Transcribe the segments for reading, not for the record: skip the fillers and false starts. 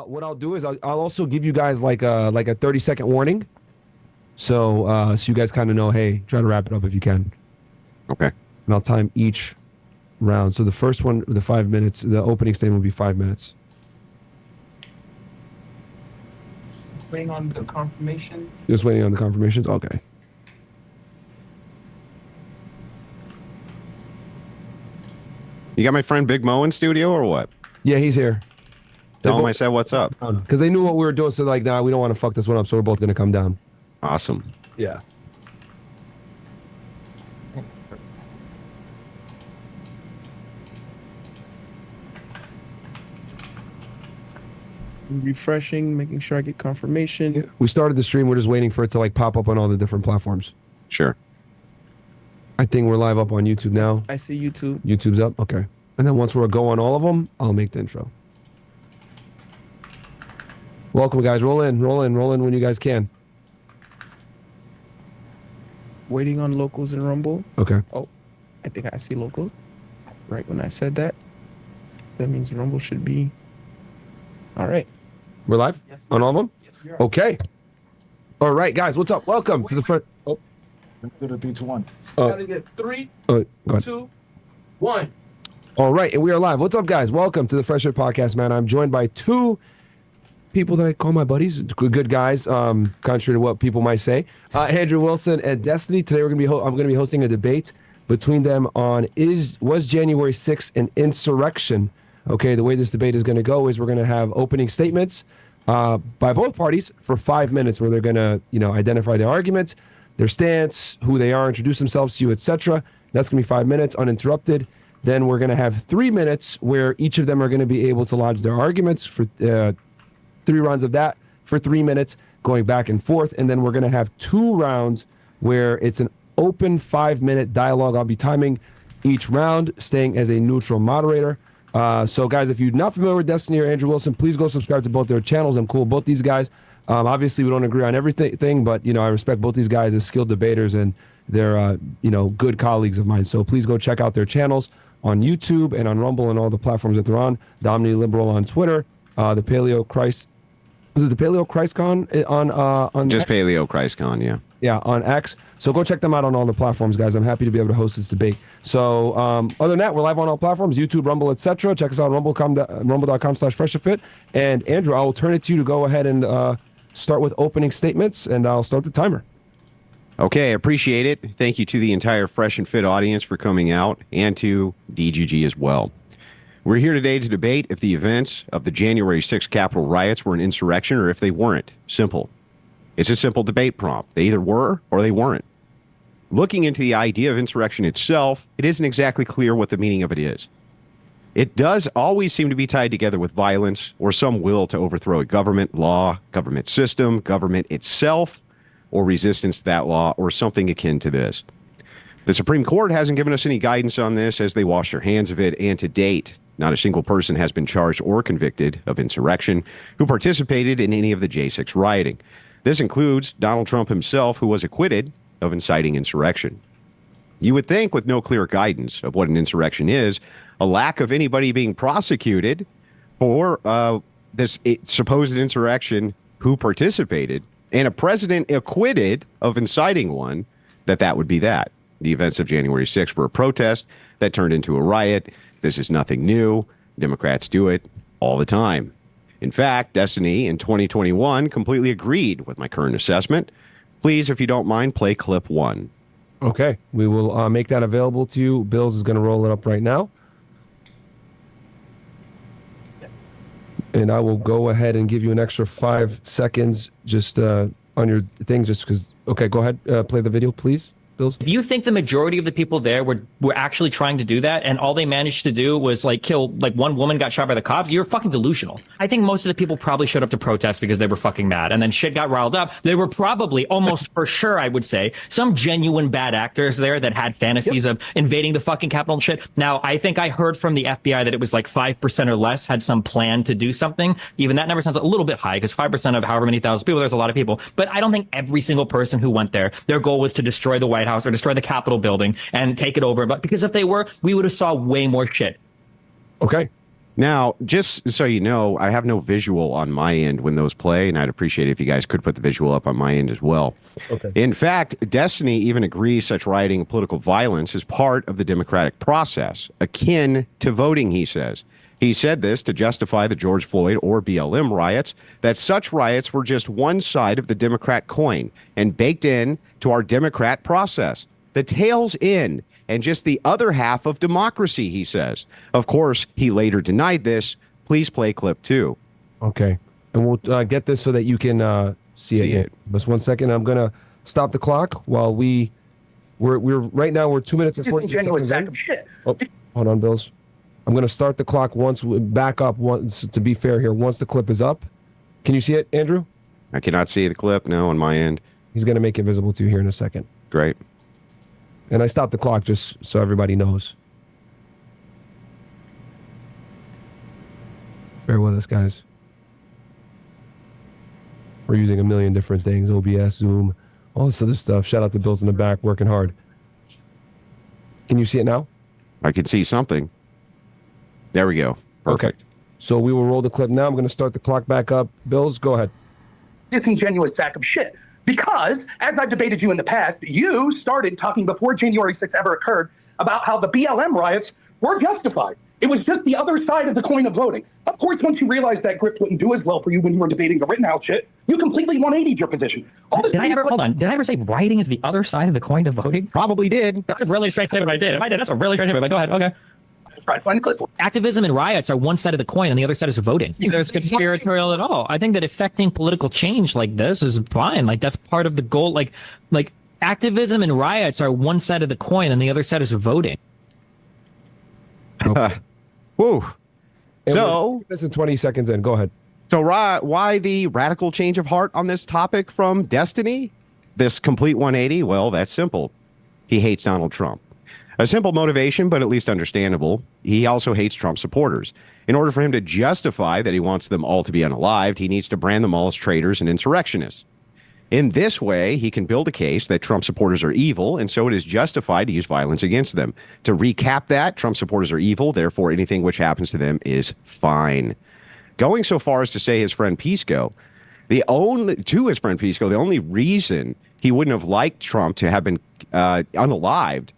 what I'll do is I'll also give you guys like a 30-second warning, so you guys kind of know. Hey, try to wrap it up if you can. Okay. And I'll time each round. So the first one, the 5 minutes, the opening statement will be 5 minutes. Waiting on the confirmation. Just waiting on the confirmations. Okay. You got my friend Big Mo in studio or what? Yeah, he's here. Tell him I said what's up. Because they knew what we were doing, so like, nah, we don't want to fuck this one up, so we're both gonna come down. Awesome. Yeah. Refreshing, making sure I get confirmation. Yeah. We started the stream. We're just waiting for it to like pop up on all the different platforms. Sure. I think we're live up on YouTube now. I see YouTube. YouTube's up. Okay. And then once we're go on all of them, I'll make the intro. Welcome, guys. Roll in when you guys can. Waiting on locals in Rumble. Okay. Oh, I think I see locals. Right when I said that. That means Rumble should be. All right. We're live? Yes, on all of them? Yes, we are. Okay. All right, guys. What's up? Welcome to the front. Oh. Let's go to beach one. Gotta get 3, go ahead. 2, 1. All right, and we are live. What's up, guys? Welcome to the Fresh Air Podcast, man. I'm joined by two people that I call my buddies, good guys, contrary to what people might say. Andrew Wilson and Destiny. Today I'm going to be hosting a debate between them on was January 6th an insurrection? Okay, the way this debate is going to go is we're going to have opening statements by both parties for 5 minutes, where they're going to, identify their arguments, their stance, who they are, introduce themselves to you, etc. That's going to be 5 minutes uninterrupted. Then we're going to have 3 minutes where each of them are going to be able to lodge their arguments for 3 rounds of that for 3 minutes, going back and forth. And then we're going to have 2 rounds where it's an open 5-minute dialogue. I'll be timing each round, staying as a neutral moderator. So, guys, if you're not familiar with Destiny or Andrew Wilson, please go subscribe to both their channels. I'm cool with both these guys. Obviously, we don't agree on everything, but, I respect both these guys as skilled debaters, and they're, good colleagues of mine. So please go check out their channels on YouTube and on Rumble and all the platforms that they're on. The Omni Liberal on Twitter, the Paleo Christ. Is it the Paleo Christ Con on just X? Paleo Christ Con, yeah. Yeah, on X. So go check them out on all the platforms, guys. I'm happy to be able to host this debate. So other than that, we're live on all platforms, YouTube, Rumble, etc. Check us out on rumble.com/freshafit. And Andrew, I will turn it to you to go ahead and start with opening statements, and I'll start the timer. Okay, I appreciate it. Thank you to the entire Fresh and Fit audience for coming out, and to DGG as well. We're here today to debate if the events of the January 6th Capitol riots were an insurrection or if they weren't. Simple. It's a simple debate prompt. They either were or they weren't. Looking into the idea of insurrection itself, it isn't exactly clear what the meaning of it is. It does always seem to be tied together with violence or some will to overthrow a government, law, government system, government itself, or resistance to that law, or something akin to this. The Supreme Court hasn't given us any guidance on this as they wash their hands of it, and to date, not a single person has been charged or convicted of insurrection who participated in any of the J6 rioting. This includes Donald Trump himself, who was acquitted of inciting insurrection. You would think, with no clear guidance of what an insurrection is, a lack of anybody being prosecuted for this supposed insurrection who participated, and a president acquitted of inciting one, that would be that. The events of January 6th were a protest that turned into a riot. This is nothing new. Democrats do it all the time. In fact, Destiny in 2021 completely agreed with my current assessment. Please, if you don't mind, play clip 1. Okay, we will make that available to you. Bills is going to roll it up right now. Yes. And I will go ahead and give you an extra 5 seconds just on your thing, just because. Okay, go ahead. Play the video, please. Bills? If you think the majority of the people there were actually trying to do that, and all they managed to do was kill one woman got shot by the cops, you're fucking delusional. I think most of the people probably showed up to protest because they were fucking mad, and then shit got riled up. There were probably, almost for sure, I would say, some genuine bad actors there that had fantasies of invading the fucking Capitol and shit. Now, I think I heard from the FBI that it was 5% or less had some plan to do something. Even that number sounds a little bit high, because 5% of however many thousand people, there's a lot of people. But I don't think every single person who went there, their goal was to destroy the White House or destroy the Capitol building and take it over. But because if they were, we would have saw way more shit. Okay. Now, just so you know, I have no visual on my end when those play, and I'd appreciate it if you guys could put the visual up on my end as well. Okay. In fact, Destiny even agrees such rioting and political violence is part of the democratic process, akin to voting, he says. He said this to justify the George Floyd or BLM riots, that such riots were just one side of the Democrat coin and baked in to our Democrat process. The tail's in and just the other half of democracy, he says. Of course, he later denied this. Please play clip 2. Okay. And we'll get this so that you can see it. Just 1 second. I'm going to stop the clock while we're right now we're 2 minutes and 40 seconds in. Shit. Oh, hold on, Bills. I'm going to start the clock back up once, to be fair here, once the clip is up. Can you see it, Andrew? I cannot see the clip, no, on my end. He's going to make it visible to you here in a second. Great. And I stopped the clock just so everybody knows. Bear with us, guys. We're using a million different things, OBS, Zoom, all this other stuff. Shout out to Bills in the back, working hard. Can you see it now? I can see something. There we go. Perfect. Okay. So we will roll the clip now. I'm going to start the clock back up. Bills, go ahead. Disingenuous sack of shit. Because, as I've debated you in the past, you started talking before January 6th ever occurred about how the BLM riots were justified. It was just the other side of the coin of voting. Of course, once you realized that grip wouldn't do as well for you when you were debating the Rittenhouse shit, you completely 180'd your position. Did I ever say writing is the other side of the coin of voting? Probably did. That's a really strange statement. I did. If I did, that's a really strange statement. But go ahead. Okay. Try to find the clip. Activism and riots are one side of the coin, and the other side is voting. There's conspiratorial at all. I think that affecting political change like this is fine. Like that's part of the goal. Like activism and riots are one side of the coin, and the other side is voting. Woo. And So, this is 20 seconds in. Go ahead. so why the radical change of heart on this topic from Destiny? This complete 180? Well, that's simple. He hates Donald Trump. A simple motivation, but at least understandable. He also hates Trump supporters. In order for him to justify that he wants them all to be unalived, he needs to brand them all as traitors and insurrectionists. In this way, he can build a case that Trump supporters are evil, and so it is justified to use violence against them. To recap that, Trump supporters are evil, therefore anything which happens to them is fine. Going so far as to say his friend Pisco, the only reason he wouldn't have liked Trump to have been unalived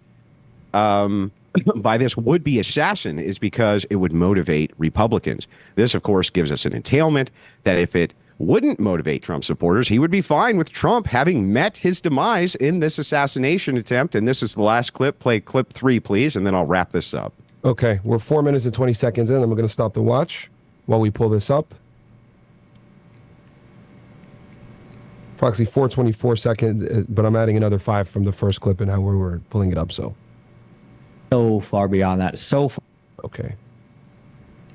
by this would-be assassin is because it would motivate Republicans. This, of course, gives us an entailment that if it wouldn't motivate Trump supporters, he would be fine with Trump having met his demise in this assassination attempt. And this is the last clip. Play clip 3, please, and then I'll wrap this up. Okay, we're 4 minutes and 20 seconds in. I'm going to stop the watch while we pull this up. Approximately 4:24 seconds, but I'm adding another 5 from the first clip and how we were pulling it up. So far beyond that. So far. Okay.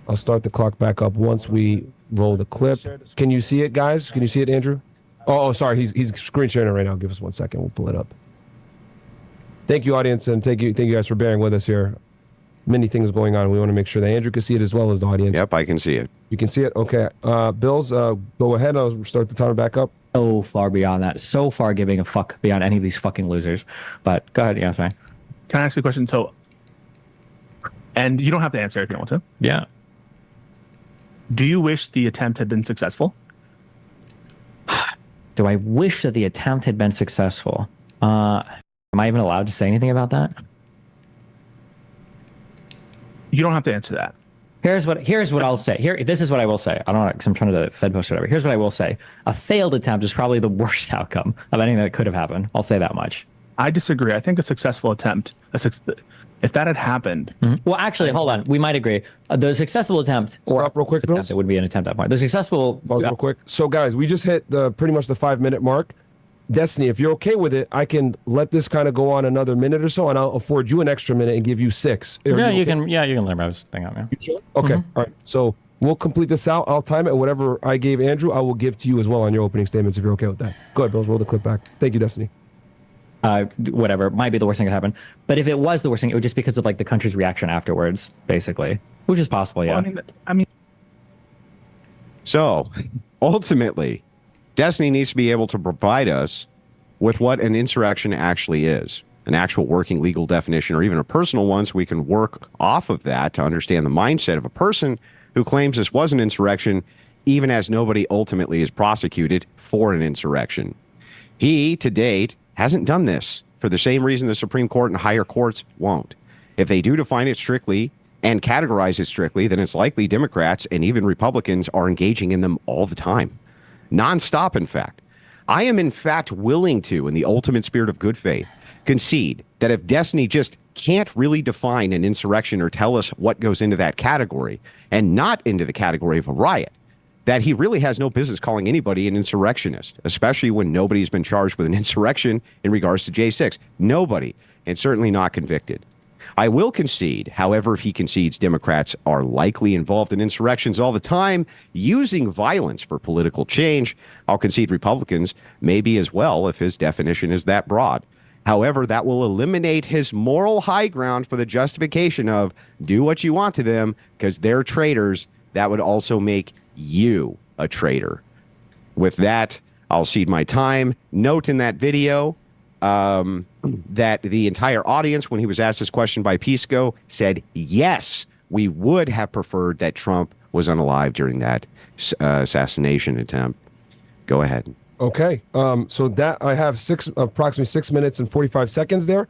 I'll start the clock back up once we roll the clip. Can you see it, guys? Can you see it, Andrew? Oh, sorry. He's screen sharing it right now. Give us 1 second. We'll pull it up. Thank you, audience, and thank you guys for bearing with us here. Many things going on. We want to make sure that Andrew can see it as well as the audience. Yep, I can see it. You can see it? Okay. Bills, go ahead. I'll start the timer back up. So far beyond that. So far giving a fuck beyond any of these fucking losers. But go ahead. Yeah, fine. Can I ask you a question? So, and you don't have to answer if you don't want to. Yeah. Do you wish the attempt had been successful? Do I wish that the attempt had been successful? Am I even allowed to say anything about that? You don't have to answer that. Here's what I'll say. This is what I will say. I don't know, because I'm trying to Fed post or whatever. Here's what I will say. A failed attempt is probably the worst outcome of anything that could have happened. I'll say that much. I disagree. I think a successful attempt, if that had happened. Mm-hmm. Well, actually, hold on. We might agree. The successful attempt. Stop real quick, Bills. It would be an attempt at that point. The successful. Pause real quick. So, guys, we just hit pretty much the 5-minute mark. Destiny, if you're okay with it, I can let this kind of go on another minute or so, and I'll afford you an extra minute and give you 6. Yeah, you can. Yeah, you can let this thing out. Yeah. You sure? Okay. Mm-hmm. All right. So we'll complete this out. I'll time it. Whatever I gave Andrew, I will give to you as well on your opening statements if you're okay with that. Go ahead, Bills. Roll the clip back. Thank you, Destiny. Whatever. Might be the worst thing that happened. But if it was the worst thing, it would just because of like the country's reaction afterwards, basically, which is possible. Yeah. Well, I mean. So, ultimately, Destiny needs to be able to provide us with what an insurrection actually is. an actual working legal definition or even a personal one so we can work off of that to understand the mindset of a person who claims this was an insurrection, even as nobody ultimately is prosecuted for an insurrection. He, to date, hasn't done this for the same reason the Supreme Court and higher courts won't. If they do define it strictly and categorize it strictly, then it's likely Democrats and even Republicans are engaging in them all the time. Nonstop, in fact. I am, in fact, willing to, in the ultimate spirit of good faith, concede that if Destiny just can't really define an insurrection or tell us what goes into that category and not into the category of a riot, that he really has no business calling anybody an insurrectionist, especially when nobody's been charged with an insurrection in regards to J6. Nobody, and certainly not convicted. I will concede, however, if he concedes Democrats are likely involved in insurrections all the time, using violence for political change, I'll concede Republicans may be as well if his definition is that broad. However, that will eliminate his moral high ground for the justification of do what you want to them because they're traitors. That would also make you a traitor. With that, I'll cede my time. Note in that video that the entire audience, when he was asked this question by Pisco, said, yes, we would have preferred that Trump was unalive during that assassination attempt. Go ahead. Okay. So that I have approximately 6 minutes and 45 seconds there.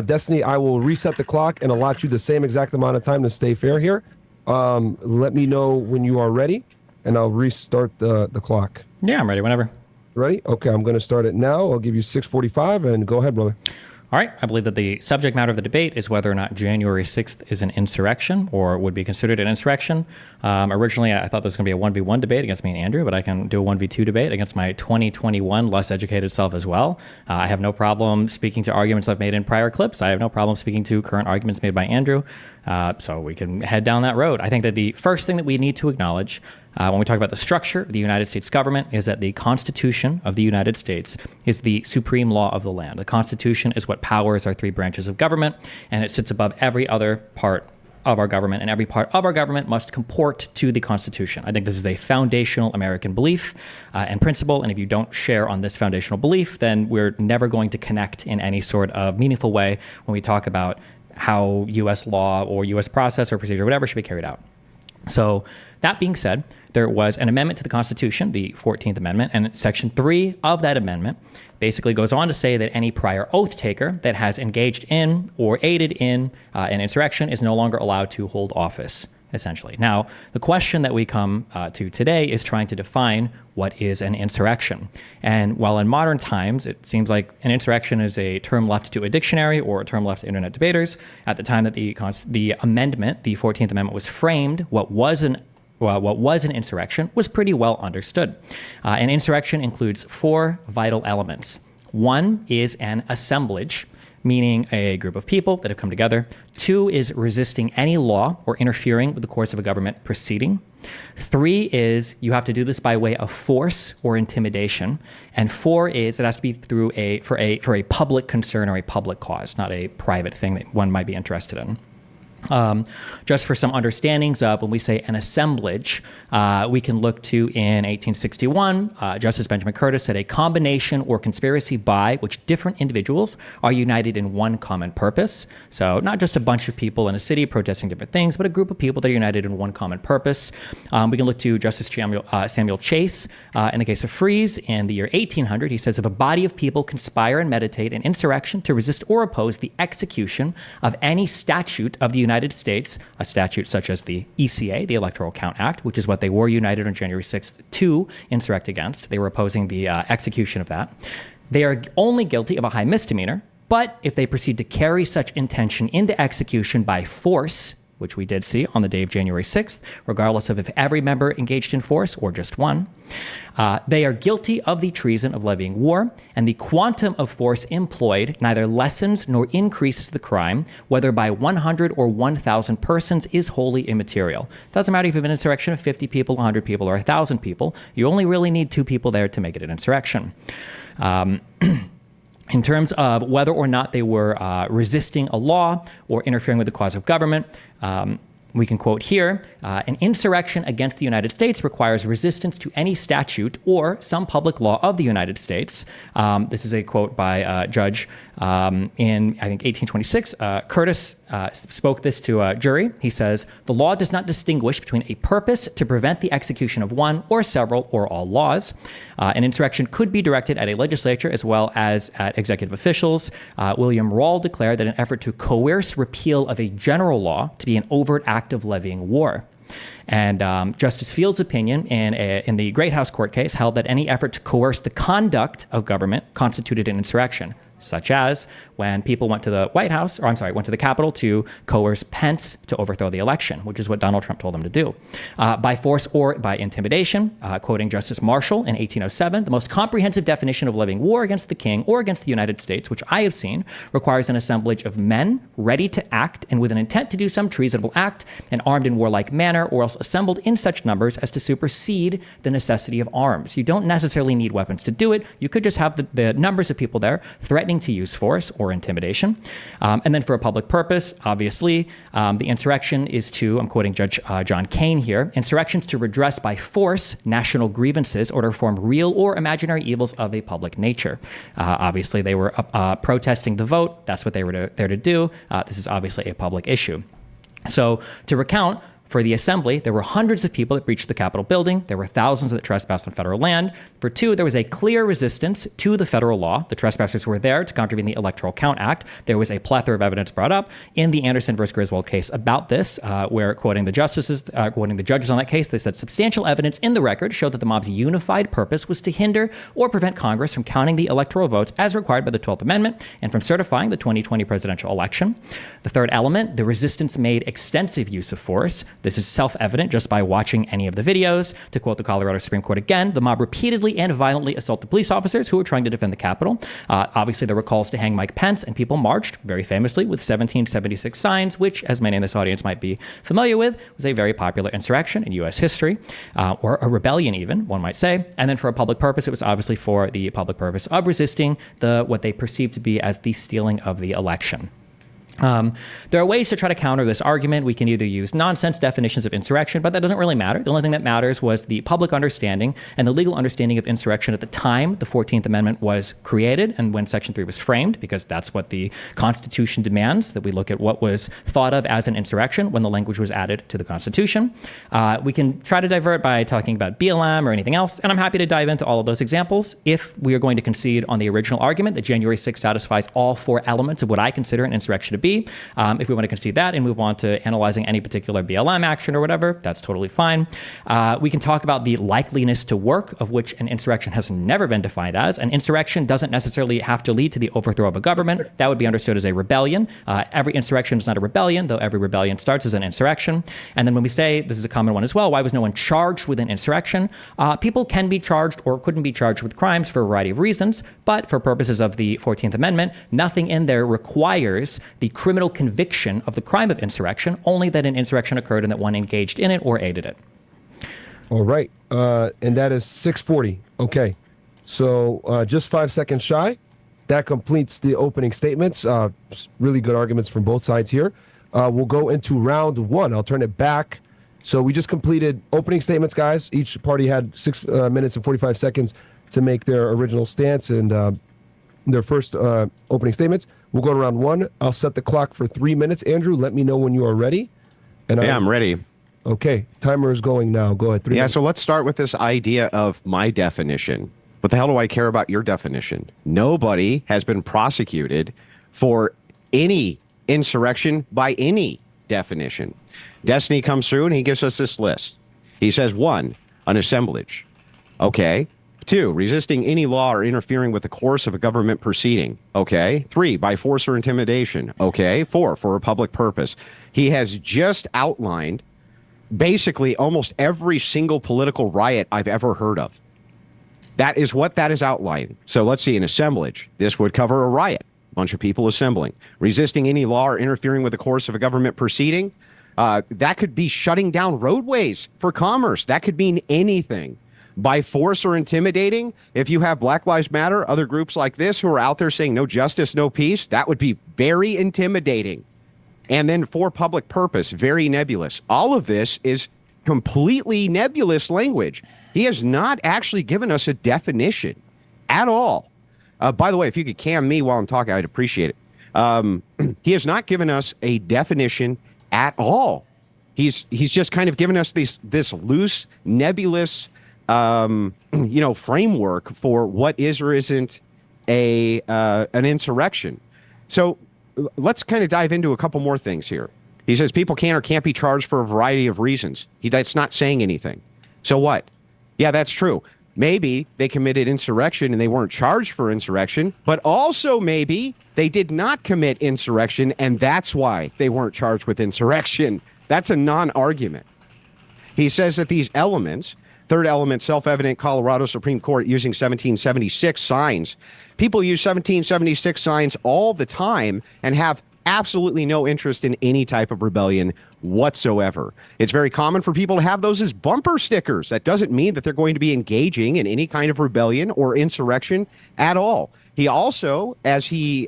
Destiny, I will reset the clock and allot you the same exact amount of time to stay fair here. Let me know when you are ready, and I'll restart the clock. Yeah, I'm ready whenever. Ready? Okay, I'm going to start it now. I'll give you 6:45, and go ahead, brother. All right. I believe that the subject matter of the debate is whether or not January 6th is an insurrection or would be considered an insurrection. Originally, I thought there was going to be a 1v1 debate against me and Andrew, but I can do a 1v2 debate against my 2021 less educated self as well. I have no problem speaking to arguments I've made in prior clips. I have no problem speaking to current arguments made by Andrew. So we can head down that road. I think that the first thing that we need to acknowledge when we talk about the structure of the United States government is that the Constitution of the United States is the supreme law of the land. The Constitution is what powers our three branches of government, and it sits above every other part of our government, and every part of our government must comport to the Constitution. I think this is a foundational American belief and principle, and if you don't share on this foundational belief, then we're never going to connect in any sort of meaningful way when we talk about how U.S. law or U.S. process or procedure, whatever, should be carried out. So that being said, there was an amendment to the Constitution, the 14th Amendment, and Section 3 of that amendment basically goes on to say that any prior oath taker that has engaged in or aided in an insurrection is no longer allowed to hold office, essentially. Now, the question that we come to today is trying to define what is an insurrection. And while in modern times, it seems like an insurrection is a term left to a dictionary or a term left to internet debaters, at the time that the amendment, the 14th Amendment, was framed, what was an insurrection was pretty well understood. An insurrection includes four vital elements. One is an assemblage, meaning a group of people that have come together. Two is resisting any law or interfering with the course of a government proceeding. Three is you have to do this by way of force or intimidation. And four is it has to be through for a public concern or a public cause, not a private thing that one might be interested in. Just for some understandings of when we say an assemblage, we can look to in 1861, Justice Benjamin Curtis said a combination or conspiracy by which different individuals are united in one common purpose. So not just a bunch of people in a city protesting different things, but a group of people that are united in one common purpose. We can look to Justice Samuel Chase in the case of Fries in the year 1800. He says if a body of people conspire and meditate an insurrection to resist or oppose the execution of any statute of the United States, a statute such as the ECA, the Electoral Count Act, which is what they were united on January 6th to insurrect against. They were opposing the execution of that. They are only guilty of a high misdemeanor, but if they proceed to carry such intention into execution by force, which we did see on the day of January 6th, regardless of if every member engaged in force or just one. They are guilty of the treason of levying war, and the quantum of force employed neither lessens nor increases the crime, whether by 100 or 1,000 persons is wholly immaterial. Doesn't matter if you have an insurrection of 50 people, 100 people, or 1,000 people. You only really need 2 people there to make it an insurrection. In terms of whether or not they were resisting a law or interfering with the cause of government, We can quote here, an insurrection against the United States requires resistance to any statute or some public law of the United States. This is a quote by Judge in, I think, 1826. Curtis spoke this to a jury. He says, the law does not distinguish between a purpose to prevent the execution of one or several or all laws. An insurrection could be directed at a legislature as well as at executive officials. William Rawle declared that an effort to coerce repeal of a general law to be an overt act of levying war. And Justice Field's opinion in the Great House Court case held that any effort to coerce the conduct of government constituted an insurrection, such as when people went to the White House, went to the Capitol to coerce Pence to overthrow the election, which is what Donald Trump told them to do. By force or by intimidation, quoting Justice Marshall in 1807, the most comprehensive definition of levying war against the king or against the United States, which I have seen, requires an assemblage of men ready to act and with an intent to do some treasonable act and armed in warlike manner, or else assembled in such numbers as to supersede the necessity of arms. You don't necessarily need weapons to do it. You could just have the numbers of people there threatening to use force or intimidation. And then for a public purpose, obviously, the insurrection is to, I'm quoting Judge John Kane here, insurrections to redress by force national grievances or to reform real or imaginary evils of a public nature. Obviously, they were protesting the vote. That's what they were there to do. This is obviously a public issue. So to recount, for the assembly, there were hundreds of people that breached the Capitol building. There were thousands that trespassed on federal land. For two, there was a clear resistance to the federal law. The trespassers were there to contravene the Electoral Count Act. There was a plethora of evidence brought up in the Anderson versus Griswold case about this, where quoting the judges on that case, they said substantial evidence in the record showed that the mob's unified purpose was to hinder or prevent Congress from counting the electoral votes as required by the 12th Amendment and from certifying the 2020 presidential election. The third element, the resistance made extensive use of force. This is self-evident just by watching any of the videos. To quote the Colorado Supreme Court again, the mob repeatedly and violently assaulted police officers who were trying to defend the Capitol. Obviously, there were calls to hang Mike Pence, and people marched very famously with 1776 signs, which, as many in this audience might be familiar with, was a very popular insurrection in U.S. history, or a rebellion even, one might say. And then for a public purpose, it was obviously for the public purpose of resisting what they perceived to be as the stealing of the election. There are ways to try to counter this argument. We can either use nonsense definitions of insurrection, but that doesn't really matter. The only thing that matters was the public understanding and the legal understanding of insurrection at the time the 14th Amendment was created and when Section 3 was framed, because that's what the Constitution demands, that we look at what was thought of as an insurrection when the language was added to the Constitution. We can try to divert by talking about BLM or anything else, and I'm happy to dive into all of those examples if we are going to concede on the original argument that January 6th satisfies all four elements of what I consider an insurrection to be. If we want to concede that and move on to analyzing any particular BLM action or whatever, that's totally fine. We can talk about the likeliness to work, of which an insurrection has never been defined as. An insurrection doesn't necessarily have to lead to the overthrow of a government. That would be understood as a rebellion. Every insurrection is not a rebellion, though every rebellion starts as an insurrection. And then when we say, this is a common one as well, why was no one charged with an insurrection? People can be charged or couldn't be charged with crimes for a variety of reasons, but for purposes of the 14th Amendment, nothing in there requires the criminal conviction of the crime of insurrection, only that an insurrection occurred and that one engaged in it or aided it. All right. And that is 6:40. Okay. So just 5 seconds shy. That completes the opening statements. Really good arguments from both sides here. We'll go into round one. I'll turn it back. So we just completed opening statements, guys. Each party had 6 minutes and 45 seconds to make their original stance and their first opening statements. We'll go to round one. I'll set the clock for 3 minutes. Andrew, let me know when you are ready. And I'm ready. Okay, timer is going now. Go ahead. 3 minutes. So let's start with this idea of my definition. What the hell do I care about your definition? Nobody has been prosecuted for any insurrection by any definition. Destiny comes through and he gives us this list. He says, 1, an assemblage. Okay. 2, resisting any law or interfering with the course of a government proceeding. Okay. 3, by force or intimidation. Okay. 4, for a public purpose. He has just outlined basically almost every single political riot I've ever heard of. That is what that is outlined. So let's see, an assemblage. This would cover a riot, a bunch of people assembling. Resisting any law or interfering with the course of a government proceeding. That could be shutting down roadways for commerce. That could mean anything. By force or intimidating, if you have Black Lives Matter, other groups like this who are out there saying no justice, no peace, that would be very intimidating. And then for public purpose, very nebulous. All of this is completely nebulous language. He has not actually given us a definition at all. By the way, if you could cam me while I'm talking, I'd appreciate it. He has not given us a definition at all. He's just kind of given us this loose, nebulous, framework for what is or isn't an insurrection. So let's kind of dive into a couple more things here. He says people can or can't be charged for a variety of reasons. That's not saying anything. So what? Yeah, that's true. Maybe they committed insurrection and they weren't charged for insurrection, but also maybe they did not commit insurrection and that's why they weren't charged with insurrection. That's a non-argument. He says that these elements, third element, self-evident, Colorado Supreme Court using 1776 signs. People use 1776 signs all the time and have absolutely no interest in any type of rebellion whatsoever. It's very common for people to have those as bumper stickers. That doesn't mean that they're going to be engaging in any kind of rebellion or insurrection at all. He also, as he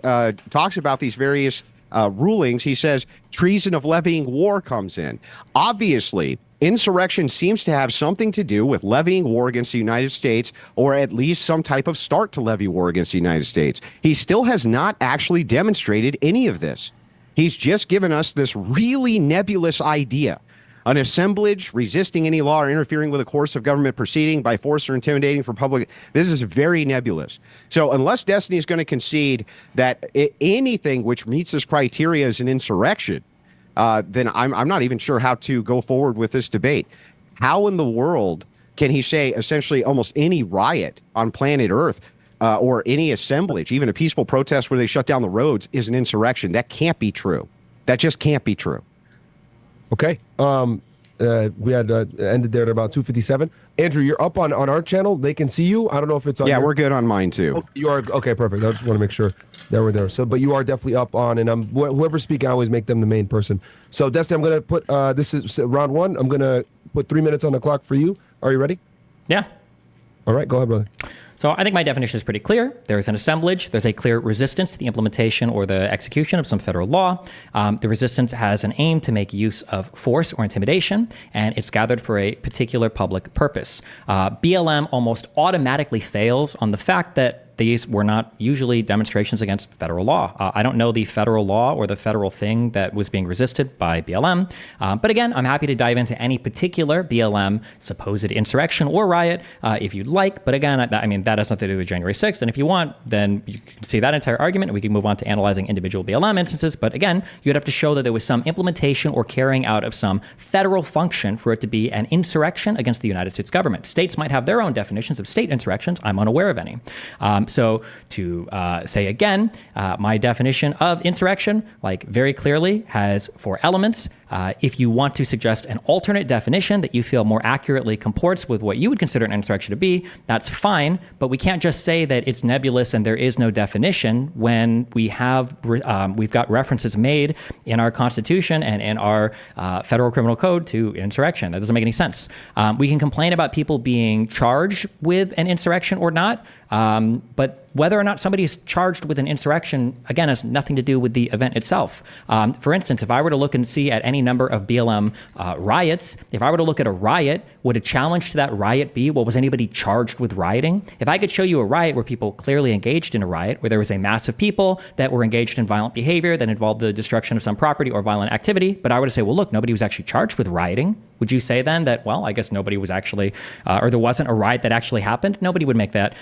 talks about these various rulings, he says treason of levying war comes in. Obviously, insurrection seems to have something to do with levying war against the United States, or at least some type of start to levy war against the United States. He still has not actually demonstrated any of this. He's just given us this really nebulous idea. An assemblage resisting any law or interfering with a course of government proceeding by force or intimidating for public. This is very nebulous. So unless Destiny is going to concede that anything which meets this criteria is an insurrection, then I'm not even sure how to go forward with this debate. How in the world can he say essentially almost any riot on planet Earth or any assemblage, even a peaceful protest where they shut down the roads, is an insurrection? That can't be true. That just can't be true. Okay. We had ended there at about 2:57. Andrew, you're up on our channel. They can see you. I don't know if it's on. Yeah, we're good on mine too. Oh, you are okay. Perfect. I just want to make sure that we're there. So, but you are definitely up on, and whoever's speaking, I always make them the main person. So, Destiny, I'm gonna put this is round one. I'm gonna put 3 minutes on the clock for you. Are you ready? Yeah. All right. Go ahead, brother. So I think my definition is pretty clear. There is an assemblage. There's a clear resistance to the implementation or the execution of some federal law. The resistance has an aim to make use of force or intimidation, and it's gathered for a particular public purpose. BLM almost automatically fails on the fact that these were not usually demonstrations against federal law. I don't know the federal law or the federal thing that was being resisted by BLM. But again, I'm happy to dive into any particular BLM supposed insurrection or riot if you'd like. But again, I mean, that has nothing to do with January 6th. And if you want, then you can see that entire argument and we can move on to analyzing individual BLM instances. But again, you'd have to show that there was some implementation or carrying out of some federal function for it to be an insurrection against the United States government. States might have their own definitions of state insurrections. I'm unaware of any. So to say again, my definition of insurrection, like very clearly, has 4 elements. If you want to suggest an alternate definition that you feel more accurately comports with what you would consider an insurrection to be, that's fine. But we can't just say that it's nebulous and there is no definition when we've got references made in our Constitution and in our federal criminal code to insurrection. That doesn't make any sense. We can complain about people being charged with an insurrection or not, but whether or not somebody is charged with an insurrection, again, has nothing to do with the event itself. For instance, if I were to look and see at any number of BLM riots, if I were to look at a riot, would a challenge to that riot be, well, was anybody charged with rioting? If I could show you a riot where people clearly engaged in a riot, where there was a mass of people that were engaged in violent behavior that involved the destruction of some property or violent activity, but I were to say, well, look, nobody was actually charged with rioting, would you say then that, well, I guess nobody was actually, or there wasn't a riot that actually happened? Nobody would make that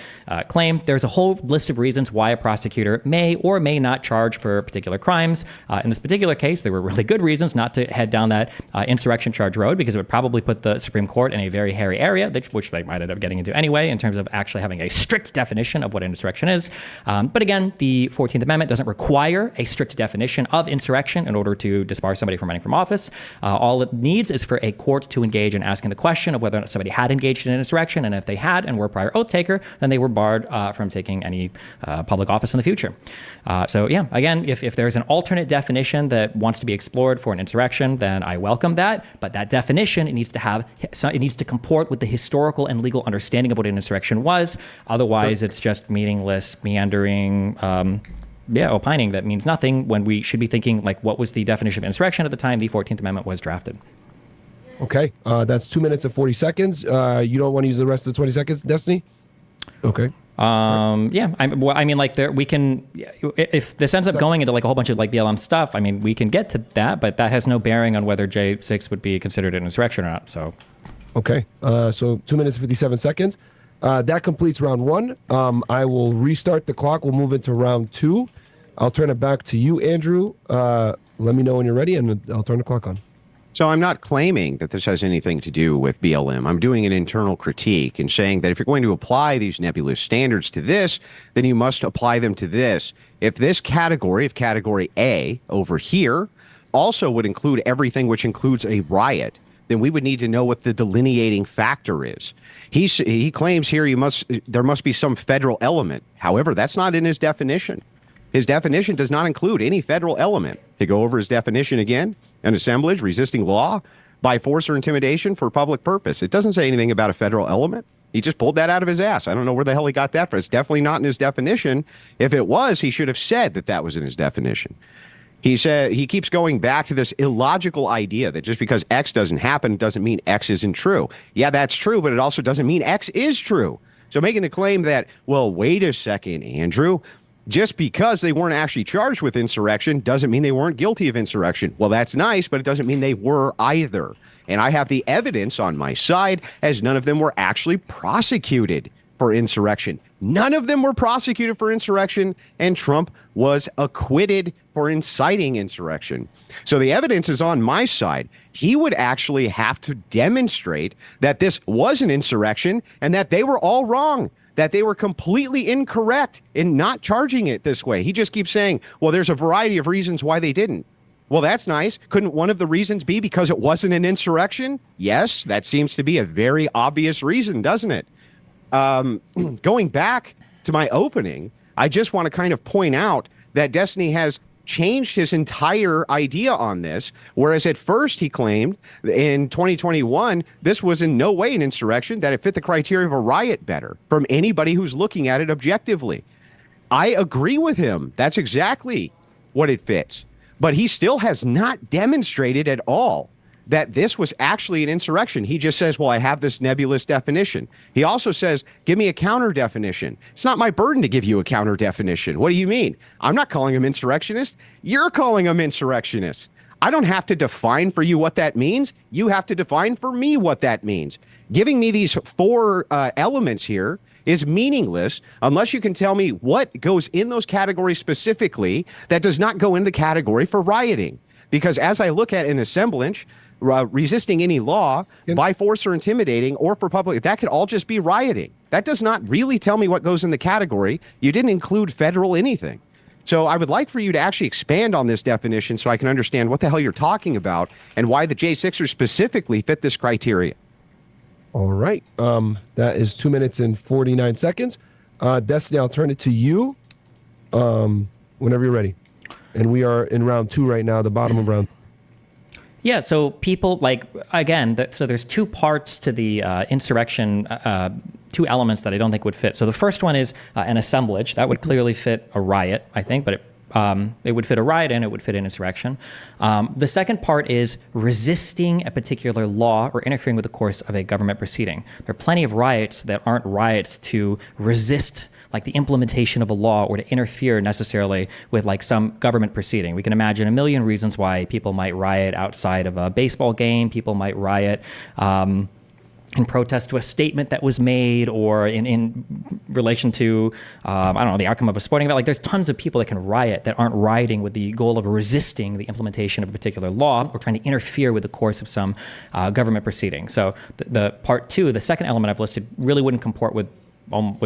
claim. There's a whole list of reasons why a prosecutor may or may not charge for particular crimes. In this particular case, there were really good reasons not to head down that insurrection charge road, because it would probably put the Supreme Court in a very hairy area, which they might end up getting into anyway, in terms of actually having a strict definition of what insurrection is. But again, the 14th Amendment doesn't require a strict definition of insurrection in order to disbar somebody from running from office. All it needs is for a court to engage in asking the question of whether or not somebody had engaged in an insurrection, and if they had and were a prior oath taker, then they were barred from taking any public office in the future. So yeah, again, if there's an alternate definition that wants to be explored for an insurrection, then I welcome that. But that definition, it needs to comport with the historical and legal understanding of what an insurrection was. Otherwise, it's just meaningless, meandering opining that means nothing when we should be thinking like, what was the definition of insurrection at the time the 14th Amendment was drafted? Okay, that's 2 minutes and 40 seconds. You don't want to use the rest of the 20 seconds, Destiny? Okay. Yeah, I mean, like we can, if this ends up going into like a whole bunch of like BLM stuff, I mean, we can get to that, but that has no bearing on whether J6 would be considered an insurrection or not. So, okay. So 2 minutes and 57 seconds. That completes round one. I will restart the clock. We'll move into round two. I'll turn it back to you, Andrew. Let me know when you're ready, and I'll turn the clock on. So I'm not claiming that this has anything to do with BLM. I'm doing an internal critique and saying that if you're going to apply these nebulous standards to this, then you must apply them to this. If this category, if category A over here, also would include everything which includes a riot, then we would need to know what the delineating factor is. He claims here there must be some federal element. However, that's not in his definition. His definition does not include any federal element. To go over his definition again, an assemblage resisting law by force or intimidation for public purpose. It doesn't say anything about a federal element. He just pulled that out of his ass. I don't know where the hell he got that from. It's definitely not in his definition. If it was, he should have said that that was in his definition. He said he keeps going back to this illogical idea that just because X doesn't happen doesn't mean X isn't true. Yeah, that's true, but it also doesn't mean X is true. So making the claim that, well, wait a second, Andrew, just because they weren't actually charged with insurrection doesn't mean they weren't guilty of insurrection. Well, that's nice, but it doesn't mean they were either. And I have the evidence on my side, as none of them were actually prosecuted for insurrection. None of them were prosecuted for insurrection, and Trump was acquitted for inciting insurrection. So the evidence is on my side. He would actually have to demonstrate that this was an insurrection and that they were all wrong, that they were completely incorrect in not charging it this way. He just keeps saying, well, there's a variety of reasons why they didn't. Well, that's nice. Couldn't one of the reasons be because it wasn't an insurrection? Yes, that seems to be a very obvious reason, doesn't it? Going back to my opening, I just want to kind of point out that Destiny has changed his entire idea on this, whereas at first he claimed in 2021 this was in no way an insurrection, that it fit the criteria of a riot better from anybody who's looking at it objectively. I agree with him. That's exactly what it fits. But he still has not demonstrated at all that this was actually an insurrection. He just says, well, I have this nebulous definition. He also says, give me a counter definition. It's not my burden to give you a counter definition. What do you mean? I'm not calling him insurrectionist. You're calling him insurrectionist. I don't have to define for you what that means. You have to define for me what that means. Giving me these four elements here is meaningless unless you can tell me what goes in those categories specifically that does not go in the category for rioting. Because as I look at an assemblage, resisting any law by force or intimidating or for public, that could all just be rioting. That does not really tell me what goes in the category. You didn't include federal anything. So I would like for you to actually expand on this definition so I can understand what the hell you're talking about and why the J6ers specifically fit this criteria. All right. That is 2 minutes and 49 seconds. Destiny, I'll turn it to you whenever you're ready. And we are in round two right now, the bottom of round. Yeah, so people like, again, so there's two parts to the insurrection, two elements that I don't think would fit. So the first one is an assemblage. That would clearly fit a riot, I think, but it would fit a riot and it would fit an insurrection. The second part is resisting a particular law or interfering with the course of a government proceeding. There are plenty of riots that aren't riots to resist like the implementation of a law or to interfere necessarily with like some government proceeding. We can imagine a million reasons why people might riot outside of a baseball game. People might riot in protest to a statement that was made or in relation to, I don't know, the outcome of a sporting event. Like there's tons of people that can riot that aren't rioting with the goal of resisting the implementation of a particular law or trying to interfere with the course of some government proceeding. So the part two, the second element I've listed, really wouldn't comport with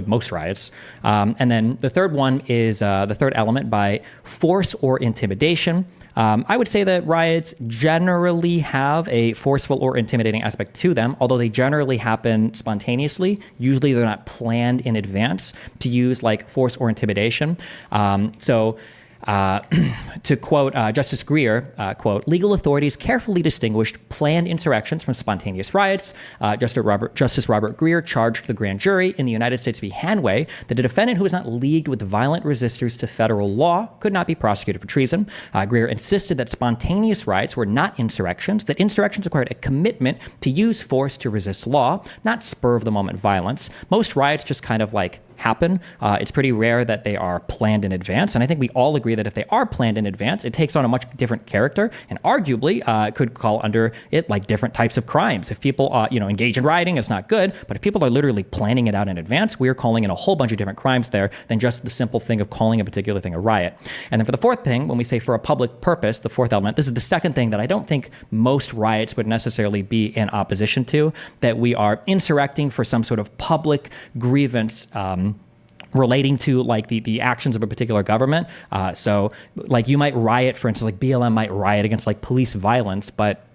most riots. And then the third one is the third element by force or intimidation. I would say that riots generally have a forceful or intimidating aspect to them, although they generally happen spontaneously. Usually they're not planned in advance to use like force or intimidation. So To quote Justice Greer, quote, legal authorities carefully distinguished planned insurrections from spontaneous riots. Justice Robert Greer charged the grand jury in the United States v. Hanway that a defendant who was not leagued with violent resistors to federal law could not be prosecuted for treason. Greer insisted that spontaneous riots were not insurrections, that insurrections required a commitment to use force to resist law, not spur-of-the-moment violence. Most riots just kind of like happen. It's pretty rare that they are planned in advance. And I think we all agree that if they are planned in advance, it takes on a much different character and arguably could call under it like different types of crimes. If people, engage in rioting, it's not good. But if people are literally planning it out in advance, we are calling in a whole bunch of different crimes there than just the simple thing of calling a particular thing a riot. And then for the fourth thing, when we say for a public purpose, the fourth element, this is the second thing that I don't think most riots would necessarily be in opposition to, that we are insurrecting for some sort of public grievance relating to like the actions of a particular government. So like you might riot, for instance, like BLM might riot against like police violence, but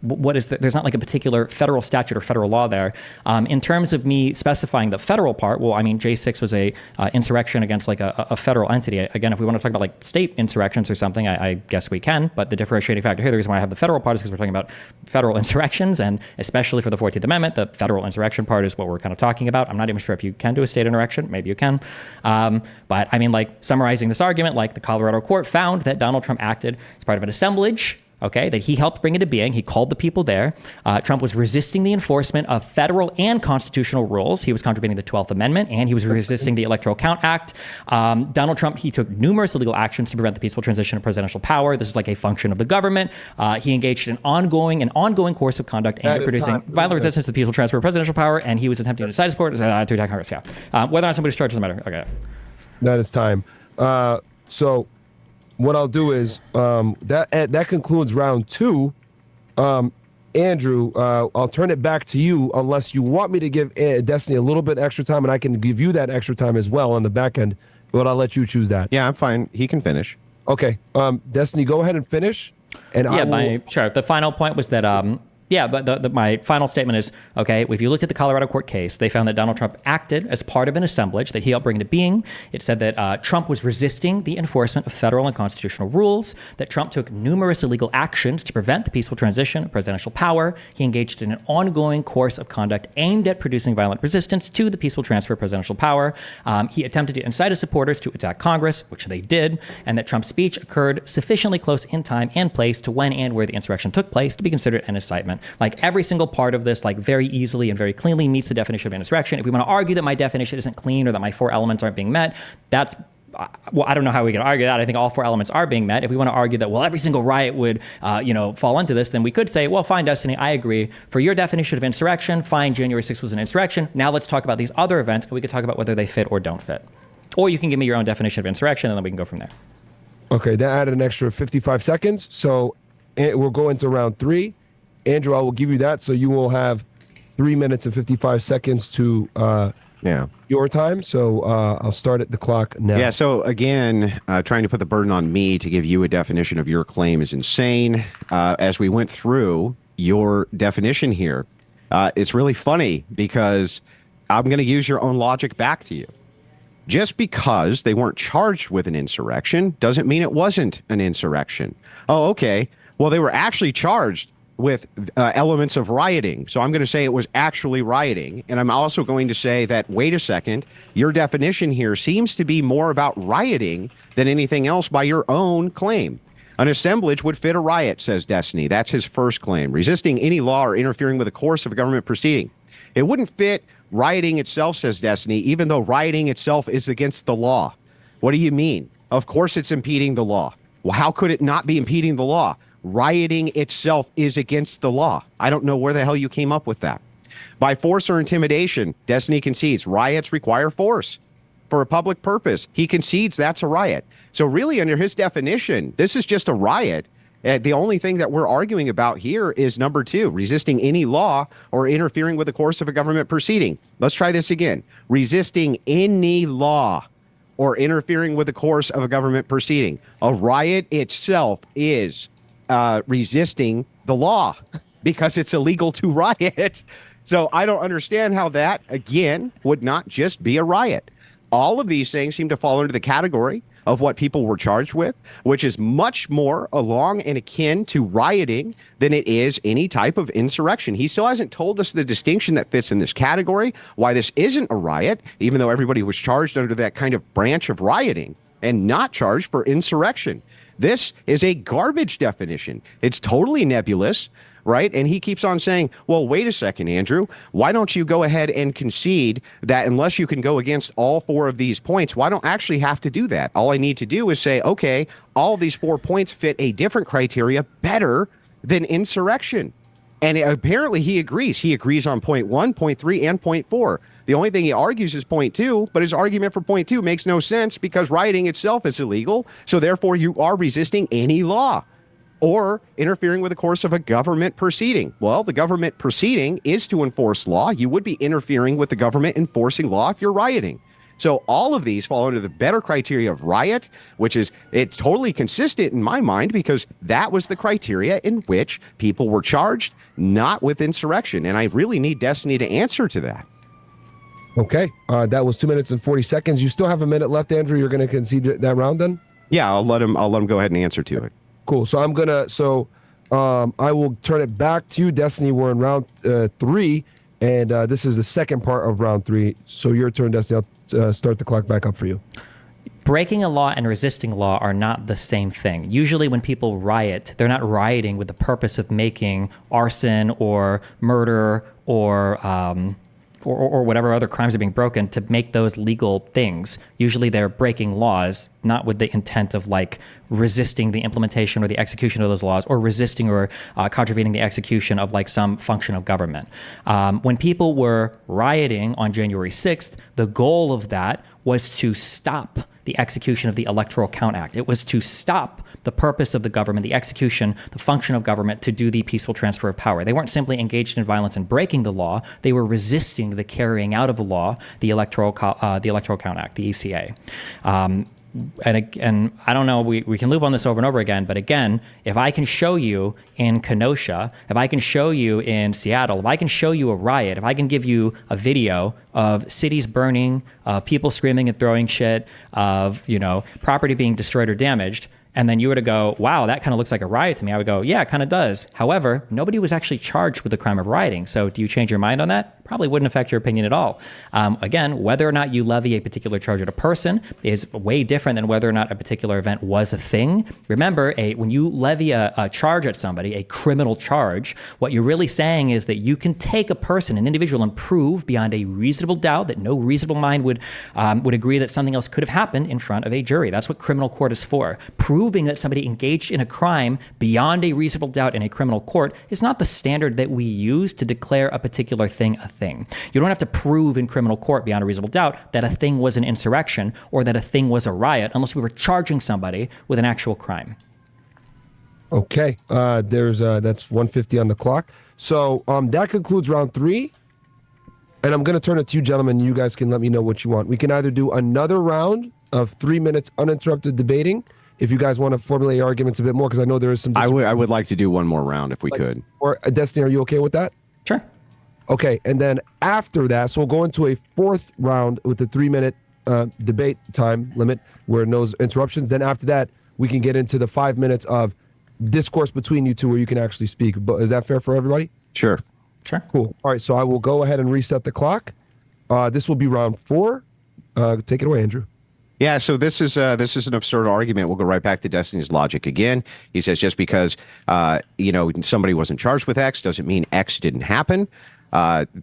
there's not like a particular federal statute or federal law there. In terms of me specifying the federal part, well, I mean, J6 was a insurrection against like a federal entity. Again, if we want to talk about like state insurrections or something, I guess we can, but the differentiating factor here, the reason why I have the federal part is because we're talking about federal insurrections, and especially for the 14th Amendment, the federal insurrection part is what we're kind of talking about. I'm not even sure if you can do a state insurrection, maybe you can. But I mean, like summarizing this argument, like the Colorado court found that Donald Trump acted as part of an assemblage, okay, that he helped bring into being. He called the people there. Trump was resisting the enforcement of federal and constitutional rules. He was contravening the 12th Amendment, and he was resisting the Electoral Count Act. Donald Trump, he took numerous illegal actions to prevent the peaceful transition of presidential power. This is like a function of the government. He engaged in an ongoing course of conduct aimed at producing violent resistance to the peaceful transfer of presidential power, and he was attempting to incite support to attack Congress. Yeah. Whether or not somebody's charged doesn't matter. Okay. That is time. So what I'll do is that concludes round two. Andrew, I'll turn it back to you unless you want me to give Destiny a little bit extra time, and I can give you that extra time as well on the back end, but I'll let you choose that. Yeah, I'm fine. He can finish. Okay. Destiny, go ahead and finish. And sure. The final point was that but my final statement is, okay, if you looked at the Colorado court case, they found that Donald Trump acted as part of an assemblage that he helped bring into being. It said that Trump was resisting the enforcement of federal and constitutional rules, that Trump took numerous illegal actions to prevent the peaceful transition of presidential power. He engaged in an ongoing course of conduct aimed at producing violent resistance to the peaceful transfer of presidential power. He attempted to incite his supporters to attack Congress, which they did, and that Trump's speech occurred sufficiently close in time and place to when and where the insurrection took place to be considered an incitement. Like every single part of this, like very easily and very cleanly meets the definition of insurrection. If we want to argue that my definition isn't clean or that my four elements aren't being met, that's, well, I don't know how we can argue that. I think all four elements are being met. If we want to argue that, well, every single riot would, fall into this, then we could say, well, fine, Destiny, I agree. For your definition of insurrection, fine, January 6th was an insurrection. Now let's talk about these other events, and we could talk about whether they fit or don't fit. Or you can give me your own definition of insurrection, and then we can go from there. Okay, that added an extra 55 seconds. So we'll go into round three. Andrew, I will give you that, so you will have 3 minutes and 55 seconds to your time. So I'll start at the clock now. Yeah, so again, trying to put the burden on me to give you a definition of your claim is insane. As we went through your definition here, it's really funny because I'm going to use your own logic back to you. Just because they weren't charged with an insurrection doesn't mean it wasn't an insurrection. Oh, okay. Well, they were actually charged with elements of rioting. So I'm going to say it was actually rioting. And I'm also going to say that, wait a second, your definition here seems to be more about rioting than anything else by your own claim. An assemblage would fit a riot, says Destiny. That's his first claim. Resisting any law or interfering with the course of a government proceeding. It wouldn't fit rioting itself, says Destiny, even though rioting itself is against the law. What do you mean? Of course it's impeding the law. Well, how could it not be impeding the law? Rioting itself is against the law. I don't know where the hell you came up with that. By force or intimidation, Destiny concedes riots require force for a public purpose. He concedes that's a riot. So really, under his definition, this is just a riot. The only thing that we're arguing about here is number two, resisting any law or interfering with the course of a government proceeding. Let's try this again. Resisting any law or interfering with the course of a government proceeding. A riot itself is resisting the law because it's illegal to riot. So I don't understand how that, again, would not just be a riot. all of these things seem to fall into the category of what people were charged with, which is much more along and akin to rioting than it is any type of insurrection. He still hasn't told us the distinction that fits in this category, why this isn't a riot, even though everybody was charged under that kind of branch of rioting and not charged for insurrection. This is a garbage definition. It's totally nebulous, right? And he keeps on saying, well, wait a second, Andrew, why don't you go ahead and concede that unless you can go against all 4 of these points, why don't I actually have to do that? All I need to do is say, okay, all these 4 points fit a different criteria better than insurrection. And apparently he agrees. He agrees on point 1, point 3, and point 4. The only thing he argues is point 2, but his argument for point 2 makes no sense because rioting itself is illegal. So therefore you are resisting any law or interfering with the course of a government proceeding. Well, the government proceeding is to enforce law. You would be interfering with the government enforcing law if you're rioting. So all of these fall under the better criteria of riot, which is, it's totally consistent in my mind because that was the criteria in which people were charged, not with insurrection. And I really need Destiny to answer to that. Okay, that was 2 minutes and 40 seconds. You still have a minute left, Andrew. You're going to concede that round then? Yeah, I'll let him go ahead and answer to it. Cool. So I will turn it back to you, Destiny. We're in round 3, and this is the second part of round 3. So your turn, Destiny. I'll start the clock back up for you. Breaking a law and resisting law are not the same thing. Usually when people riot, they're not rioting with the purpose of making arson or murder or whatever other crimes are being broken to make those legal things. Usually they're breaking laws, not with the intent of like resisting the implementation or the execution of those laws or resisting or contravening the execution of like some function of government. When people were rioting on January 6th, the goal of that was to stop the execution of the Electoral Count Act. It was to stop the purpose of the government, the execution, the function of government to do the peaceful transfer of power. They weren't simply engaged in violence and breaking the law. They were resisting the carrying out of the law, the Electoral Count Act, the ECA. And I don't know, we can loop on this over and over again, but again, if I can show you in Kenosha, if I can show you in Seattle, if I can show you a riot, if I can give you a video of cities burning, of people screaming and throwing shit, of, property being destroyed or damaged, and then you were to go, wow, that kind of looks like a riot to me, I would go, yeah, it kind of does. However, nobody was actually charged with the crime of rioting. So do you change your mind on that? Probably wouldn't affect your opinion at all. Again, whether or not you levy a particular charge at a person is way different than whether or not a particular event was a thing. Remember, when you levy a charge at somebody, a criminal charge, what you're really saying is that you can take a person, an individual, and prove beyond a reasonable doubt that no reasonable mind would agree that something else could have happened in front of a jury. That's what criminal court is for. Proving that somebody engaged in a crime beyond a reasonable doubt in a criminal court is not the standard that we use to declare a particular thing a thing. You don't have to prove in criminal court beyond a reasonable doubt that a thing was an insurrection or that a thing was a riot unless we were charging somebody with an actual crime. Okay, that's 1:50 on the clock. So that concludes round 3. And I'm going to turn it to you, gentlemen. You guys can let me know what you want. We can either do another round of 3 minutes uninterrupted debating, if you guys want to formulate your arguments a bit more, because I know there is some... I would like to do one more round if we could. Or Destiny, are you okay with that? Sure. Okay, and then after that, so we'll go into a 4th round with the 3-minute debate time limit where no interruptions. Then after that, we can get into the 5 minutes of discourse between you two where you can actually speak. But is that fair for everybody? Sure. Sure. Cool. All right, so I will go ahead and reset the clock. This will be round 4. Take it away, Andrew. Yeah, so this is an absurd argument. We'll go right back to Destiny's logic again. He says just because somebody wasn't charged with X doesn't mean X didn't happen.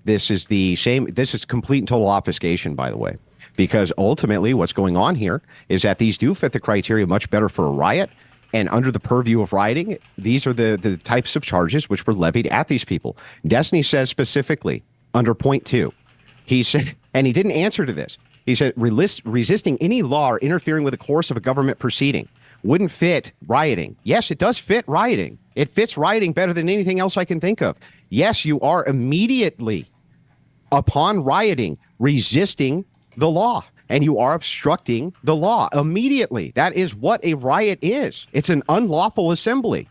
This is the same. This is complete and total obfuscation, by the way, because ultimately what's going on here is that these do fit the criteria much better for a riot. And under the purview of rioting, these are the types of charges which were levied at these people. Destiny says specifically under point 2, he said, and he didn't answer to this. He said, resisting any law or interfering with the course of a government proceeding wouldn't fit rioting. Yes, it does fit rioting. It fits rioting better than anything else I can think of. Yes, you are immediately, upon rioting, resisting the law, and you are obstructing the law immediately. That is what a riot is. It's an unlawful assembly.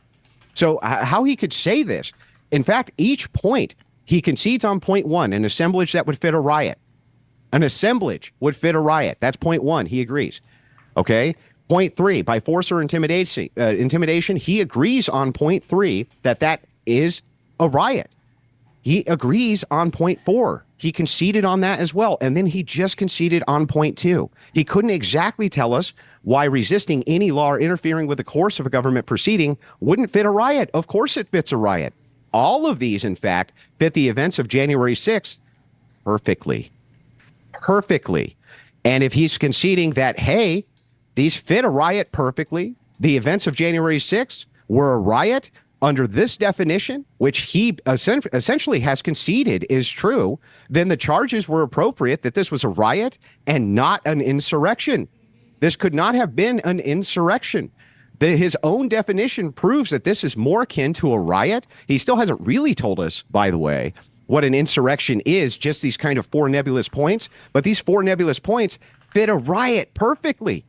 So how he could say this, in fact, each point, he concedes on point 1, an assemblage that would fit a riot. An assemblage would fit a riot. That's point one. He agrees. Okay. Point three, by force or intimidation, he agrees on point three that is a riot. He agrees on point four. He conceded on that as well. And then he just conceded on point two. He couldn't exactly tell us why resisting any law or interfering with the course of a government proceeding wouldn't fit a riot. Of course it fits a riot. All of these, in fact, fit the events of January 6th perfectly. Perfectly. And if he's conceding that, hey, these fit a riot perfectly, the events of January 6th were a riot under this definition, which he essentially has conceded is true, then the charges were appropriate that this was a riot and not an insurrection. This could not have been an insurrection. His own definition proves that this is more akin to a riot. He still hasn't really told us, by the way, what an insurrection is, just these kind of four nebulous points. But these four nebulous points fit a riot perfectly.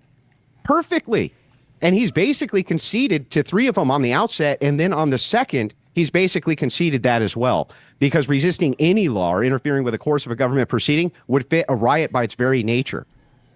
Perfectly. And he's basically conceded to three of them on the outset. And then on the second, he's basically conceded that as well. Because resisting any law or interfering with the course of a government proceeding would fit a riot by its very nature.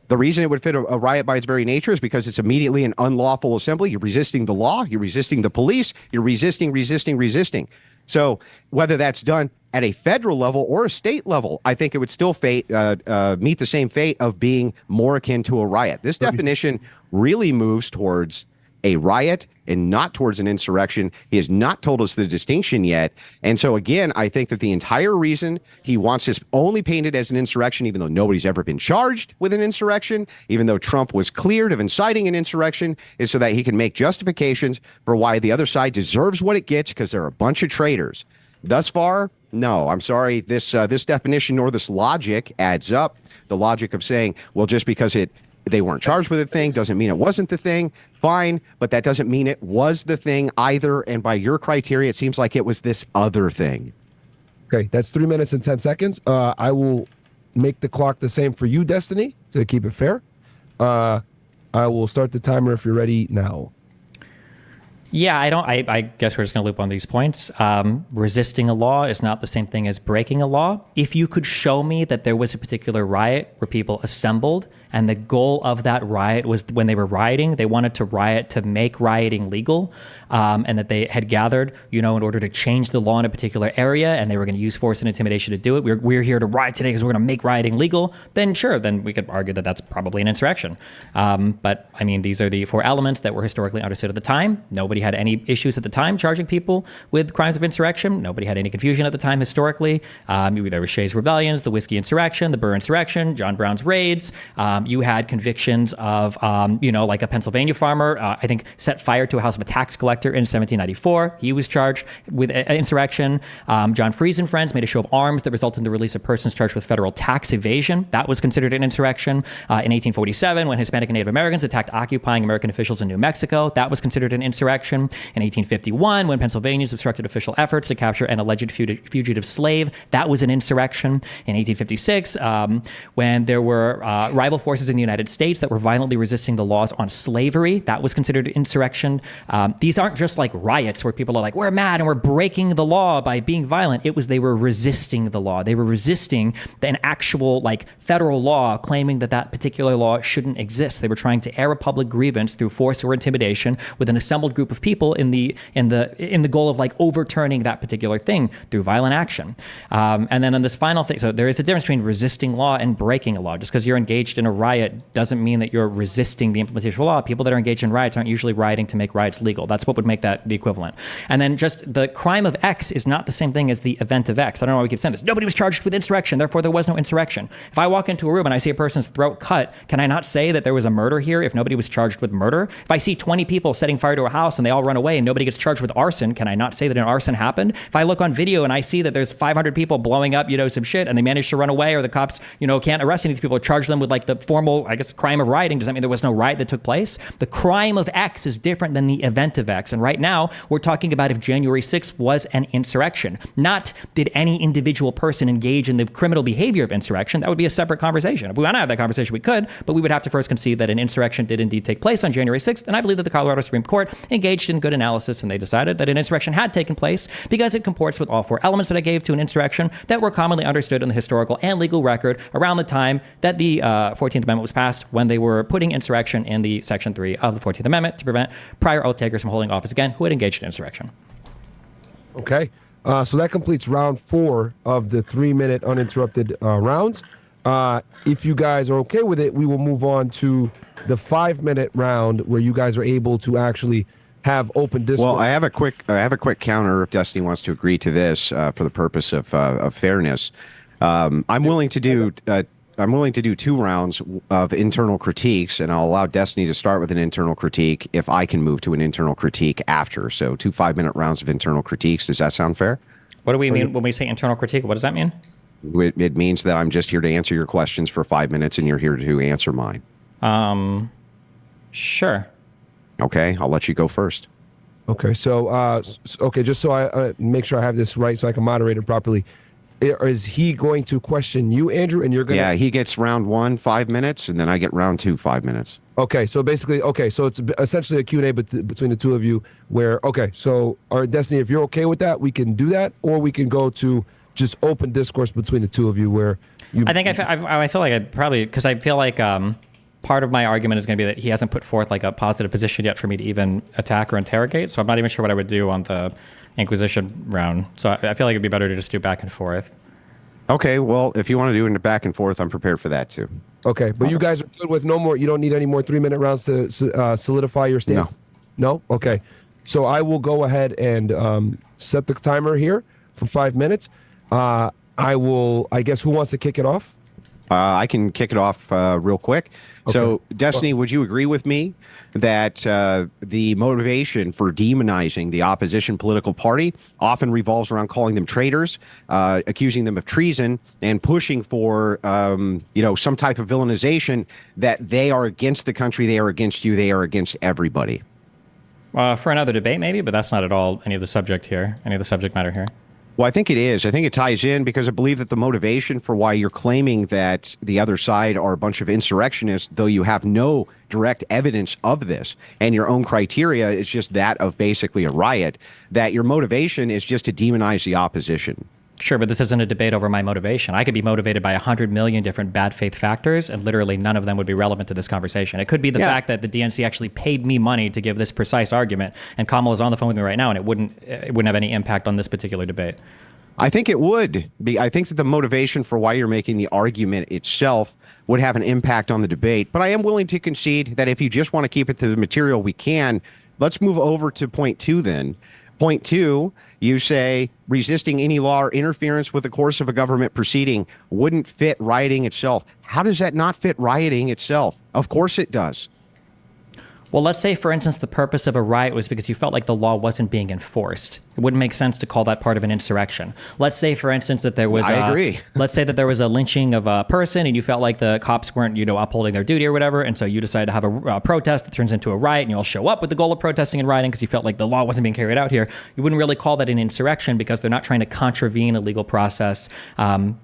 The reason it would fit a riot by its very nature is because it's immediately an unlawful assembly. You're resisting the law. You're resisting the police. You're resisting. So whether that's done at a federal level or a state level, I think it would still meet the same fate of being more akin to a riot. This definition really moves towards a riot and not towards an insurrection. He has not told us the distinction yet. And so, again, I think that the entire reason he wants this only painted as an insurrection, even though nobody's ever been charged with an insurrection, even though Trump was cleared of inciting an insurrection, is so that he can make justifications for why the other side deserves what it gets because they're a bunch of traitors. Thus far, no, I'm sorry. This definition or this logic adds up. The logic of saying, well, just because they weren't charged with a thing doesn't mean it wasn't the thing. Fine, but that doesn't mean it was the thing either. And by your criteria, it seems like it was this other thing. Okay, that's 3 minutes and 10 seconds. I will make the clock the same for you, Destiny, to keep it fair. I will start the timer if you're ready now. Yeah, I guess we're just going to loop on these points. Resisting a law is not the same thing as breaking a law. If you could show me that there was a particular riot where people assembled and the goal of that riot was when they were rioting, they wanted to riot to make rioting legal, and that they had gathered, in order to change the law in a particular area, and they were going to use force and intimidation to do it. We're here to riot today because we're going to make rioting legal. Then sure, then we could argue that that's probably an insurrection. But I mean, these are the four elements that were historically understood at the time. Nobody had any issues at the time charging people with crimes of insurrection. Nobody had any confusion at the time historically. There was Shays Rebellions, the Whiskey Insurrection, the Burr Insurrection, John Brown's raids. You had convictions of, like a Pennsylvania farmer, I think, set fire to a house of a tax collector in 1794. He was charged with insurrection. John Freese and friends made a show of arms that resulted in the release of persons charged with federal tax evasion. That was considered an insurrection. In 1847, when Hispanic and Native Americans attacked occupying American officials in New Mexico, that was considered an insurrection. In 1851, when Pennsylvanians obstructed official efforts to capture an alleged fugitive slave, that was an insurrection. In 1856, when there were rival forces in the United States that were violently resisting the laws on slavery, that was considered insurrection. These aren't just like riots where people are like, we're mad and we're breaking the law by being violent. They were resisting the law. They were resisting an actual federal law claiming that particular law shouldn't exist. They were trying to air a public grievance through force or intimidation with an assembled group of people in the goal of overturning that particular thing through violent action. And then on this final thing, so there is a difference between resisting law and breaking a law. Just because you're engaged in a riot doesn't mean that you're resisting the implementation of law. People that are engaged in riots aren't usually rioting to make riots legal. That's what would make that the equivalent. And then just the crime of X is not the same thing as the event of X. I don't know why we keep saying this. Nobody was charged with insurrection, therefore there was no insurrection. If I walk into a room and I see a person's throat cut, can I not say that there was a murder here if nobody was charged with murder? If I see 20 people setting fire to a house and they all run away and nobody gets charged with arson, can I not say that an arson happened? If I look on video and I see that there's 500 people blowing up, some shit, and they manage to run away, or the cops, can't arrest any of these people or charge them with the formal, I guess, crime of rioting, does that mean there was no riot that took place? The crime of X is different than the event of X. And right now, we're talking about if January 6th was an insurrection, not did any individual person engage in the criminal behavior of insurrection. That would be a separate conversation. If we want to have that conversation, we could, but we would have to first concede that an insurrection did indeed take place on January 6th. And I believe that the Colorado Supreme Court engaged in good analysis, and they decided that an insurrection had taken place because it comports with all four elements that I gave to an insurrection that were commonly understood in the historical and legal record around the time that the 14th Amendment was passed, when they were putting insurrection in the Section 3 of the 14th Amendment to prevent prior oath takers from holding office again who had engaged in insurrection. Okay. So that completes round 4 of the 3-minute uninterrupted rounds. If you guys are okay with it, we will move on to the 5-minute round where you guys are able to actually have open discourse. Well, I have a quick counter if Destiny wants to agree to this for the purpose of fairness. I'm willing to do 2 rounds of internal critiques, and I'll allow Destiny to start with an internal critique if I can move to an internal critique after. So 2 5-minute rounds of internal critiques. Does that sound fair? What do we mean when we say internal critique? What does that mean? It means that I'm just here to answer your questions for 5 minutes, and you're here to answer mine. Sure. Okay, I'll let you go first. Okay, so just so I make sure I have this right, so I can moderate it properly. Is he going to question you, Andrew, and you're going to... Yeah, he gets round 1, 5 minutes, and then I get round 2, 5 minutes. Okay, so basically, so it's essentially a Q&A between the two of you where, so our Destiny, if you're okay with that, we can do that, or we can go to just open discourse between the two of you where you... I feel like I'd probably... Because I feel like part of my argument is going to be that he hasn't put forth like a positive position yet for me to even attack or interrogate, so I'm not even sure what I would do on the Inquisition round. So I feel like it'd be better to just do back and forth. Okay, well, if you want to do it back and forth, I'm prepared for that too. Okay, but you guys are good with no more... You don't need any more 3-minute rounds to solidify your stance? No? Okay. So I will go ahead and set the timer here for 5 minutes. I guess, who wants to kick it off? I can kick it off real quick. Okay. So, Destiny, would you agree with me that the motivation for demonizing the opposition political party often revolves around calling them traitors, accusing them of treason, and pushing for, some type of villainization that they are against the country, they are against you, they are against everybody? For another debate, maybe, but that's not at all any of the subject matter here. Well, I think it is. I think it ties in because I believe that the motivation for why you're claiming that the other side are a bunch of insurrectionists, though you have no direct evidence of this, and your own criteria is just that of basically a riot, that your motivation is just to demonize the opposition. Sure, but this isn't a debate over my motivation. I could be motivated by 100 million different bad faith factors, and literally none of them would be relevant to this conversation. It could be the fact that the DNC actually paid me money to give this precise argument, and Kamal is on the phone with me right now, and it wouldn't have any impact on this particular debate. I think it would be. I think that the motivation for why you're making the argument itself would have an impact on the debate. But I am willing to concede that if you just want to keep it to the material, we can. Let's move over to point 2 then. Point 2, you say resisting any law or interference with the course of a government proceeding wouldn't fit rioting itself. How does that not fit rioting itself? Of course it does. Well, let's say, for instance, the purpose of a riot was because you felt like the law wasn't being enforced. It wouldn't make sense to call that part of an insurrection. Let's say, for instance, that there was I agree. Let's say that there was a lynching of a person and you felt like the cops weren't, upholding their duty or whatever, and so you decided to have a protest that turns into a riot, and you all show up with the goal of protesting and rioting because you felt like the law wasn't being carried out here. You wouldn't really call that an insurrection because they're not trying to contravene a legal process.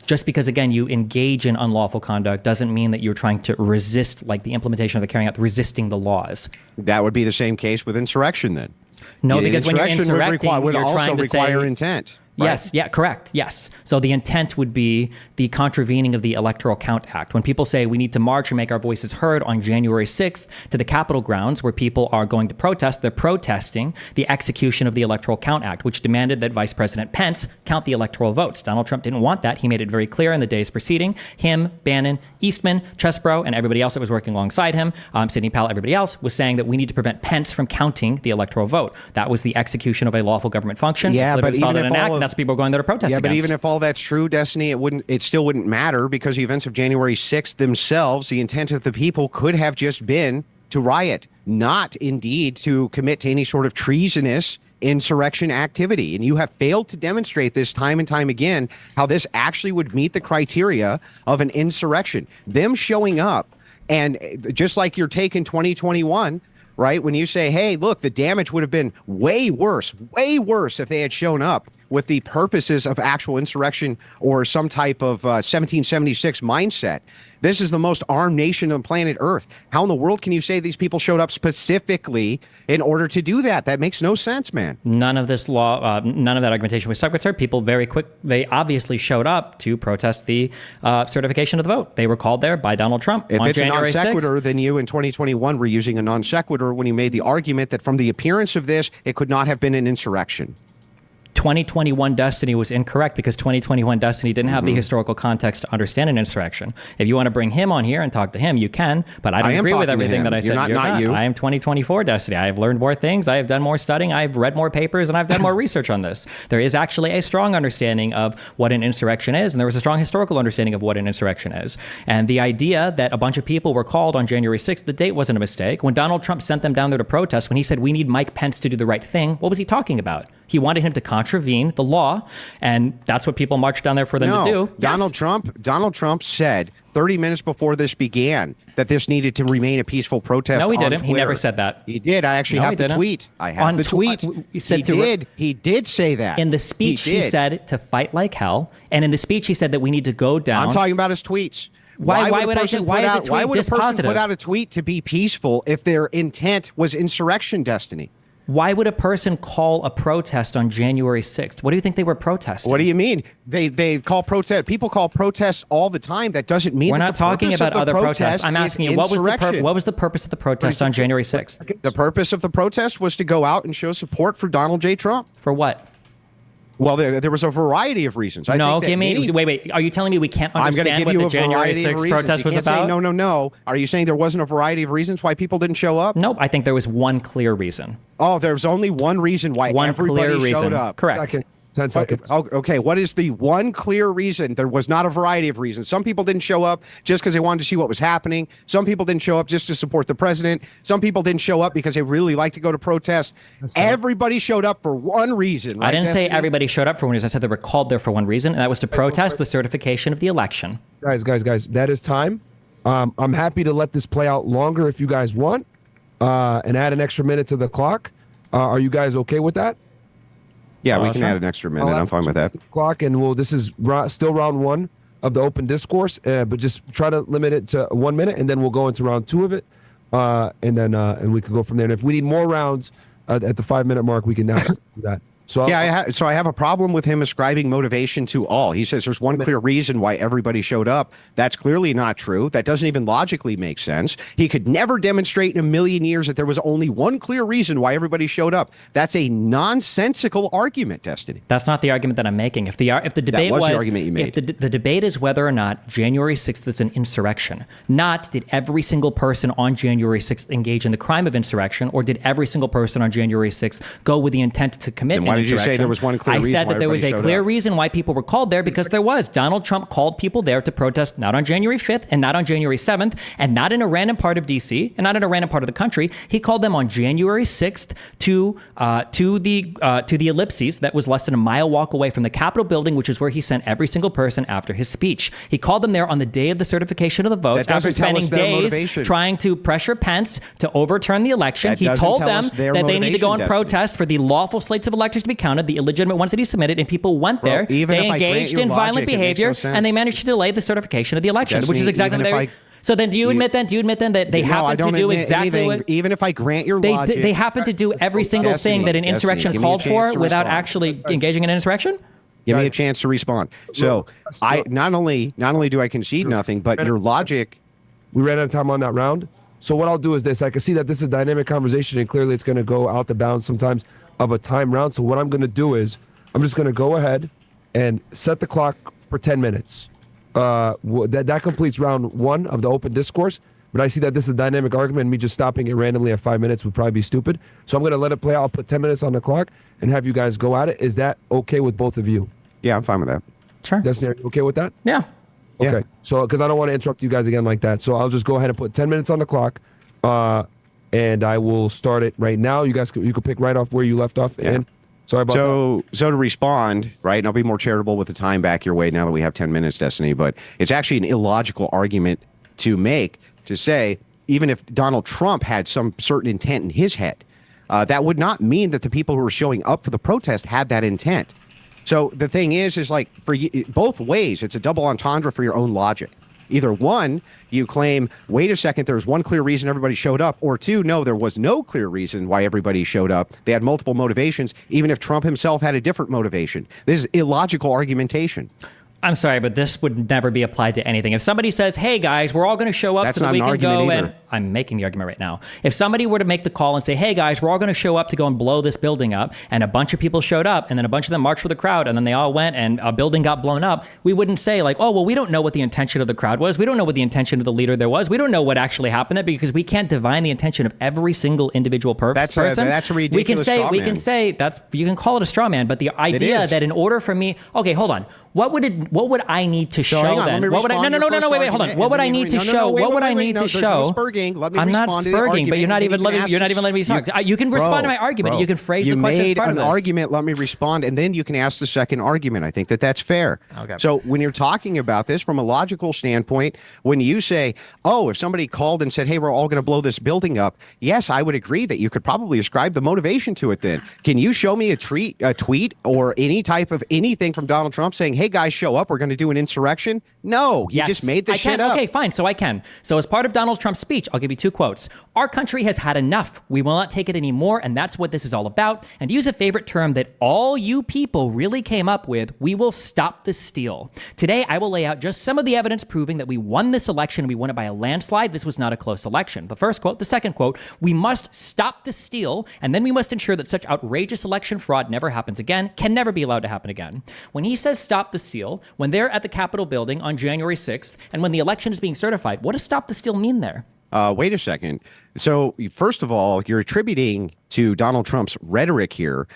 Just because, again, you engage in unlawful conduct doesn't mean that you're trying to resist, like the implementation of the carrying out, resisting the laws. That would be the same case with insurrection then. No, because when you're insurrecting, would you're also trying to require say, intent. Right? Yes, yeah, correct, yes. So the intent would be the contravening of the Electoral Count Act. When people say we need to march and make our voices heard on January 6th to the Capitol grounds where people are going to protest, they're protesting the execution of the Electoral Count Act, which demanded that Vice President Pence count the electoral votes. Donald Trump didn't want that. He made it very clear in the days preceding. Him, Bannon, Eastman, Chesbrough, and everybody else that was working alongside him, Sidney Powell, everybody else, was saying that we need to prevent Pence from counting the electoral vote. That was the execution of a lawful government function. Yeah, but even if that's people going there to protest. Yeah, against. but even if all that's true, Destiny, it still wouldn't matter because the events of January 6th themselves, the intent of the people could have just been to riot, not indeed to commit to any sort of treasonous insurrection activity. And you have failed to demonstrate this time and time again, how this actually would meet the criteria of an insurrection. Them showing up And just like your take in 2021, right? When you say, hey, look, the damage would have been way worse if they had shown up with the purposes of actual insurrection or some type of 1776 mindset. This is the most armed nation on planet Earth. How in the world can you say these people showed up specifically in order to do that? That makes no sense, man. None of this law, none of that argumentation was secretary. People they obviously showed up to protest the certification of the vote. They were called there by Donald Trump If on it's January a non 6th. sequitur, then you in 2021 were using a non sequitur when you made the argument that from the appearance of this, it could not have been an insurrection. 2021 Destiny was incorrect because 2021 Destiny didn't have the historical context to understand an insurrection. If you want to bring him on here and talk to him, you can, but I don't agree with everything that I said. You're not you. I am 2024 Destiny. I have learned more things. I have done more studying. I've read more papers, and I've done more research on this. There is actually a strong understanding of what an insurrection is, and there was a strong historical understanding of what an insurrection is. And the idea that a bunch of people were called on January 6th, the date wasn't a mistake. When Donald Trump sent them down there to protest, when he said, we need Mike Pence to do the right thing, what was he talking about? He wanted him to contravene the law, and that's what people marched down there for them to do. Donald Trump said 30 minutes before this began that this needed to remain a peaceful protest. No, he didn't. Twitter. He never said that. He did. I actually have the tweet. I have the tweet. He did say that. In the speech, he said to fight like hell, and in the speech, he said that we need to go down. I'm talking about his tweets. Why would a tweet why would a person positive? put out a tweet to be peaceful if their intent was insurrection, Destiny? Why would a person call a protest on January 6th? What do you think they were protesting? What do you mean? They call protest. People call protests all the time. That doesn't mean we're not talking about other protests. I'm asking you, what was the purpose of the protest on January 6th? The purpose of the protest was to go out and show support for Donald J. Trump. For what? Well, there was a variety of reasons. Wait. Are you telling me we can't understand what the January 6th protest was about? No. Are you saying there wasn't a variety of reasons why people didn't show up? Nope. I think there was one clear reason. Oh, there's only one reason why everybody showed up. Correct. 10 seconds. Okay, what is the one clear reason? There was not a variety of reasons. Some people didn't show up just because they wanted to see what was happening. Some people didn't show up just to support the president. Some people didn't show up because they really like to go to protest. Everybody showed up for one reason. Right? I didn't say everybody showed up for one reason. I said they were called there for one reason, and that was to protest the certification of the election. Guys, that is time. I'm happy to let this play out longer if you guys want, and add an extra minute to the clock. Are you guys okay with that? Yeah, we can add an extra minute. I'm fine with that. Clock, and this is still round one of the open discourse, but just try to limit it to 1 minute, and then we'll go into round two of it, and we can go from there. And if we need more rounds at the 5 minute mark, we can now do that. So I have a problem with him ascribing motivation to all. He says there's one clear reason why everybody showed up. That's clearly not true. That doesn't even logically make sense. He could never demonstrate in a million years that there was only one clear reason why everybody showed up. That's a nonsensical argument, Destiny. That's not the argument that I'm making. If the debate was the argument you made. If the debate is whether or not January 6th is an insurrection, not did every single person on January 6th engage in the crime of insurrection, or did every single person on January 6th go with the intent to commit an insurrection. Did you say there was one clear reason? I said that there was a clear reason why people were called there, because there was. Donald Trump called people there to protest not on January 5th and not on January 7th and not in a random part of D.C. and not in a random part of the country. He called them on January 6th to the ellipses that was less than a mile walk away from the Capitol building, which is where he sent every single person after his speech. He called them there on the day of the certification of the votes after spending days trying to pressure Pence to overturn the election. He told them that they need to go and protest for the lawful slates of electors to be counted, the illegitimate ones that he submitted, and people went there. They engaged in violent behavior, and they managed to delay the certification of the election, which is exactly what they. So then, do you admit then that they happen to do exactly what? Even if I grant your logic, they happen to do every single thing that an insurrection called for without actually engaging in an insurrection. Give me a chance to respond. So I not only do I concede nothing, but your logic. We ran out of time on that round. So what I'll do is this. I can see that this is a dynamic conversation, and clearly it's going to go out the bounds sometimes of a time round. So what I'm going to do is I'm just going to go ahead and set the clock for 10 minutes. That completes round one of the open discourse. But I see that this is a dynamic argument, and me just stopping it randomly at 5 minutes would probably be stupid. So I'm going to let it play out. I'll put 10 minutes on the clock and have you guys go at it. Is that okay with both of you? Yeah, I'm fine with that. Sure. Destiny, are you okay with that? Yeah. Okay. Yeah. So, because I don't want to interrupt you guys again like that. So I'll just go ahead and put 10 minutes on the clock, and I will start it right now. You guys, you can pick right off where you left off. Yeah. And sorry about that. So to respond, right, and I'll be more charitable with the time back your way now that we have 10 minutes, Destiny, but it's actually an illogical argument to make to say, even if Donald Trump had some certain intent in his head, that would not mean that the people who were showing up for the protest had that intent. So the thing is like for both ways, it's a double entendre for your own logic. Either one, you claim, wait a second, there was one clear reason everybody showed up, or two, no, there was no clear reason why everybody showed up. They had multiple motivations, even if Trump himself had a different motivation. This is illogical argumentation. I'm sorry, but this would never be applied to anything. If somebody says, hey guys, we're all going to show up so that we can go and I'm making the argument right now. If somebody were to make the call and say, hey guys, we're all going to show up to go and blow this building up, and a bunch of people showed up, and then a bunch of them marched with the crowd, and then they all went and a building got blown up, we wouldn't say like, oh, well, we don't know what the intention of the crowd was. We don't know what the intention of the leader there was. We don't know what actually happened there because we can't divine the intention of every single individual person. That's a ridiculous straw man. We can say you can call it a straw man, but the idea that in order for me, okay, hold on. What would I need to show then? What would I? No, wait, hold on. What would I need to show? What would I need to show? I'm not spurging, but you're not even letting me talk. You can respond to my argument. You can phrase the question as part of this. You made an argument. Let me respond, and then you can ask the second argument. I think that's fair. Okay. So when you're talking about this from a logical standpoint, when you say, "Oh, if somebody called and said, hey, we're all going to blow this building up," yes, I would agree that you could probably ascribe the motivation to it. Then can you show me a tweet or any type of anything from Donald Trump saying, hey guys, show up, we're going to do an insurrection? No, he just made this shit up. Okay, fine, so I can. So as part of Donald Trump's speech, I'll give you 2 quotes. Our country has had enough. We will not take it anymore, and that's what this is all about. And to use a favorite term that all you people really came up with, we will stop the steal. Today, I will lay out just some of the evidence proving that we won this election, and we won it by a landslide. This was not a close election. The first quote. The second quote, we must stop the steal, and then we must ensure that such outrageous election fraud never happens again, can never be allowed to happen again. When he says stop the steal, when they're at the Capitol building on January 6th, and when the election is being certified, what does stop the steal mean there? Wait a second. So first of all, you're attributing to Donald Trump's rhetoric here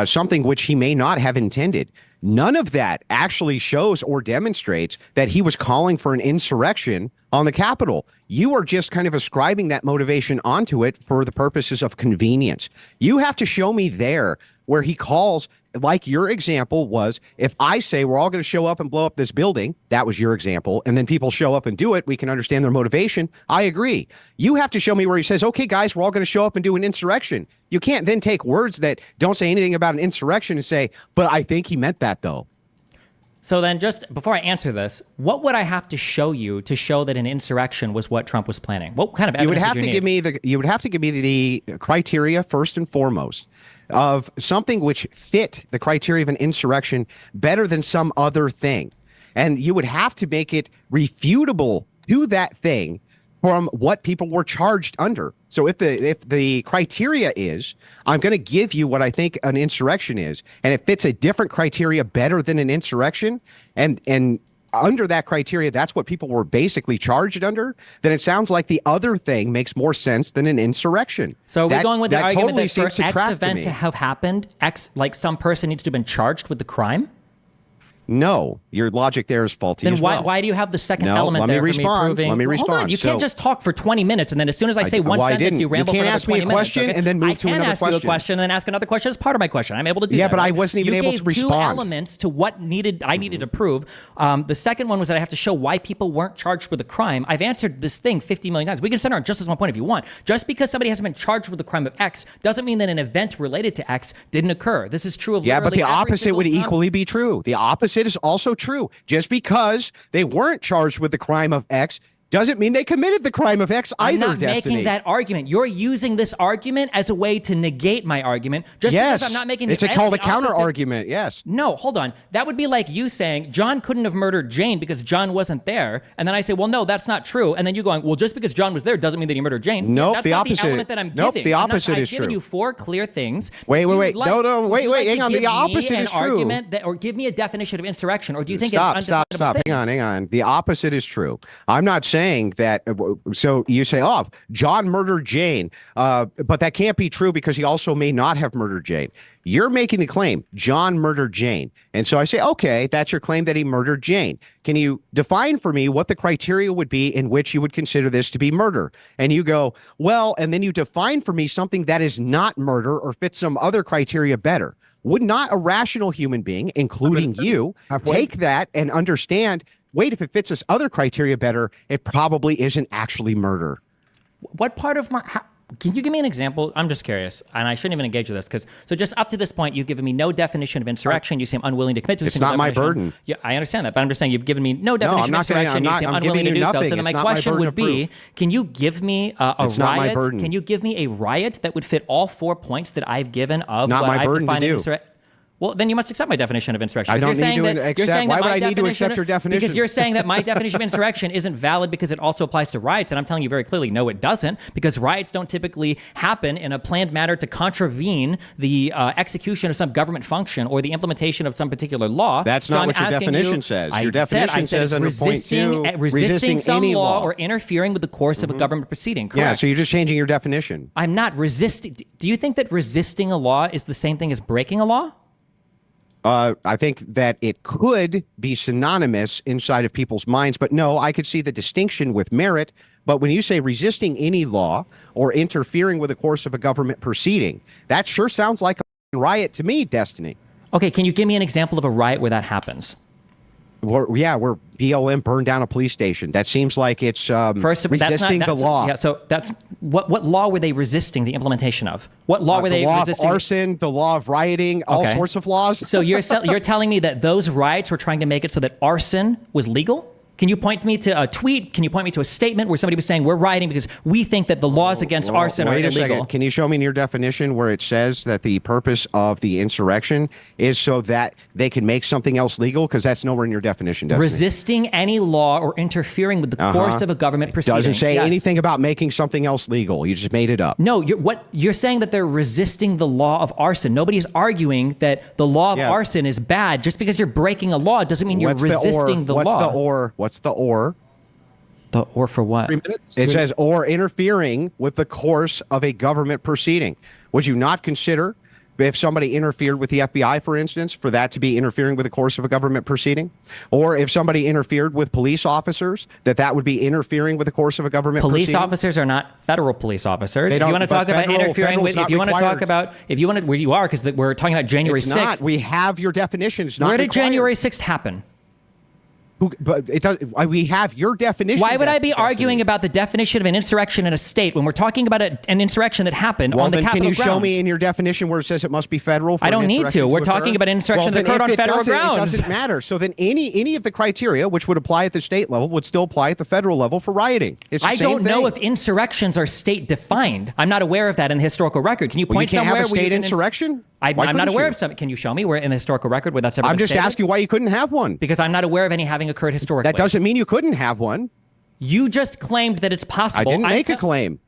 something which he may not have intended. None of that actually shows or demonstrates that he was calling for an insurrection on the Capitol. You are just kind of ascribing that motivation onto it for the purposes of convenience. You have to show me there where he calls, like your example was, if I say we're all going to show up and blow up this building, that was your example, and then people show up and do it, we can understand their motivation. I agree. You have to show me where he says, okay, guys, we're all going to show up and do an insurrection. You can't then take words that don't say anything about an insurrection and say, but I think he meant that, though. So then just before I answer this, what would I have to show you to show that an insurrection was what Trump was planning? What kind of evidence you would have to need? You would have to give me the criteria first and foremost of something which fit the criteria of an insurrection better than some other thing. And you would have to make it refutable to that thing from what people were charged under. So if the criteria is, I'm going to give you what I think an insurrection is, and it fits a different criteria better than an insurrection, and under that criteria, that's what people were basically charged under, then it sounds like the other thing makes more sense than an insurrection. So are we going with the argument totally that for X event to have happened, like some person needs to have been charged with the crime? No, your logic there is faulty. Then as well. why do you have the second element there for me proving? Let me respond. Hold on, you can't just talk for 20 minutes and then as soon as I say one sentence, you ramble for another 20 minutes. You can't ask me a question and then move to another question. I can ask you a question and then ask another question as part of my question. I'm able to do that. Yeah, but I wasn't even able to respond. You gave 2 elements to what I needed to prove. The second one was that I have to show why people weren't charged with a crime. I've answered this thing 50 million times. We can center on just as one point if you want. Just because somebody hasn't been charged with the crime of X doesn't mean that an event related to X didn't occur. This is true of yeah, but the opposite would equally be true. The opposite is also true. Just because they weren't charged with the crime of X doesn't mean they committed the crime of X either, I'm not making that argument. You're using this argument as a way to negate my argument. Just because I'm not making it's called a counter argument. Yes. No, hold on. That would be like you saying John couldn't have murdered Jane because John wasn't there. And then I say, well, no, that's not true. And then you going, well, just because John was there doesn't mean that he murdered Jane. Nope, that's the not opposite. The element that I'm giving. Nope, the opposite is true. I've given you 4 clear things. Wait. No, wait. Hang on. The opposite is true. Argument that, or give me a definition of insurrection. Or do you think stop? It's Hang on. The opposite is true. I'm not saying that. So you say, oh, John murdered Jane, but that can't be true because he also may not have murdered Jane. You're making the claim John murdered Jane. And so I say, okay, that's your claim that he murdered Jane. Can you define for me what the criteria would be in which you would consider this to be murder? And you go, well, and then you define for me something that is not murder or fits some other criteria better. Would not a rational human being, including you, take that and understand wait, if it fits this other criteria better, it probably isn't actually murder. What part of can you give me an example? I'm just curious, and I shouldn't even engage with this so just up to this point, you've given me no definition of insurrection. You seem unwilling to commit to a single not definition. my burden. Yeah, I understand that, but I'm just saying you've given me no definition of insurrection. You seem unwilling to do so. So then my question would be, can you give me a riot? Can you give me a riot that would fit all 4 points that I've given of what I've defined as insurrection? Well, then you must accept my definition of insurrection. I don't need to accept. Why would I need to accept your definition? Because you're saying that my definition of insurrection isn't valid because it also applies to riots, and I'm telling you very clearly, no, it doesn't, because riots don't typically happen in a planned manner to contravene the execution of some government function or the implementation of some particular law. That's not what your definition says. Your definition says under point 2, resisting some any law or interfering with the course of a government proceeding. Correct. Yeah, so you're just changing your definition. I'm not resisting. Do you think that resisting a law is the same thing as breaking a law? I think that it could be synonymous inside of people's minds, but no, I could see the distinction with merit. But when you say resisting any law or interfering with the course of a government proceeding, that sure sounds like a riot to me, Destiny. Okay, can you give me an example of a riot where that happens? Where BLM burned down a police station. That seems like it's resisting the law. Yeah, so that's what law were they resisting the implementation of? What law were they resisting? The law of arson, the law of rioting, all sorts of laws. So you're telling me that those riots were trying to make it so that arson was legal? Can you point me to a tweet? Can you point me to a statement where somebody was saying we're rioting because we think that the laws against arson are illegal? Wait a second. Can you show me in your definition where it says that the purpose of the insurrection is so that they can make something else legal? Because that's nowhere in your definition, doesn't Resisting any law or interfering with the course of a government proceeding. Doesn't say anything about making something else legal. You just made it up. No, you're saying that they're resisting the law of arson. Nobody's arguing that the law of arson is bad. Just because you're breaking a law doesn't mean you're resisting the law. What's the or? The or for what? 3 minutes? It says, or interfering with the course of a government proceeding. Would you not consider, if somebody interfered with the FBI, for instance, for that to be interfering with the course of a government proceeding? Or if somebody interfered with police officers, that would be interfering with the course of a government proceeding? Police officers are not federal police officers. If you want to talk about interfering with, if you want to talk about, where you are, because we're talking about January 6th. We have your definition. It's not Where did required. January 6th happen? But it does. We have your definition. Why would I be arguing about the definition of an insurrection in a state when we're talking about an insurrection that happened on the Capitol grounds? Can you show me in your definition where it says it must be federal? I don't need to. We're talking about an insurrection that occurred on federal grounds. It doesn't matter. So then any of the criteria which would apply at the state level would still apply at the federal level for rioting. It's the I same don't know thing. if insurrections are state defined. I'm not aware of that in the historical record. Can you point somewhere have a where state insurrection? I'm not aware of some. Can you show me where in the historical record where that's ever been stated? I'm just asking why you couldn't have one. Because I'm not aware of any having occurred historically. That doesn't mean you couldn't have one. You just claimed that it's possible. I didn't make a claim.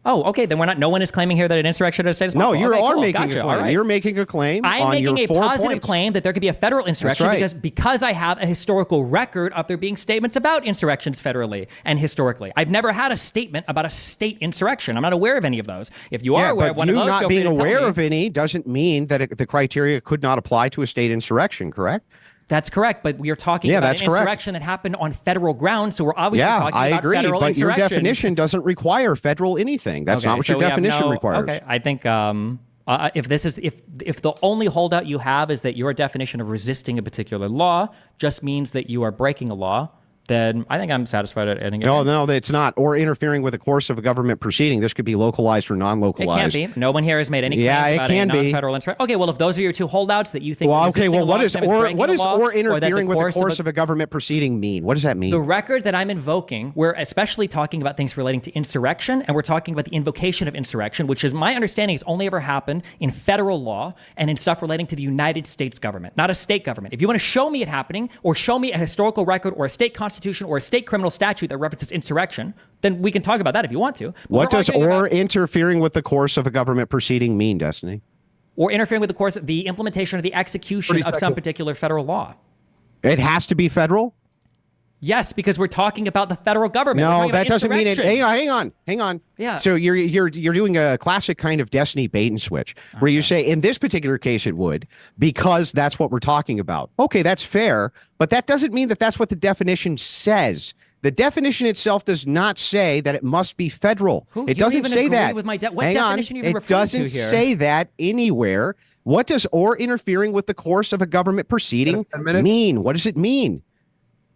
Oh, okay. Then no one is claiming here that an insurrection at a state is possible. No, you are making a claim. Right. You're making a claim. I'm making a positive claim that there could be a federal insurrection because I have a historical record of there being statements about insurrections federally and historically. I've never had a statement about a state insurrection. I'm not aware of any of those. If you are aware of one of those, not being aware of any doesn't mean that the criteria could not apply to a state insurrection, correct? That's correct, but we are talking about an insurrection that happened on federal grounds, so we're obviously talking about federal but your insurrections. definition doesn't require federal anything. That's not what your definition requires. Okay, I think if the only holdout you have is that your definition of resisting a particular law just means that you are breaking a law, then I think I'm satisfied at ending it. No, it's not. Or interfering with the course of a government proceeding. This could be localized or non-localized. It can be. No one here has made any claims about a non-federal insurrection. Okay, well, if those are your two holdouts that you think what does or interfering with the course of a government proceeding mean? What does that mean? The record that I'm invoking, we're especially talking about things relating to insurrection, and we're talking about the invocation of insurrection, which is my understanding has only ever happened in federal law and in stuff relating to the United States government, not a state government. If you want to show me it happening or show me a historical record or a state constitution or a state criminal statute that references insurrection, then we can talk about that if you want to. But what does or interfering with the course of a government proceeding mean, Destiny? Or interfering with the course of the implementation or the execution of some particular federal law. It has to be federal? Yes, because we're talking about the federal government. No, that doesn't mean it. Hang on. Yeah. So you're doing a classic kind of Destiny bait and switch, where you say in this particular case it would, because that's what we're talking about. Okay, that's fair, but that doesn't mean that that's what the definition says. The definition itself does not say that it must be federal. It doesn't say that. What definition are you even referring to here? It doesn't say that anywhere. What does or interfering with the course of a government proceeding mean? What does it mean?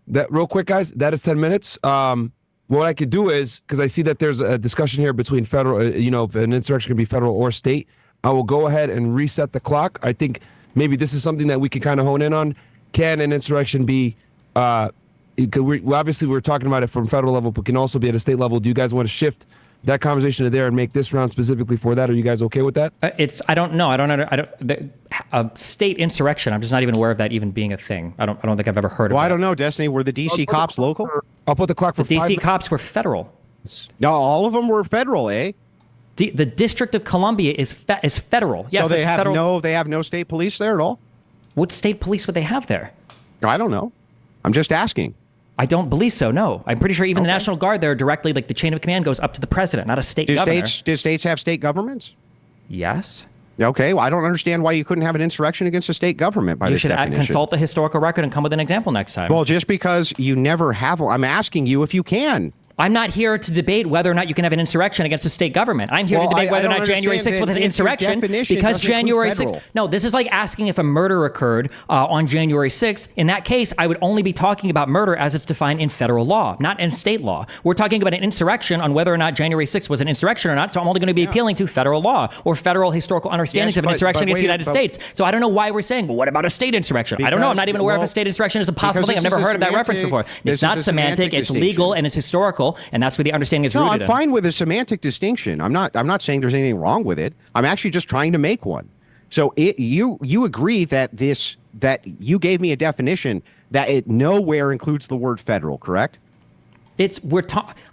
that real quick, guys. That is 10 minutes. What I could do is, because I see that there's a discussion here between federal, if an insurrection can be federal or state, I will go ahead and reset the clock. I think maybe this is something that we can kind of hone in on. Can an insurrection be, obviously we're talking about it from federal level, but can also be at a state level. Do you guys want to shift that conversation to there and make this round specifically for that? Are you guys okay with that? I don't know. A state insurrection. I'm just not even aware of that even being a thing. I don't think I've ever heard of it. Well, I don't know, Destiny. Were the DC cops local? I'll put the clock for The 5 DC minutes. cops were federal. No, all of them were federal, eh? The District of Columbia is federal. Yes, So they it's have federal. they have no state police there at all? What state police would they have there? I don't know. I'm just asking. I don't believe so. No, I'm pretty sure even the National Guard there directly, like the chain of command goes up to the president, not a state governor. Do states have state governments? Yes. Okay, well, I don't understand why you couldn't have an insurrection against a state government by You this should definition. consult the historical record and come with an example next time. Well, just because you never have one, I'm asking you if you can. I'm not here to debate whether or not you can have an insurrection against a state government. I'm here Well, to debate I whether or don't not January understand 6th was an that if your insurrection definition because doesn't include January 6th. federal. No, this is like asking if a murder occurred on January 6th. In that case, I would only be talking about murder as it's defined in federal law, not in state law. We're talking about an insurrection on whether or not January 6th was an insurrection or not. So I'm only going to be appealing to federal law or federal historical understandings Yes, of an insurrection but against the wait, United but- States. So I don't know why we're saying, well, what about a state insurrection? I don't know. I'm not even aware of a state insurrection as a possible thing. I've never heard of that reference before. It's not semantic. It's legal and it's historical, and that's where the understanding is No, rooted I'm in. fine with a semantic distinction. I'm not saying there's anything wrong with it. I'm actually just trying to make one. So you agree that you gave me a definition that it nowhere includes the word federal, correct?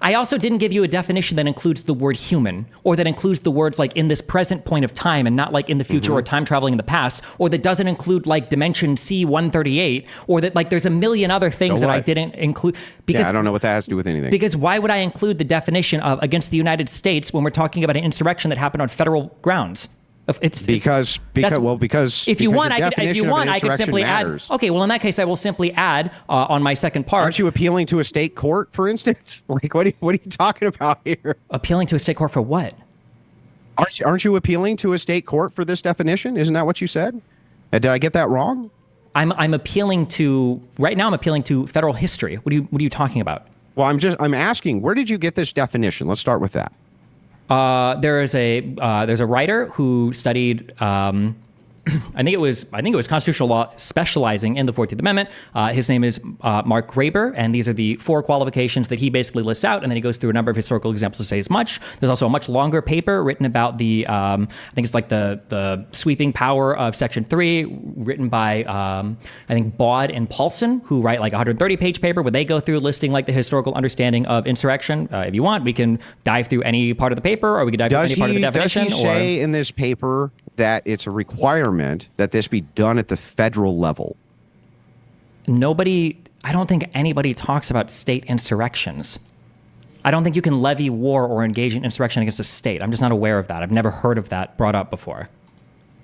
I also didn't give you a definition that includes the word human, or that includes the words like in this present point of time and not like in the future or time traveling in the past, or that doesn't include like dimension C138, or that like there's a million other things that I didn't include. Because I don't know what that has to do with anything. Because why would I include the definition of against the United States when we're talking about an insurrection that happened on federal grounds? Because if you want, I could simply matters. add. Okay, well in that case, I will simply add on my second part. Aren't you appealing to a state court, for instance? Like what are you talking about here? Appealing to a state court for what? Aren't you appealing to a state court for this definition? Isn't that what you said? Did I get that wrong? I'm appealing to right now. I'm appealing to federal history. What are you talking about? Well, I'm asking, where did you get this definition? Let's start with that. There's a writer who studied I think it was constitutional law specializing in the 14th Amendment. His name is Mark Graber, and these are the 4 qualifications that he basically lists out, and then he goes through a number of historical examples to say as much. There's also a much longer paper written about the I think it's like the sweeping power of Section 3, written by I think Baud and Paulson, who write like a 130-page paper where they go through listing like the historical understanding of insurrection. If you want, we can dive through any part of the paper, or we can dive through any part of the definition. Does he say in this paper that it's a requirement that this be done at the federal level? I don't think anybody talks about state insurrections. I don't think you can levy war or engage in insurrection against a state. I'm just not aware of that. I've never heard of that brought up before.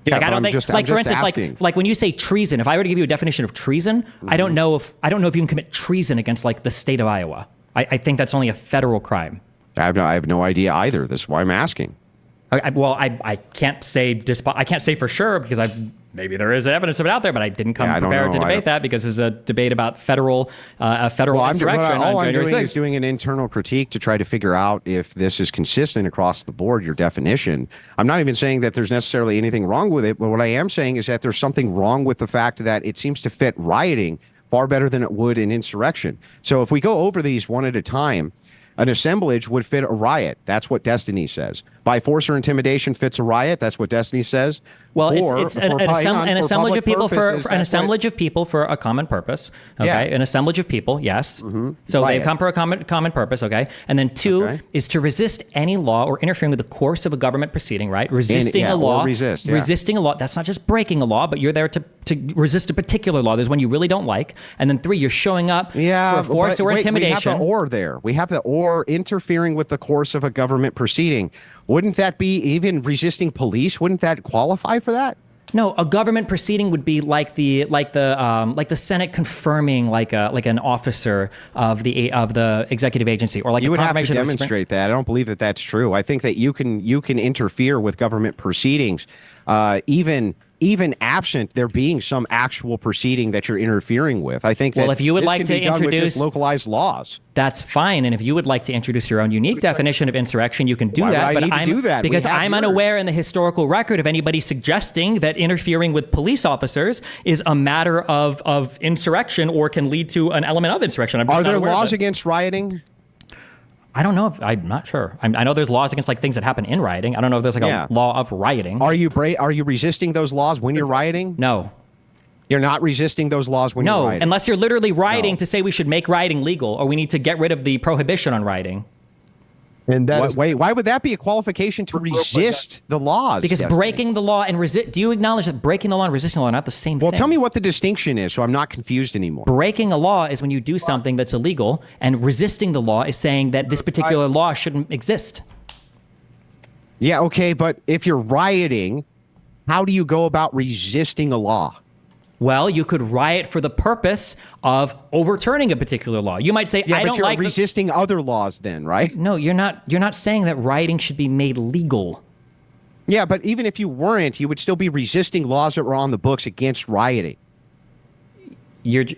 Yeah, like, I don't think, like for instance, like when you say treason, if I were to give you a definition of treason, I don't know if you can commit treason against like the state of Iowa. I think that's only a federal crime. I have no idea either. This is why I'm asking. I can't say for sure because maybe there is evidence of it out there, but I didn't come prepared to debate that because it's a debate about federal insurrection all on I'm January doing 6th. is doing an internal critique to try to figure out if this is consistent across the board, your definition. I'm not even saying that there's necessarily anything wrong with it, but what I am saying is that there's something wrong with the fact that it seems to fit rioting far better than it would in insurrection. So if we go over these one at a time, an assemblage would fit a riot. That's what Destiny says. By force or intimidation fits a riot. That's what Destiny says. Well, it's an assemblage of people for a common purpose. Okay, Yeah. An assemblage of people. Yes. So Riot. they come for a common purpose. Okay, and then 2 is to resist any law or interfering with the course of a government proceeding. Right, resisting a law. Resisting a law. That's not just breaking a law, but you're there to resist a particular law. There's one you really don't like, and then 3, you're showing up for force or intimidation. We have the or there. We have the or interfering with the course of a government proceeding. Wouldn't that be even resisting police? Wouldn't that qualify for that? No, a government proceeding would be like the Senate confirming like an officer of the executive agency, or like You would have to confirmation of demonstrate that. I don't believe that that's true. I think that you can interfere with government proceedings, even even absent there being some actual proceeding that you're interfering with. I think that Well, if you would this like can to be done with introduce- just localized laws. That's fine. And if you would like to introduce your own unique definition of insurrection, you can do Why would that. I But need to I'm do that? We because have I'm yours. unaware in the historical record of anybody suggesting that interfering with police officers is a matter of insurrection or can lead to an element of insurrection. I'm just Are not there aware of laws it. against rioting? I don't know if I'm not sure. I know there's laws against like things that happen in rioting. I don't know if there's like Yeah. a law of rioting. Are you resisting those laws when you're rioting? No. You're not resisting those laws when you're No, rioting. unless you're literally rioting No. to say we should make rioting legal or we need to get rid of the prohibition on rioting. And that is Wait, why would that be a qualification to resist the laws? Because Destiny? breaking the law and do you acknowledge that breaking the law and resisting the law are not the same thing? Well, tell me what the distinction is, so I'm not confused anymore. Breaking a law is when you do something that's illegal, and resisting the law is saying that this particular law shouldn't exist. Yeah, okay, but if you're rioting, how do you go about resisting a law? Well, you could riot for the purpose of overturning a particular law. You might say, Yeah, I but don't you're like the-" resisting other laws then, right? No, you're not. You're not saying that rioting should be made legal. Yeah, but even if you weren't, you would still be resisting laws that were on the books against rioting.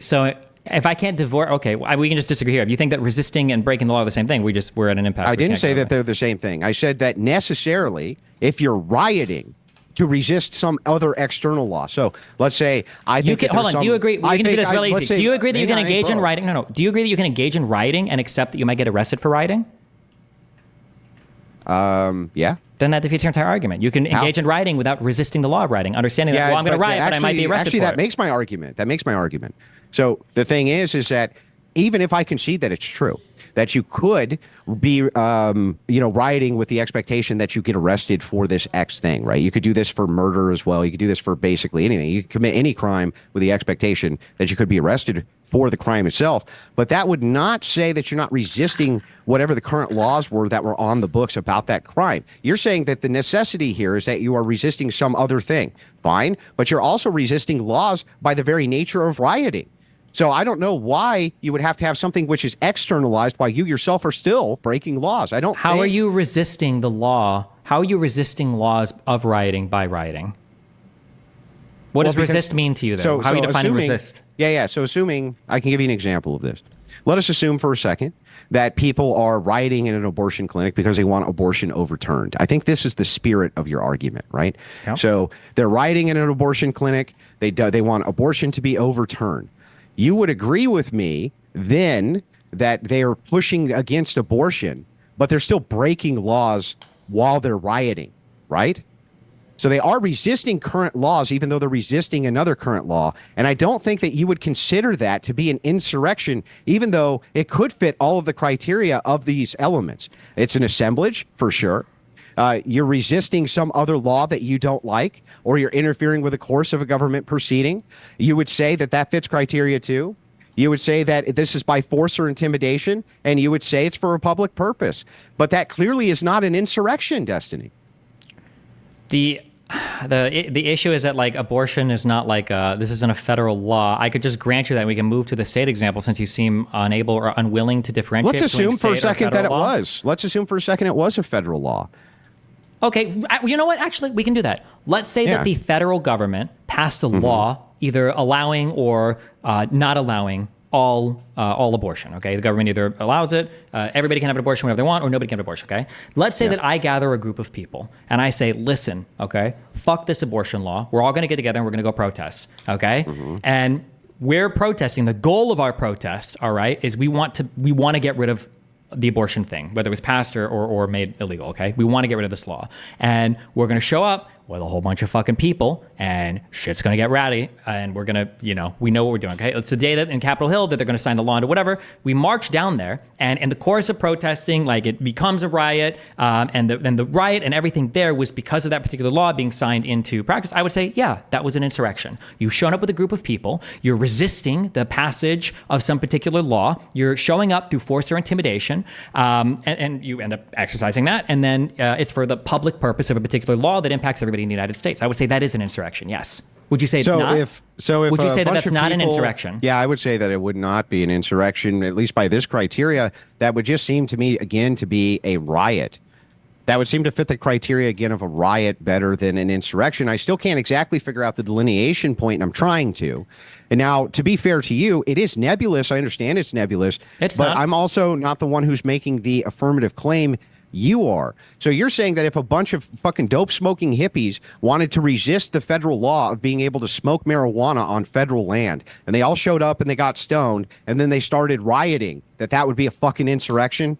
So if I can't divorce, okay, we can just disagree here. If you think that resisting and breaking the law are the same thing, we're at an impasse. I We didn't can't say go that there. they're the same thing. I said that necessarily, if you're rioting to resist some other external law. So let's say I think You can that hold there's on. Do some- you agree? We I can do think this really let's easy. say- Do you agree that you hang can on, engage in bro. rioting? No. Do you agree that you can engage in rioting and accept that you might get arrested for rioting? Yeah. Then that defeats your entire argument. You can engage in rioting without resisting the law of rioting, understanding that, well, I'm going to riot, but I might be arrested Actually, for that it. makes my argument. That makes my argument. So the thing is that even if I concede that it's true, that you could be, rioting with the expectation that you get arrested for this X thing, right? You could do this for murder as well. You could do this for basically anything. You could commit any crime with the expectation that you could be arrested for the crime itself. But that would not say that you're not resisting whatever the current laws were that were on the books about that crime. You're saying that the necessity here is that you are resisting some other thing. Fine, but you're also resisting laws by the very nature of rioting. So I don't know why you would have to have something which is externalized while you yourself are still breaking laws. I don't How think... are you resisting the law? How are you resisting laws of rioting by rioting? What does Well, because- resist mean to you, though? How are you defining assuming, resist? Yeah. So assuming, I can give you an example of this. Let us assume for a second that people are rioting in an abortion clinic because they want abortion overturned. I think this is the spirit of your argument, right? Yep. So they're rioting in an abortion clinic. They want abortion to be overturned. You would agree with me then that they are pushing against abortion, but they're still breaking laws while they're rioting, right? So they are resisting current laws, even though they're resisting another current law. And I don't think that you would consider that to be an insurrection, even though it could fit all of the criteria of these elements. It's an assemblage, for sure. You're resisting some other law that you don't like, or you're interfering with the course of a government proceeding. You would say that that fits criteria too. You would say that this is by force or intimidation, and you would say it's for a public purpose. But that clearly is not an insurrection, Destiny. The issue is that like abortion is not like this isn't a federal law. I could just grant you that we can move to the state example since you seem unable or unwilling to differentiate. Let's assume for a second that it was. was. Let's assume for a second it was a federal law. Okay, you know what? Actually, we can do that. Let's say Yeah. that the federal government passed a law either allowing or not allowing all abortion. Okay, the government either allows it, everybody can have an abortion whenever they want, or nobody can have an abortion. Okay, let's say that I gather a group of people and I say, listen, okay, fuck this abortion law. We're all going to get together and we're going to go protest. Okay, and we're protesting. The goal of our protest, all right, is we want to get rid of the abortion thing, whether it was passed or made illegal, okay? We want to get rid of this law. And we're going to show up with a whole bunch of fucking people, and shit's going to get ratty, and we're going to, we know what we're doing, okay? It's the day that in Capitol Hill that they're going to sign the law into whatever. We march down there, and in the course of protesting, like it becomes a riot, and the riot and everything there was because of that particular law being signed into practice. I would say, yeah, that was an insurrection. You've shown up with a group of people, you're resisting the passage of some particular law, you're showing up through force or intimidation, and you end up exercising that, and then it's for the public purpose of a particular law that impacts everybody in the United States. I would say that is an insurrection, yes. Would you say it's not? If would you a say that bunch that's of not an people- insurrection? Yeah, I would say that it would not be an insurrection, at least by this criteria. That would just seem to me, again, to be a riot. That would seem to fit the criteria, again, of a riot better than an insurrection. I still can't exactly figure out the delineation point, and I'm trying to. And now, to be fair to you, it is nebulous. I understand it's nebulous. It's but not. I'm also not the one who's making the affirmative claim. You are. So you're saying that if a bunch of fucking dope smoking hippies wanted to resist the federal law of being able to smoke marijuana on federal land, and they all showed up and they got stoned, and then they started rioting, that would be a fucking insurrection?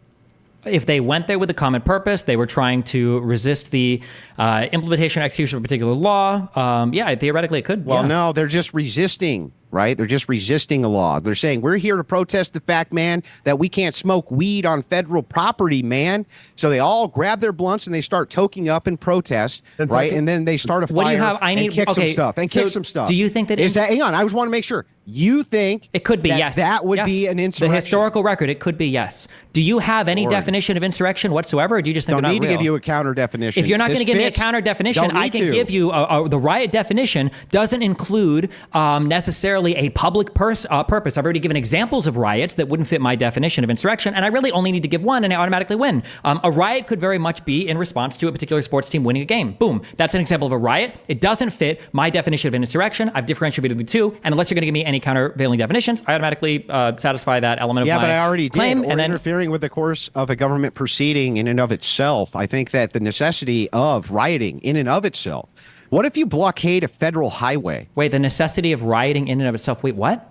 If they went there with a common purpose, they were trying to resist the implementation or execution of a particular law. Yeah, theoretically it could. Well, yeah. no, they're just resisting, right? They're just resisting a law. They're saying, we're here to protest the fact, man, that we can't smoke weed on federal property, man. So they all grab their blunts and they start toking up in protest, right? And then they start a fire What do you have? and kick some stuff. And so kick some stuff. Do you think that hang on, I just want to make sure. You think it could be, that yes. that would Yes. be an insurrection? The historical record, it could be, yes. Do you have any definition of insurrection whatsoever, or do you just think Don't they're not need to real? give you a counter definition. If you're not going to give me a fits. counter definition, Don't I need can to. give you the riot definition doesn't include necessarily a public purpose. I've already given examples of riots that wouldn't fit my definition of insurrection, and I really only need to give one, and I automatically win. A riot could very much be in response to a particular sports team winning a game. Boom. That's an example of a riot. It doesn't fit my definition of an insurrection. I've differentiated the two, and unless you're going to give me any countervailing definitions, I automatically satisfy that element of my but I already claim. did. Or and then interfering with the course of a government proceeding in and of itself. I think that the necessity of rioting in and of itself. What if you blockade a federal highway? wait, the necessity of rioting in and of itself. Wait, what?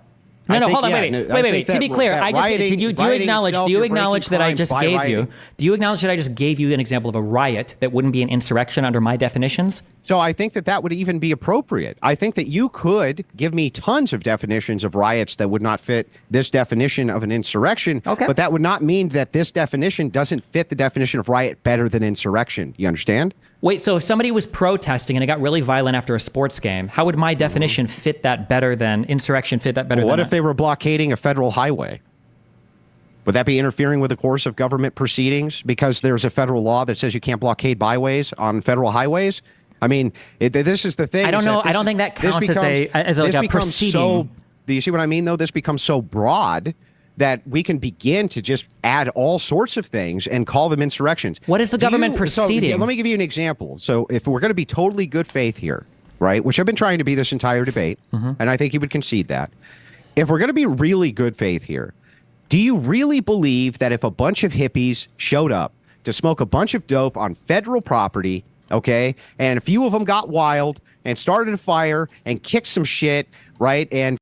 No, I no, think, hold on, yeah, wait. no, I To think be that- clear, that I just rioting- do you rioting acknowledge? itself, Do you you're acknowledge breaking that I crimes just by gave rioting. you? Do you acknowledge that I just gave you an example of a riot that wouldn't be an insurrection under my definitions? So I think that would even be appropriate. I think that you could give me tons of definitions of riots that would not fit this definition of an insurrection. Okay. But that would not mean that this definition doesn't fit the definition of riot better than insurrection. You understand? Wait, so if somebody was protesting and it got really violent after a sports game, how would my definition fit that better than insurrection? Fit that better What than if they were blockading a federal highway? Would that be interfering with the course of government proceedings because there's a federal law that says you can't blockade byways on federal highways? I mean, this is the thing. I don't is know. that I don't think that counts as like a proceeding. Do you see what I mean, though? This becomes so broad that we can begin to just add all sorts of things and call them insurrections. What is the government So, proceeding? let me give you an example. So if we're going to be totally good faith here, right, which I've been trying to be this entire debate, and I think you would concede that, if we're going to be really good faith here, do you really believe that if a bunch of hippies showed up to smoke a bunch of dope on federal property, okay, and a few of them got wild and started a fire and kicked some shit, right, and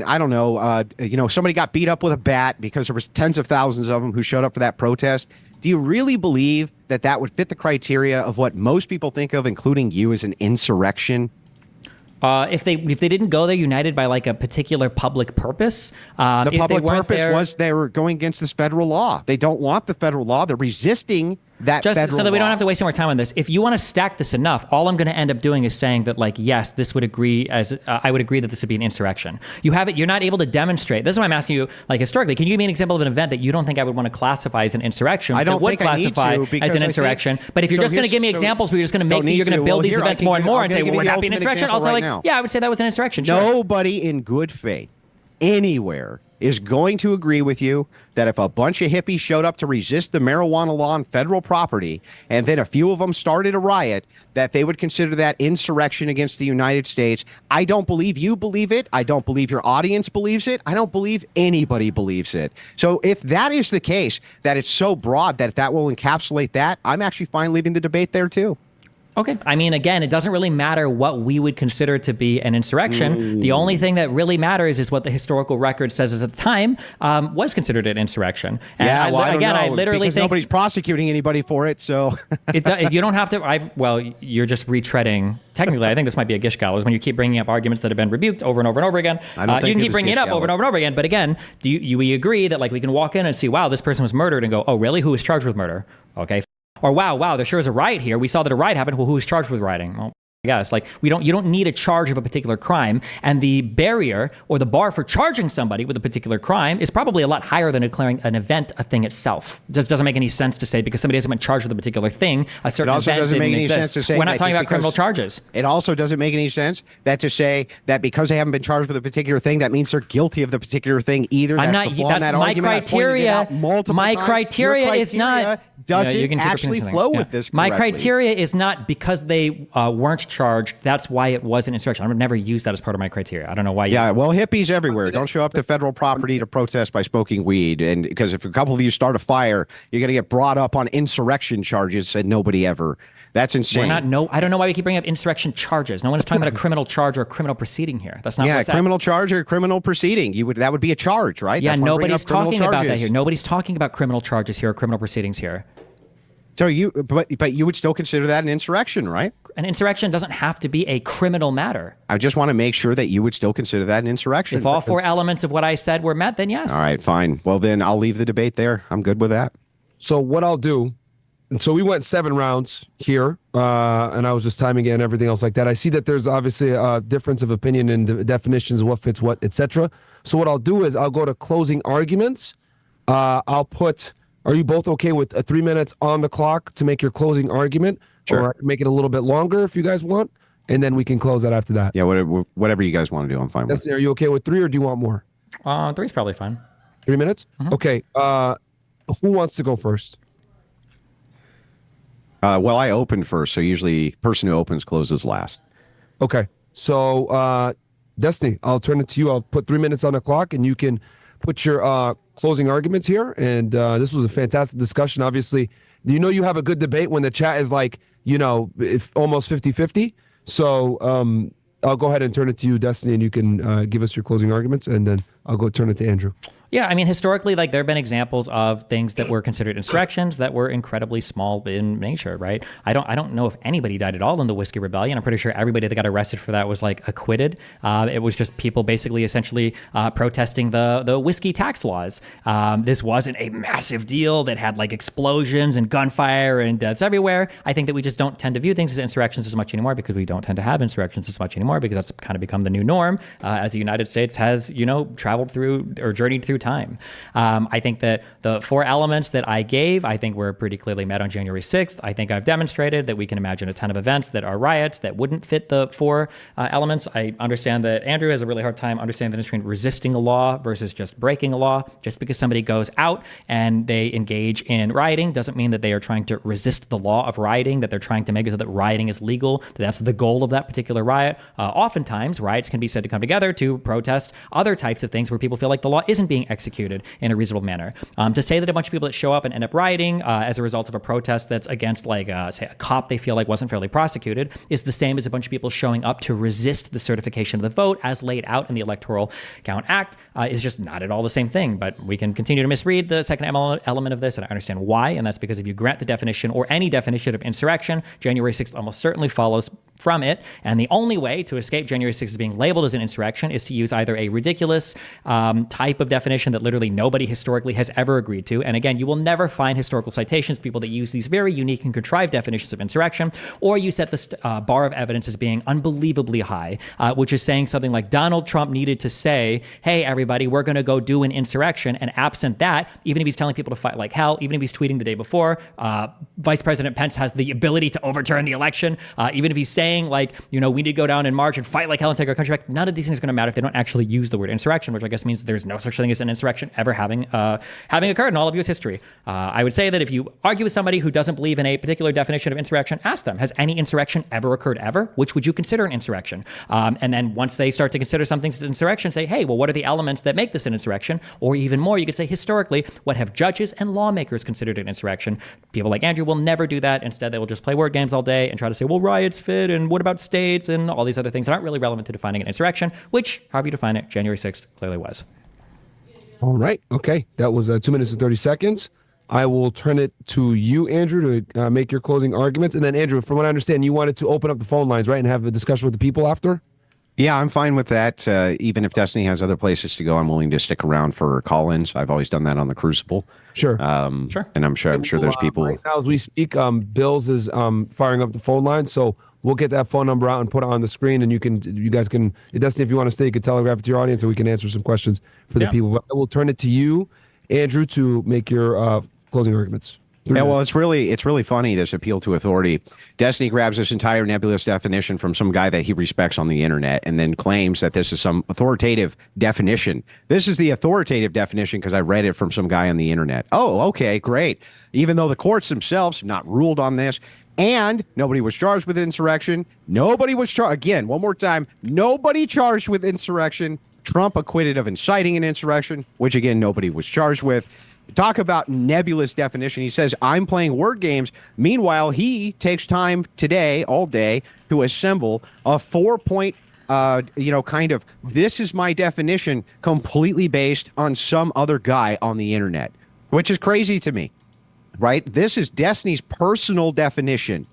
I don't know, somebody got beat up with a bat because there was tens of thousands of them who showed up for that protest. Do you really believe that would fit the criteria of what most people think of, including you, as an insurrection? If they didn't go there united by like a particular public purpose, The public purpose was they were going against this federal law. They don't want the federal law. They're resisting that just federal so that we don't law. have to waste any more time on this. If you want to stack this enough, all I'm going to end up doing is saying that, like, yes, this would agree as I would agree that this would be an insurrection. You have it. You're not able to demonstrate. This is why I'm asking you, like, historically, can you give me an example of an event that you don't think I would want to classify as an insurrection? I don't that would think I need classify to, as because an I think- insurrection. But if you're so just going to here's- give me so examples where you're just going to don't make, you're need going to to. build Well, these here, I events can more give and you- more I'm and gonna say, give well, you would the that be an ultimate insurrection? example Also, right like, now. yeah, I would say that was an insurrection. Sure. Nobody in good faith anywhere is going to agree with you that if a bunch of hippies showed up to resist the marijuana law on federal property and then a few of them started a riot, that they would consider that insurrection against the United States. I don't believe you believe it. I don't believe your audience believes it. I don't believe anybody believes it. So if that is the case, that it's so broad that will encapsulate that, I'm actually fine leaving the debate there too. Okay. I mean, again, it doesn't really matter what we would consider to be an insurrection. The only thing that really matters is what the historical record says at the time was considered an insurrection. And I don't know, I literally because think nobody's prosecuting anybody for it. So if you don't have to, well, you're just retreading. Technically, I think this might be a gish gallows when you keep bringing up arguments that have been rebuked over and over and over again. I don't think you can it keep was bringing it gish up over and over and over again. But again, we agree that like we can walk in and see, wow, this person was murdered, and go, oh, really? Who was charged with murder? Okay. Or wow, there sure is a riot here. We saw that a riot happened. Well, who was charged with rioting? Well, guess like you don't need a charge of a particular crime, and the barrier or the bar for charging somebody with a particular crime is probably a lot higher than declaring an event a thing itself. It just doesn't make any sense to say because somebody hasn't been charged with a particular thing, a certain also event doesn't didn't make any exist. sense to say we're not that talking just about criminal because- charges. It also doesn't make any sense that to say that because they haven't been charged with a particular thing, that means they're guilty of the particular thing either. I'm That's not. the flaw in That's that my argument. I've pointed it criteria. out multiple My times. criteria Your is not. doesn't you can keep actually repeating flow something. with this. My correctly. criteria is not because they weren't charged. That's why it was an insurrection. I've never used that as part of my criteria. I don't know why. Yeah, well, hippies everywhere don't show up to federal property to protest by smoking weed, and because if a couple of you start a fire, you're gonna get brought up on insurrection charges, and nobody ever. That's insane. I don't know why we keep bringing up insurrection charges. No one is talking about a criminal charge or a criminal proceeding here. That's not. Yeah, what's criminal charge or criminal proceeding. That would be a charge, right? Yeah, That's why I'm bringing nobody's up criminal talking about that charges. here. Nobody's talking about criminal charges here or criminal proceedings here. So but you would still consider that an insurrection, right? An insurrection doesn't have to be a criminal matter. I just want to make sure that you would still consider that an insurrection. If all four elements of what I said were met, then yes. All right, fine. Well, then I'll leave the debate there. I'm good with that. So what I'll do, and so we went 7 rounds here, and I was just timing it and everything else like that. I see that there's obviously a difference of opinion in definitions of what fits what, etc. So what I'll do is I'll go to closing arguments. I'll put. Are you both okay with 3 minutes on the clock to make your closing argument? Sure. Or I can make it a little bit longer if you guys want, and then we can close that after that. Yeah, whatever you guys want to do, I'm fine with. Are you okay with 3, or do you want more? 3's probably fine. 3 minutes? Okay. Who wants to go first? Well, I open first, so usually the person who opens closes last. Okay. So, Destiny, I'll turn it to you. I'll put 3 minutes on the clock, and you can put your closing arguments here. And this was a fantastic discussion. Obviously, you have a good debate when the chat is like, if almost 50-50. So I'll go ahead and turn it to you, Destiny, and you can give us your closing arguments, and then I'll go turn it to Andrew. Yeah, I mean, historically, there have been examples of things that were considered insurrections that were incredibly small in nature, right? I don't know if anybody died at all in the Whiskey Rebellion. I'm pretty sure everybody that got arrested for that was acquitted. It was just people basically essentially protesting the whiskey tax laws. This wasn't a massive deal that had explosions and gunfire and deaths everywhere. I think that we just don't tend to view things as insurrections as much anymore because we don't tend to have insurrections as much anymore because that's kind of become the new norm as the United States has, traveled through or journeyed through time. I think that the 4 elements that I gave, I think were pretty clearly met on January 6th. I think I've demonstrated that we can imagine a ton of events that are riots that wouldn't fit the 4 elements. I understand that Andrew has a really hard time understanding the difference between resisting a law versus just breaking a law. Just because somebody goes out and they engage in rioting doesn't mean that they are trying to resist the law of rioting, that they're trying to make it so that rioting is legal, that that's the goal of that particular riot. Oftentimes, riots can be said to come together to protest other types of things where people feel like the law isn't being executed in a reasonable manner. To say that a bunch of people that show up and end up rioting as a result of a protest that's against, say, a cop they feel like wasn't fairly prosecuted is the same as a bunch of people showing up to resist the certification of the vote as laid out in the Electoral Count Act is just not at all the same thing. But we can continue to misread the second element of this, and I understand why, and that's because if you grant the definition or any definition of insurrection, January 6th almost certainly follows from it, and the only way to escape January 6th as being labeled as an insurrection is to use either a ridiculous type of definition that literally nobody historically has ever agreed to, and again, you will never find historical citations, people that use these very unique and contrived definitions of insurrection, or you set the bar of evidence as being unbelievably high, which is saying something like Donald Trump needed to say, hey, everybody, we're going to go do an insurrection, and absent that, even if he's telling people to fight like hell, even if he's tweeting the day before, Vice President Pence has the ability to overturn the election, even if he's saying we need to go down and march and fight like hell and take our country back, none of these things are going to matter if they don't actually use the word insurrection, which I guess means there's no such thing as an insurrection ever having occurred in all of U.S. history. I would say that if you argue with somebody who doesn't believe in a particular definition of insurrection, ask them, has any insurrection ever occurred ever? Which would you consider an insurrection? And then once they start to consider something as an insurrection, say, hey, well, what are the elements that make this an insurrection? Or even more, you could say, historically, what have judges and lawmakers considered an insurrection? People like Andrew will never do that. Instead, they will just play word games all day and try to say, well, riots fit, and what about states, and all these other things that aren't really relevant to defining an insurrection, which, however you define it, January 6th clearly was. All right. Okay. That was 2 minutes and 30 seconds. I will turn it to you, Andrew, to make your closing arguments. And then, Andrew, from what I understand, you wanted to open up the phone lines, right, and have a discussion with the people after? Yeah, I'm fine with that. Even if Destiny has other places to go, I'm willing to stick around for call-ins. I've always done that on the Crucible. Sure. Sure. And I'm sure there's people. Right now, as we speak, Bills is firing up the phone line. So we'll get that phone number out and put it on the screen, and you guys can, Destiny, if you want to stay, you can telegraph it to your audience, and we can answer some questions for the people. But I will turn it to you, Andrew, to make your closing arguments. Yeah, well, it's really funny, this appeal to authority. Destiny grabs this entire nebulous definition from some guy that he respects on the internet and then claims that this is some authoritative definition. This is the authoritative definition because I read it from some guy on the internet. Oh, okay, great. Even though the courts themselves have not ruled on this, and nobody was charged with insurrection. Nobody was charged. Again, one more time, nobody charged with insurrection. Trump acquitted of inciting an insurrection, which again, nobody was charged with. Talk about nebulous definition. He says, I'm playing word games. Meanwhile, he takes time today, all day, to assemble a 4-point, kind of, this is my definition, completely based on some other guy on the internet, which is crazy to me, right? This is Destiny's personal definition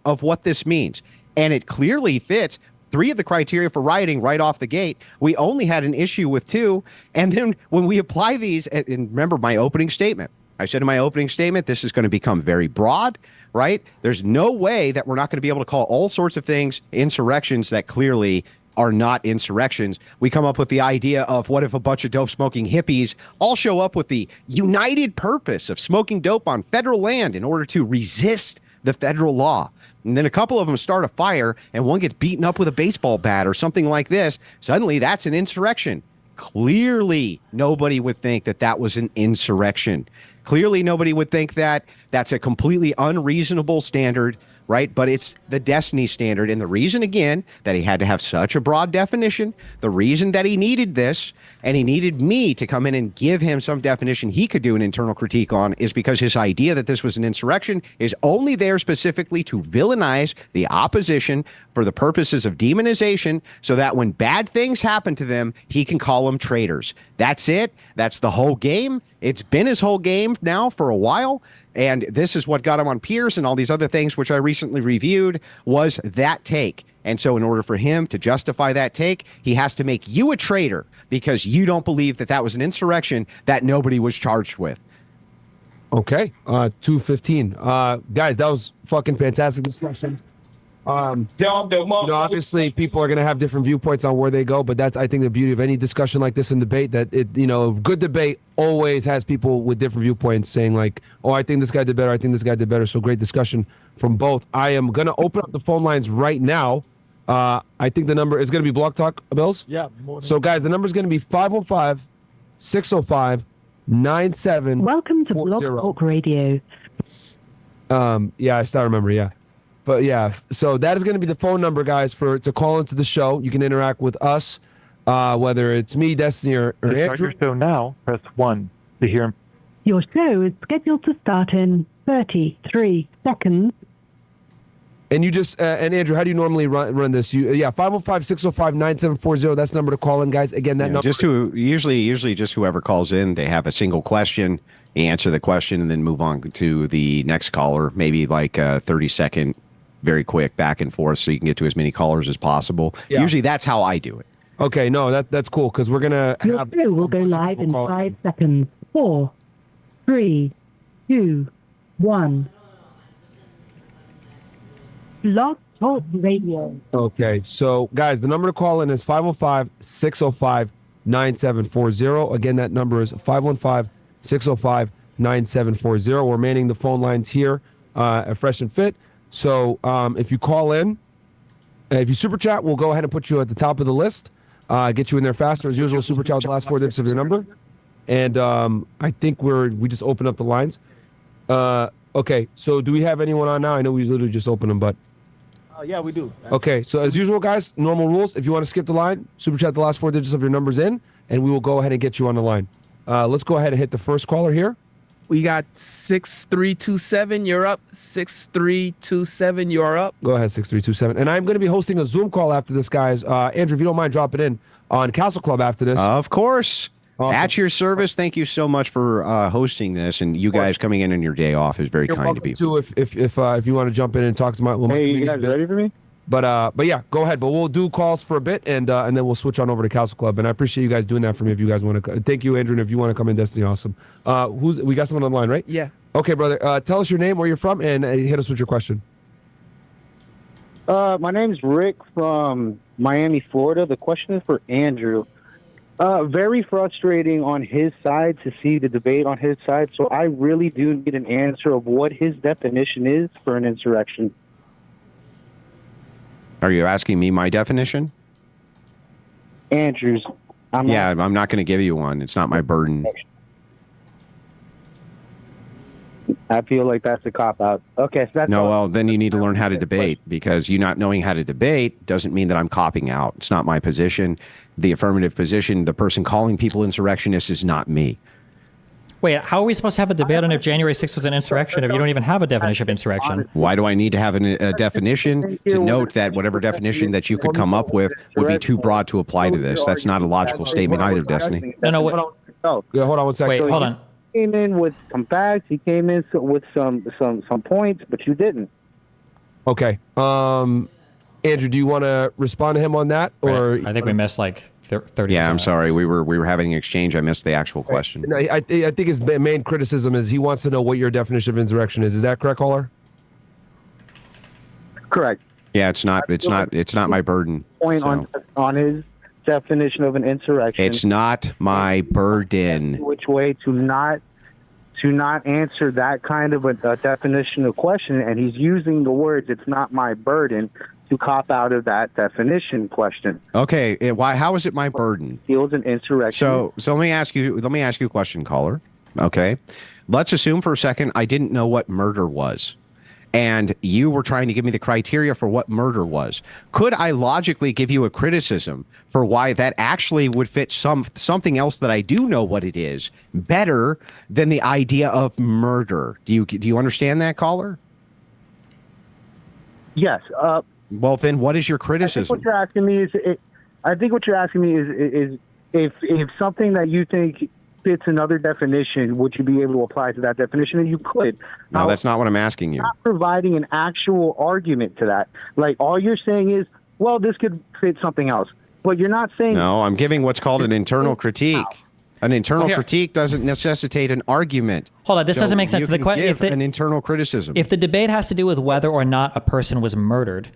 of what this means. And it clearly fits 3 of the criteria for rioting right off the gate. We only had an issue with 2. And then when we apply these, and remember my opening statement, I said in my opening statement, this is going to become very broad, right? There's no way that we're not going to be able to call all sorts of things insurrections that clearly are not insurrections. We come up with the idea of what if a bunch of dope smoking hippies all show up with the united purpose of smoking dope on federal land in order to resist the federal law. And then a couple of them start a fire and one gets beaten up with a baseball bat or something like this. Suddenly that's an insurrection. Clearly, nobody would think that that was an insurrection. Clearly, nobody would think that that's a completely unreasonable standard, right? But it's the Destiny standard. And the reason, again, that he had to have such a broad definition, the reason that he needed this, and he needed me to come in and give him some definition he could do an internal critique on, is because his idea that this was an insurrection is only there specifically to villainize the opposition for the purposes of demonization, so that when bad things happen to them, he can call them traitors. That's it. That's the whole game. It's been his whole game now for a while. And this is what got him on Pierce and all these other things, which I recently reviewed, was that take. And so in order for him to justify that take, he has to make you a traitor because you don't believe that that was an insurrection that nobody was charged with. Okay. 2:15. Guys, that was fucking fantastic discussion. Obviously people are going to have different viewpoints on where they go, but that's, I think, the beauty of any discussion like this in debate, that good debate always has people with different viewpoints saying like, oh, I think this guy did better, I think this guy did better. So great discussion from both. I am going to open up the phone lines right now. I think the number is going to be Block Talk, Bills. Yeah. So guys, the number is going to be 515-605-9740. Welcome to Blog Talk Radio. Yeah, I still remember. Yeah. But yeah, so that is going to be the phone number, guys, to call into the show. You can interact with us, whether it's me, Destiny, or Andrew. So now, press 1 to hear. Your show is scheduled to start in 33 seconds. And you just, and Andrew, how do you normally run this? 515-605-9740. That's the number to call in, guys. Again, that number. Usually just whoever calls in, they have a single question, answer the question, and then move on to the next caller, maybe like a 30-second, very quick back and forth so you can get to as many callers as possible. Yeah. Usually that's how I do it. Okay, no, that's cool because we're going to have... Your show will go live in 5 seconds. 4, 3, 2, 1. Blog Talk Radio. Okay, so guys, the number to call in is 515-605-9740. Again, that number is 515-605-9740. We're manning the phone lines here at Fresh and Fit. So if you call in, if you super chat, we'll go ahead and put you at the top of the list, get you in there faster. As usual, super chat with the last 4 digits of your number. And I think we just opened up the lines. Okay, so do we have anyone on now? I know we literally just opened them, but... Yeah, we do. Okay, so as usual, guys, normal rules. If you want to skip the line, super chat the last 4 digits of your numbers in, and we will go ahead and get you on the line. Let's go ahead and hit the first caller here. We got 6327. You're up. 6327. You're up. Go ahead, 6327. And I'm going to be hosting a Zoom call after this, guys. Andrew, if you don't mind, drop it in on Castle Club after this. Of course. Awesome. At your service. Thank you so much for hosting this, and you guys coming in on your day off is very kind to people. Too, if you want to jump in and talk to my... Hey, you guys ready for me? But yeah, go ahead. But we'll do calls for a bit, and then we'll switch on over to Castle Club. And I appreciate you guys doing that for me. If you guys want to, thank you, Andrew. And if you want to come in, Destiny, awesome. We got someone on the line, right? Yeah. Okay, brother. Tell us your name, where you're from, and hit us with your question. My name's Rick from Miami, Florida. The question is for Andrew. Very frustrating on his side to see the debate on his side, so I really do need an answer of what his definition is for an insurrection. Are you asking me my definition? Andrew's. I'm not going to give you one. It's not my burden. I feel like that's a cop-out. Okay, so that's No, all. well, then you need to learn how to debate, because you not knowing how to debate doesn't mean that I'm copping out. It's not my position. The affirmative position, the person calling people insurrectionists, is not me. Wait, how are we supposed to have a debate on if January 6th was an insurrection if you don't even have a definition of insurrection? Why do I need to have a definition to note that whatever definition that you could come up with would be too broad to apply to this? That's not a logical statement either, Destiny. No, Yeah, hold on one second. wait, hold on. He came in with some facts. He came in with some points, but you didn't. Okay. Andrew, do you want to respond to him on that, or I think we missed like 30. Yeah, I'm sorry. We were having an exchange. I missed the actual question. No, I think his main criticism is he wants to know what your definition of insurrection is. Is that correct, caller? Correct. Yeah, it's not my burden. Point So, on his definition of an insurrection. it's not my burden. Which way to not answer that kind of a definition of question, and he's using the words "it's not my burden" to cop out of that definition question. Okay, why? How is it my burden? Feels an insurrection. So let me ask you a question, caller. Okay, let's assume for a second I didn't know what murder was, and you were trying to give me the criteria for what murder was. Could I logically give you a criticism for why that actually would fit something else that I do know what it is better than the idea of murder? Do you understand that, caller? Yes. Well, then what is your criticism? I think what you're asking me is if something that you think fits another definition, would you be able to apply to that definition? And you could. No, that's not what I'm asking you. Not providing an actual argument to that. Like, all you're saying is, well, this could fit something else. But you're not saying... No, I'm giving what's called an internal critique. An internal critique doesn't necessitate an argument. Hold on, this doesn't make sense. You can give an internal criticism. If the debate has to do with whether or not a person was murdered,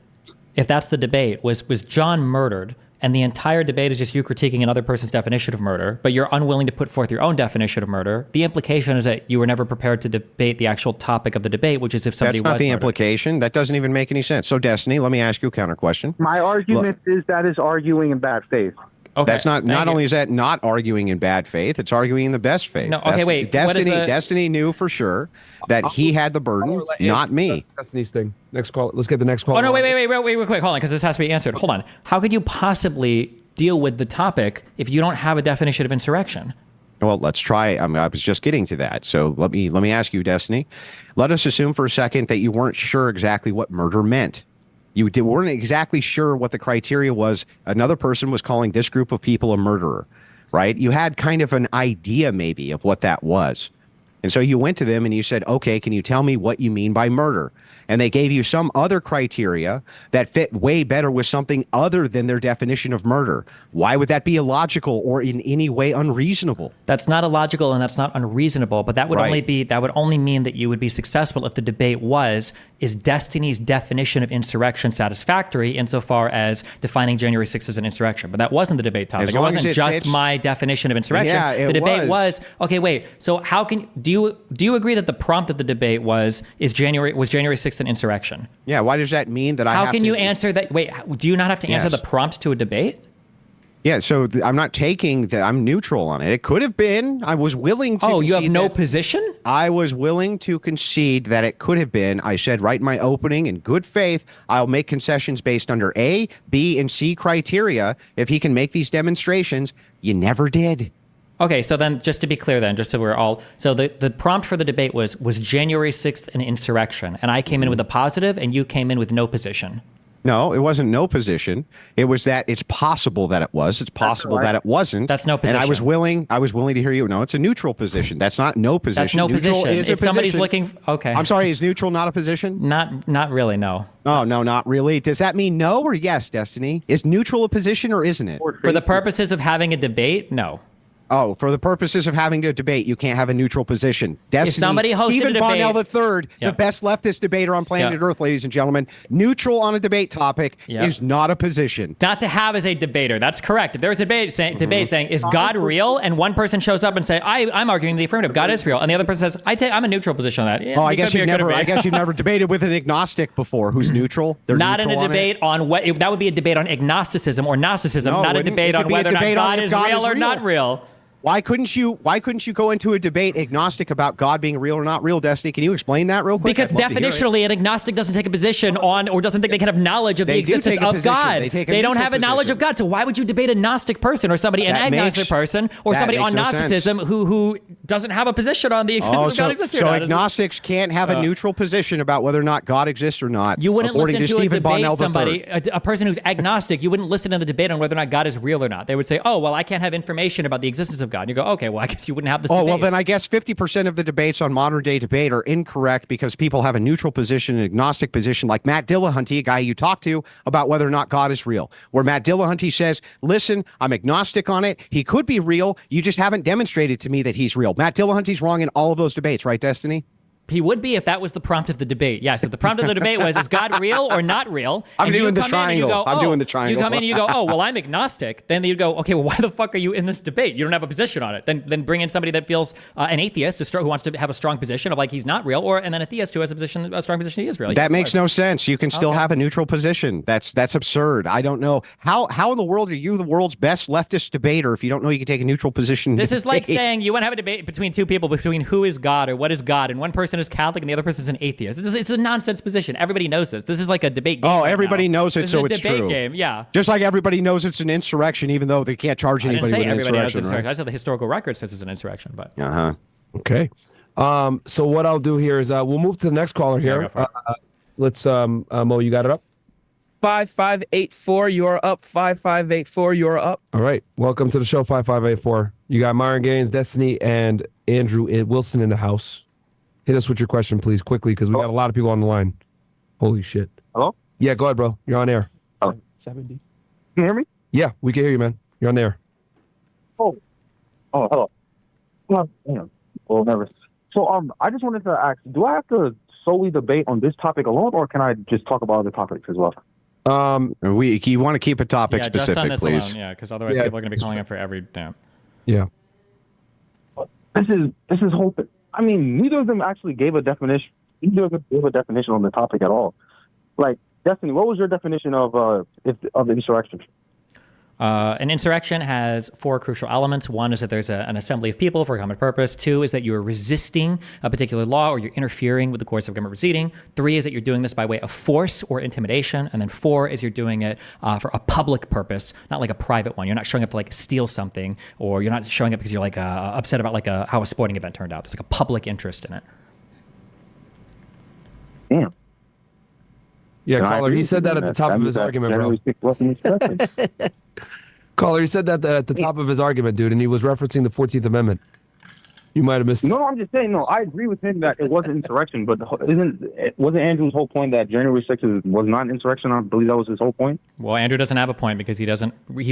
if that's the debate, was John murdered, and the entire debate is just you critiquing another person's definition of murder, but you're unwilling to put forth your own definition of murder, the implication is that you were never prepared to debate the actual topic of the debate, which is if somebody was That's not the murdered. implication. That doesn't even make any sense. So, Destiny, let me ask you a counter question. My argument is that is arguing in bad faith. Okay, that's not only is that not arguing in bad faith, it's arguing in the best faith. No, okay, wait. Destiny knew for sure that he had the burden, not me. That's Destiny's thing. Next call. Let's get the next call. Oh, no, wait, real quick. Hold on, because this has to be answered. Hold on. How could you possibly deal with the topic if you don't have a definition of insurrection? Well, let's try. I was just getting to that. So let me ask you, Destiny. Let us assume for a second that you weren't sure exactly what murder meant. You weren't exactly sure what the criteria was. Another person was calling this group of people a murderer, right? You had kind of an idea maybe of what that was. And so you went to them and you said, okay, can you tell me what you mean by murder? And they gave you some other criteria that fit way better with something other than their definition of murder. Why would that be illogical or in any way unreasonable? That's not illogical and that's not unreasonable, but that would only mean that you would be successful if the debate is Destiny's definition of insurrection satisfactory insofar as defining January 6th as an insurrection. But that wasn't the debate topic. It wasn't just my definition of insurrection. Yeah, the debate was okay, wait. So how can do you agree that the prompt of the debate was January 6th an insurrection? Yeah, why does that mean that I have to... How can you answer that? Wait, do you not have to answer the prompt to a debate? Yeah, so I'm not taking that. I'm neutral on it. It could have been. I was willing to. Oh, you have no position? I was willing to concede that it could have been. I said right in my opening, in good faith, I'll make concessions based under A, B, and C criteria if he can make these demonstrations. You never did. Okay, so then just to be clear then, just so we're all... So the prompt for the debate was January 6th an insurrection? And I came in with a positive and you came in with no position. No, it wasn't no position. It was that it's possible that it was. It's possible that it wasn't. That's no position. And I was willing to hear you. No, it's a neutral position. That's not no position. That's no neutral position. Is if a somebody's position. looking... Okay. I'm sorry, is neutral not a position? Not really, no. Oh, no, not really. Does that mean no or yes, Destiny? Is neutral a position or isn't it? For the purposes of having a debate, no. Oh, for the purposes of having a debate, you can't have a neutral position. Destiny, somebody hosted Stephen a debate- Bonnell III, Yeah. the best leftist debater on planet Earth, ladies and gentlemen, neutral on a debate topic is not a position. Not to have as a debater. That's correct. If there was a debate saying, is God real? And one person shows up and say, I'm arguing the affirmative. God is real. And the other person says, I'm a neutral position on that. Yeah, I guess you've never debated with an agnostic before who's neutral. They're not in neutral a debate on what that would be a debate on agnosticism or Gnosticism, No, it not a wouldn't. debate It could on be a whether or not debate on God if is God real is or real. not real. Why couldn't you go into a debate agnostic about God being real or not real, Destiny? Can you explain that real quick? Because I'd love to hear it. definitionally, an agnostic doesn't take a position on or doesn't think they can have knowledge of They the do existence take a of position. God. They take a They don't neutral have a knowledge position. of God. So why would you debate a Gnostic person or somebody, an That agnostic makes- person, or that somebody makes on no sense. Gnosticism who doesn't have a position on the existence of God exists or so not? agnostics can't have a neutral position about whether or not God exists or not. You wouldn't according listen to a Stephen debate Bonnell somebody, III. a person who's agnostic, you wouldn't listen to the debate on whether or not God is real or not. They would say, oh, well, I can't have information about the existence of God. And you go, okay, well, I guess you wouldn't have this Oh, debate. well, then I guess 50% of the debates on modern day debate are incorrect because people have a neutral position, an agnostic position, like Matt Dillahunty, a guy you talk to, about whether or not God is real. Where Matt Dillahunty says, listen, I'm agnostic on it. He could be real. You just haven't demonstrated to me that he's real. Matt Dillahunty's wrong in all of those debates, right, Destiny? He would be if that was the prompt of the debate. Yes, if the prompt of the debate was, is God real or not real? I'm And you doing the come in and you triangle. go, I'm oh, doing the triangle. You come in and you go, oh, well, I'm agnostic. Then you'd go, okay, well, why the fuck are you in this debate? You don't have a position on it. Then bring in somebody that feels an atheist, who wants to have a strong position of like he's not real, and then a theist who has a strong position he is real. That makes no sense. You can still have a neutral position. That's absurd. I don't know. How in the world are you the world's best leftist debater if you don't know you can take a neutral position? in This is like debate? saying you want to have a debate between two people between who is God or what is God, and one person is Catholic and the other person is an atheist. It's a nonsense position. Everybody knows this. This is like a debate game. Oh, right everybody now. knows it, This so is a it's debate true. game. Yeah. Just like everybody knows it's an insurrection, even though they can't charge I didn't anybody say with an everybody knows insurrection. it's an insurrection. Right? I said the historical record says it's an insurrection, but Okay. So what I'll do here is we'll move to the next caller here. go for it. Let's Mo, you got it up? 5584, you're up. 5584, you're up. All right. Welcome to the show, 5584. You got Myron Gaines, Destiny, and Andrew Wilson in the house. Hit us with your question, please, quickly, because we got a lot of people on the line. Holy shit. Hello? Yeah, go ahead, bro. You're on air. 70. Can you hear me? Yeah, we can hear you, man. You're on air. Oh, hello. Well, damn. Well, never. So, I just wanted to ask, do I have to solely debate on this topic alone, or can I just talk about other topics as well? You want to keep a topic yeah, just specific, on this please. alone, yeah, because otherwise Yeah. people are going to be calling in for every damn. Yeah. This is whole thing. I mean, neither of them actually gave a definition. Neither of them gave a definition on the topic at all. Like, Destiny, what was your definition of insurrection? An insurrection has four crucial elements. One is that there's an assembly of people for a common purpose. Two is that you're resisting a particular law or you're interfering with the course of government proceeding. Three is that you're doing this by way of force or intimidation. And then four is you're doing it for a public purpose, not like a private one. You're not showing up to like steal something, or you're not showing up because you're like upset about like how a sporting event turned out. There's like a public interest in it. Damn. Yeah, And I caller, agree he with said you, that at man. the top That of means his that argument, bro. generally speaking, wasn't insurrection. Caller, he said that at the top of his argument, dude, and he was referencing the 14th Amendment. You might have missed it. No, I'm just saying. No, I agree with him that it wasn't insurrection, but wasn't Andrew's whole point that January 6th was not an insurrection? I believe that was his whole point. Well, Andrew doesn't have a point because he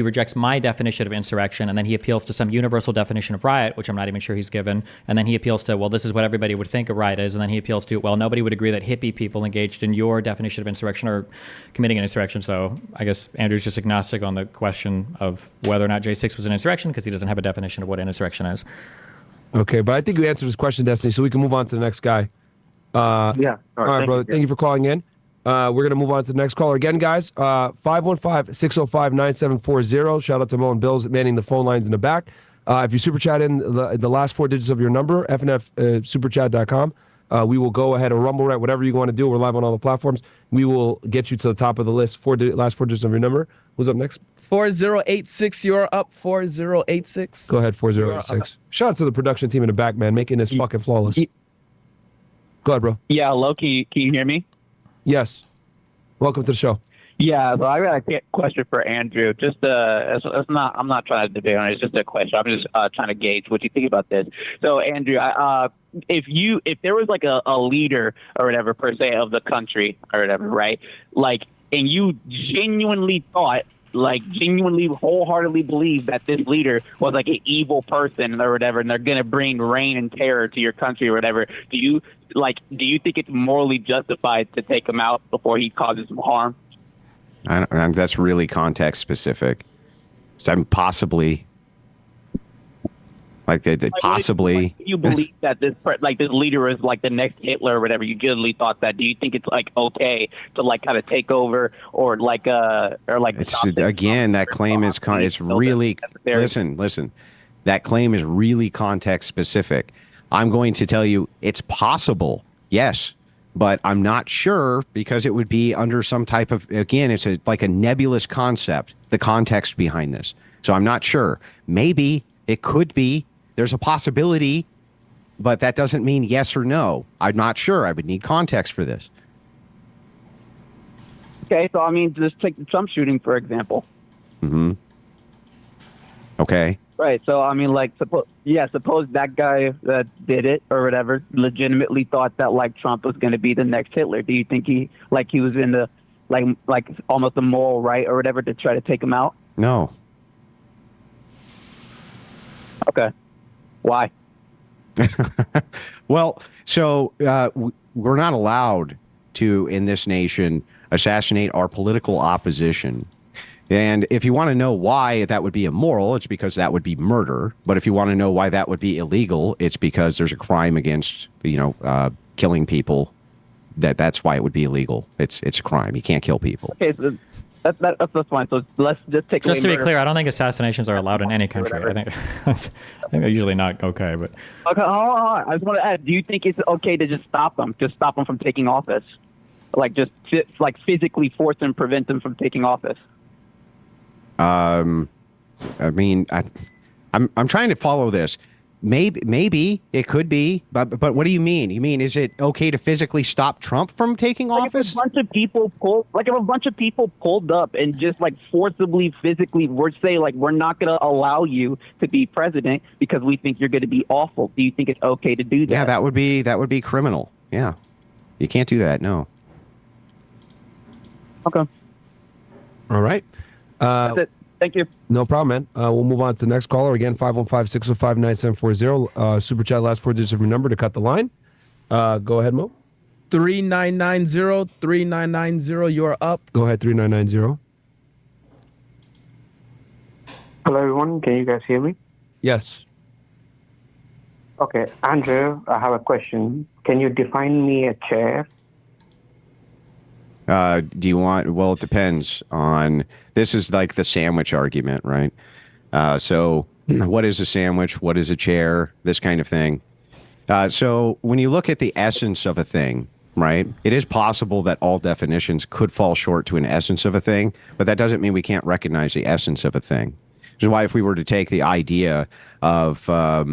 rejects my definition of insurrection, and then he appeals to some universal definition of riot, which I'm not even sure he's given. And then he appeals to, well, this is what everybody would think a riot is. And then he appeals to, well, nobody would agree that hippie people engaged in your definition of insurrection are committing an insurrection. So I guess Andrew's just agnostic on the question of whether or not J6 was an insurrection because he doesn't have a definition of what an insurrection is. Okay, but I think you answered his question, Destiny, so we can move on to the next guy. Yeah. All right, brother. Thank you for calling in. We're going to move on to the next caller. Again, guys, 515-605-9740. Shout out to Mo and Bills manning the phone lines in the back. If you super chat in the last four digits of your number, fnfsuperchat.com, we will go ahead and rumble rant, whatever you want to do. We're live on all the platforms. We will get you to the top of the list. Last four digits of your number. Who's up next? 4086, you're up. 4086. Go ahead, 4086. Shout out to the production team in the back, man, making this fucking flawless. Go ahead, bro. Yeah, hello. Can you hear me? Yes. Welcome to the show. Yeah, so I got a question for Andrew. Just it's not. I'm not trying to debate on it. It's just a question. I'm just trying to gauge what you think about this. So, Andrew, if there was like a leader or whatever per se of the country or whatever, right? Like, and you genuinely thought like genuinely, wholeheartedly believe that this leader was like an evil person or whatever, and they're gonna bring reign and terror to your country or whatever, do you think it's morally justified to take him out before he causes some harm? That's really context specific. So I'm possibly. Like they possibly. You believe that this leader is like the next Hitler or whatever. You genuinely thought that. Do you think it's like okay to like kind of take over or like It's again that claim is it's really listen. That claim is really context specific. I'm going to tell you it's possible, yes, but I'm not sure because it would be under some type of it's like a nebulous concept. The context behind this, so I'm not sure. Maybe it could be. There's a possibility, but that doesn't mean yes or no. I'm not sure. I would need context for this. Okay, so I mean, just take the Trump shooting, for example. Mm-hmm. Okay. Right, so I mean, like, suppose that guy that did it or whatever legitimately thought that, like, Trump was going to be the next Hitler. Do you think he was in the, like almost a moral right or whatever to try to take him out? No. Okay. Why? Well, so we're not allowed to, in this nation, assassinate our political opposition. And if you want to know why that would be immoral, it's because that would be murder. But if you want to know why that would be illegal, it's because there's a crime against, killing people. That's why it would be illegal. It's a crime. You can't kill people. Okay, so that's fine. So let's just take. Just to be clear, I don't think assassinations are allowed in any country. I think they're usually not okay. But okay, hold on. I just want to ask: do you think it's okay to just stop them from taking office, like just physically force and prevent them from taking office? I mean, I'm trying to follow this. Maybe it could be, but what do you mean? You mean is it okay to physically stop Trump from taking office? If a bunch of people pulled up and just like forcibly, physically, we're not going to allow you to be president because we think you're going to be awful. Do you think it's okay to do that? Yeah, that would be criminal. Yeah, you can't do that. No. Okay. All right. That's it. Thank you. No problem, man. We'll move on to the next caller. Again, 515-605-9740. Super chat, last 4 digits of your number to cut the line. Go ahead, Mo. 3990. You're up. Go ahead, 3990. Hello, everyone. Can you guys hear me? Yes. Okay. Andrew, I have a question. Can you define me a chair? Do you want? Well, it depends on. This is like the sandwich argument, right? So, what is a sandwich? What is a chair? This kind of thing. So, when you look at the essence of a thing, right? It is possible that all definitions could fall short to an essence of a thing, but that doesn't mean we can't recognize the essence of a thing. Which is why, if we were to take the idea of, a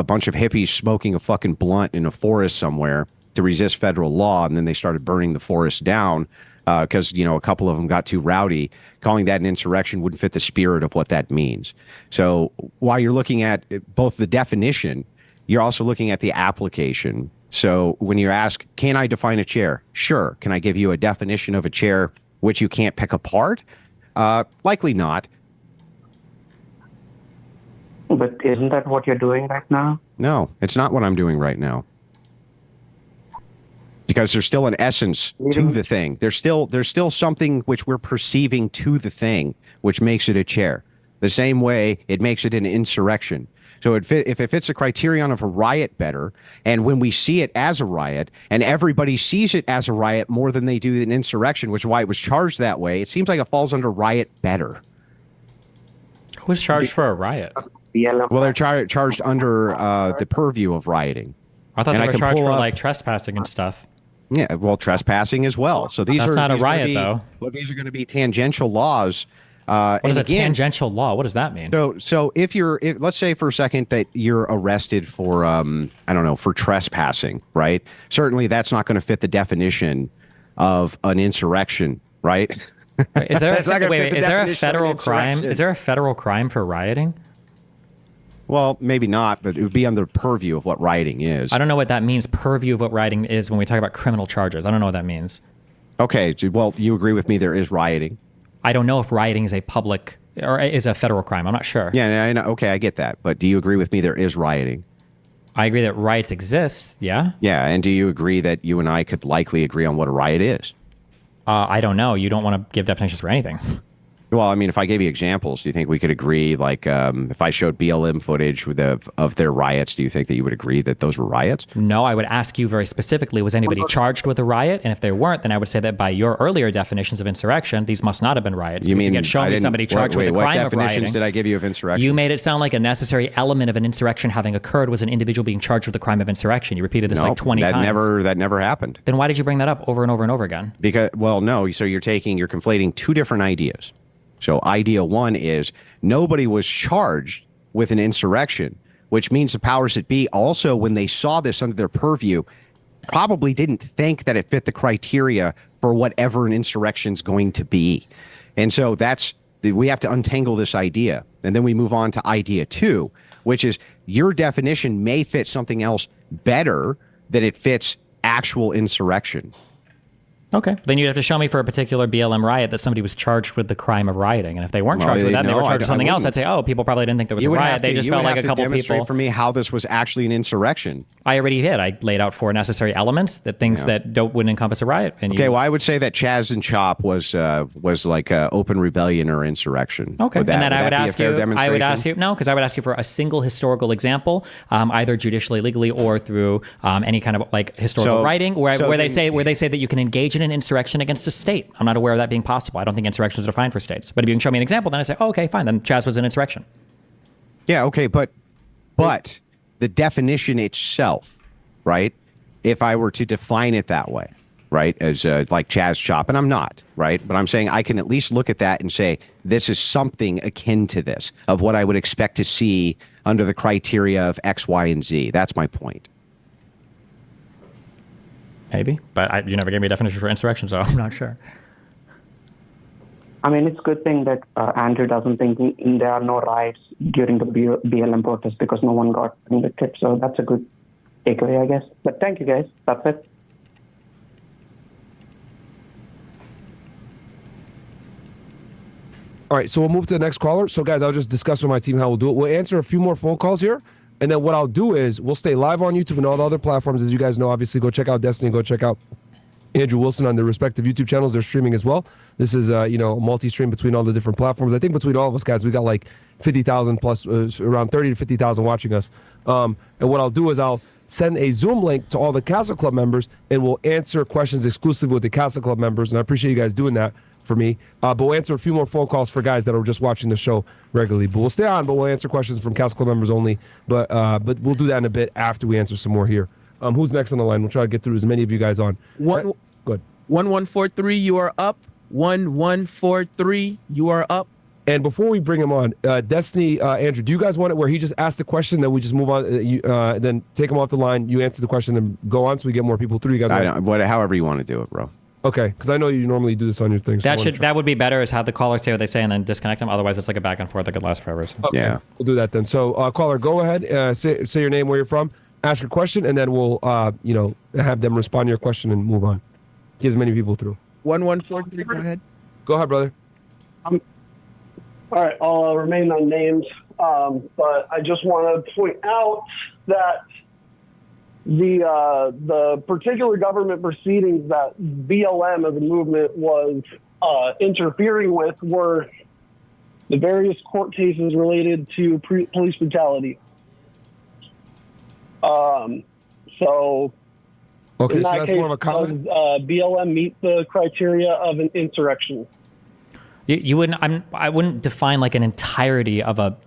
bunch of hippies smoking a fucking blunt in a forest somewhere to resist federal law, and then they started burning the forest down because a couple of them got too rowdy, calling that an insurrection wouldn't fit the spirit of what that means. So while you're looking at both the definition, you're also looking at the application. So when you ask, can I define a chair? Sure. Can I give you a definition of a chair which you can't pick apart? Likely not. But isn't that what you're doing right now? No, it's not what I'm doing right now. Because there's still an essence to the thing. There's still something which we're perceiving to the thing, which makes it a chair. The same way it makes it an insurrection. So if it fits the criterion of a riot better, and when we see it as a riot, and everybody sees it as a riot more than they do an insurrection, which is why it was charged that way, it seems like it falls under riot better. Who's charged for a riot? Well, they're charged under the purview of rioting. I thought they were charged for like trespassing and stuff. Yeah, well, trespassing as well. So these That's are not a riot, though. Well, these are going to be tangential laws. What is a tangential law? What does that mean? So if let's say for a second that you're arrested for for trespassing, right? Certainly that's not going to fit the definition of an insurrection, right? Is there is there a federal crime? Is there a federal crime for rioting? Well, maybe not, but it would be under purview of what rioting is. I don't know what that means. Purview of what rioting is when we talk about criminal charges. I don't know what that means. Okay, well, you agree with me? There is rioting. I don't know if rioting is a public or is a federal crime. I'm not sure. Yeah, I know. Okay, I get that. But do you agree with me there is rioting? I agree that riots exist. Yeah. Yeah, and do you agree that you and I could likely agree on what a riot is? I don't know. You don't want to give definitions for anything. Well, I mean, if I gave you examples, do you think we could agree? Like, if I showed BLM footage of their riots, do you think that you would agree that those were riots? No, I would ask you very specifically, was anybody charged with a riot? And if they weren't, then I would say that by your earlier definitions of insurrection, these must not have been riots. You mean you can show me somebody charged with a crime of what definitions rioting. did I give you of insurrection? You made it sound like a necessary element of an insurrection having occurred was an individual being charged with a crime of insurrection. You repeated this like 20 times. That never happened. Then why did you bring that up over and over and over again? Because, well, no. So you're conflating two different ideas. So idea one is nobody was charged with an insurrection, which means the powers that be also, when they saw this under their purview, probably didn't think that it fit the criteria for whatever an insurrection is going to be. And so we have to untangle this idea. And then we move on to idea two, which is your definition may fit something else better than it fits actual insurrection. Okay. Then you'd have to show me for a particular BLM riot that somebody was charged with the crime of rioting. And if they weren't charged with that and they were charged with something else, I'd say, oh, people probably didn't think there was a riot. They just felt like a couple people. Demonstrate for me how this was actually an insurrection. I already did. I laid out four necessary elements, that things that wouldn't encompass a riot. And well, I would say that Chaz and Chop was like open rebellion or insurrection. Okay. And then I would ask you, because I would ask you for a single historical example, either judicially, legally, or through any kind of like historical writing where they say that you can engage in an insurrection against a state. I'm not aware of that being possible. I don't think insurrections are defined for states. But if you can show me an example, then I say, oh, okay, fine. Then Chaz was an insurrection. Yeah, okay, but the definition itself, right? If I were to define it that way, right, as like Chaz Chop, and I'm not, right? But I'm saying I can at least look at that and say, this is something akin to this, of what I would expect to see under the criteria of X, Y, and Z. That's my point. Maybe, but you never gave me a definition for insurrection, so I'm not sure. I mean, it's a good thing that Andrew doesn't think there are no riots during the BLM protest because no one got convicted. So that's a good takeaway, I guess. But thank you, guys. That's it. All right, so we'll move to the next caller. So, guys, I'll just discuss with my team how we'll do it. We'll answer a few more phone calls here. And then what I'll do is we'll stay live on YouTube and all the other platforms. As you guys know, obviously, go check out Destiny. Go check out Andrew Wilson on their respective YouTube channels. They're streaming as well. This is, a multi-stream between all the different platforms. I think between all of us, guys, we got like 50,000 plus, around 30 to 50,000 watching us. And what I'll do is I'll send a Zoom link to all the Castle Club members, and we'll answer questions exclusively with the Castle Club members. And I appreciate you guys doing that for me. But we'll answer a few more phone calls for guys that are just watching the show regularly. But we'll stay on, but we'll answer questions from Castle Club members only. But we'll do that in a bit after we answer some more here. Who's next on the line? We'll try to get through as many of you guys on. Good. 1143, you are up. 1143, you are up. And before we bring him on, Destiny, Andrew, do you guys want it where he just asks the question, then we just move on, then take him off the line, you answer the question, then go on so we get more people through? You guys however you want to do it, bro. Okay, because I know you normally do this on your thing. So that would be better, is have the caller say what they say and then disconnect them. Otherwise, it's like a back and forth that could last forever. So. Okay, yeah, we'll do that then. So, caller, go ahead, say your name, where you're from, ask your question, and then we'll, have them respond to your question and move on. Get as many people through. 1143, go ahead. Go ahead, brother. All right, I'll remain unnamed, but I just want to point out that the particular government proceedings that BLM as a movement was interfering with were the various court cases related to police brutality. Okay, in so that that's case, more of a comment. BLM meet the criteria of an insurrection? You wouldn't. I wouldn't define like an entirety of a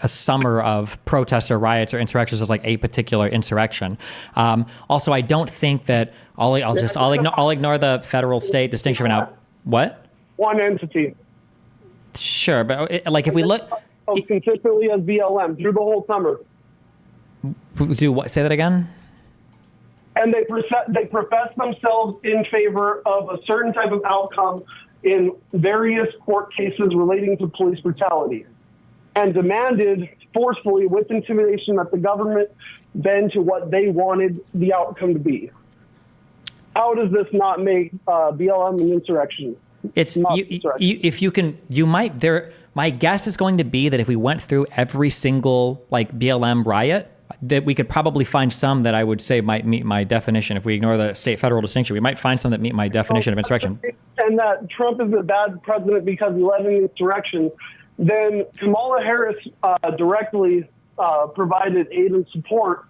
summer of protests or riots or insurrections as like a particular insurrection. Also, I don't think that I'll ignore the federal state distinction now. What? One entity. Sure, but if we look consistently as BLM through the whole summer. Do what? Say that again. And they profess themselves in favor of a certain type of outcome in various court cases relating to police brutality, and demanded forcefully with intimidation that the government bend to what they wanted the outcome to be. How does this not make BLM an insurrection? It's not you, insurrection. if you can, you might there. My guess is going to be that if we went through every single like BLM riot, that we could probably find some that I would say might meet my definition. If we ignore the state-federal distinction, we might find some that meet my definition of insurrection. And that Trump is a bad president because he led an insurrection, then Kamala Harris directly provided aid and support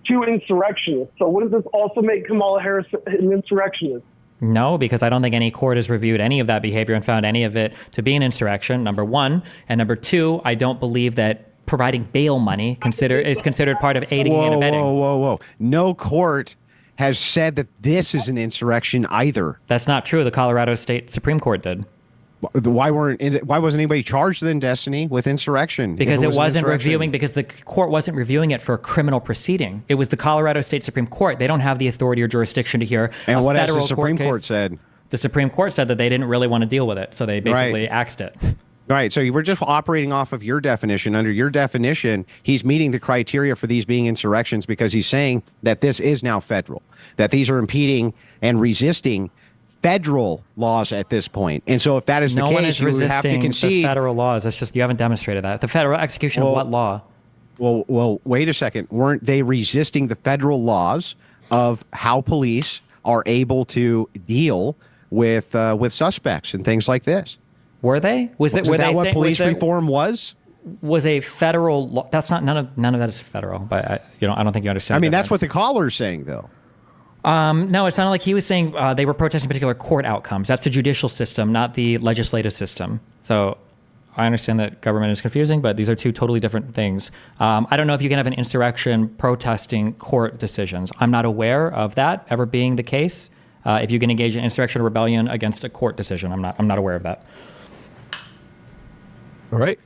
to insurrectionists. So wouldn't this also make Kamala Harris an insurrectionist? No, because I don't think any court has reviewed any of that behavior and found any of it to be an insurrection, number one. And number two, I don't believe that providing bail money is considered part of aiding and abetting. Whoa. No court has said that this is an insurrection either. That's not true. The Colorado State Supreme Court did. Why wasn't anybody charged then, Destiny, with insurrection? Because it was wasn't insurrection? reviewing, because the court wasn't reviewing it for a criminal proceeding. It was the Colorado State Supreme Court. They don't have the authority or jurisdiction to hear And a what has federal the Supreme court Court case. said? The Supreme Court said that they didn't really want to deal with it, so they basically axed it. Right. So we're just operating off of your definition. Under your definition, he's meeting the criteria for these being insurrections because he's saying that this is now federal, that these are impeding and resisting federal laws at this point. And so if that is the No one case, is you would have to resisting the concede. federal laws. That's just, you haven't demonstrated that. The federal execution of what law? Well, wait a second. Weren't they resisting the federal laws of how police are able to deal with suspects and things like this? Were they? Were that they what saying, police reform was? Was a federal law? That's not, none of that is federal. But I don't think you understand. I mean, the that's what the difference. caller's saying, though. No, it's not like he was saying they were protesting particular court outcomes. That's the judicial system, not the legislative system. So I understand that government is confusing, but these are two totally different things. I don't know if you can have an insurrection protesting court decisions. I'm not aware of that ever being the case. If you can engage in insurrection or rebellion against a court decision, I'm not aware of that. All right.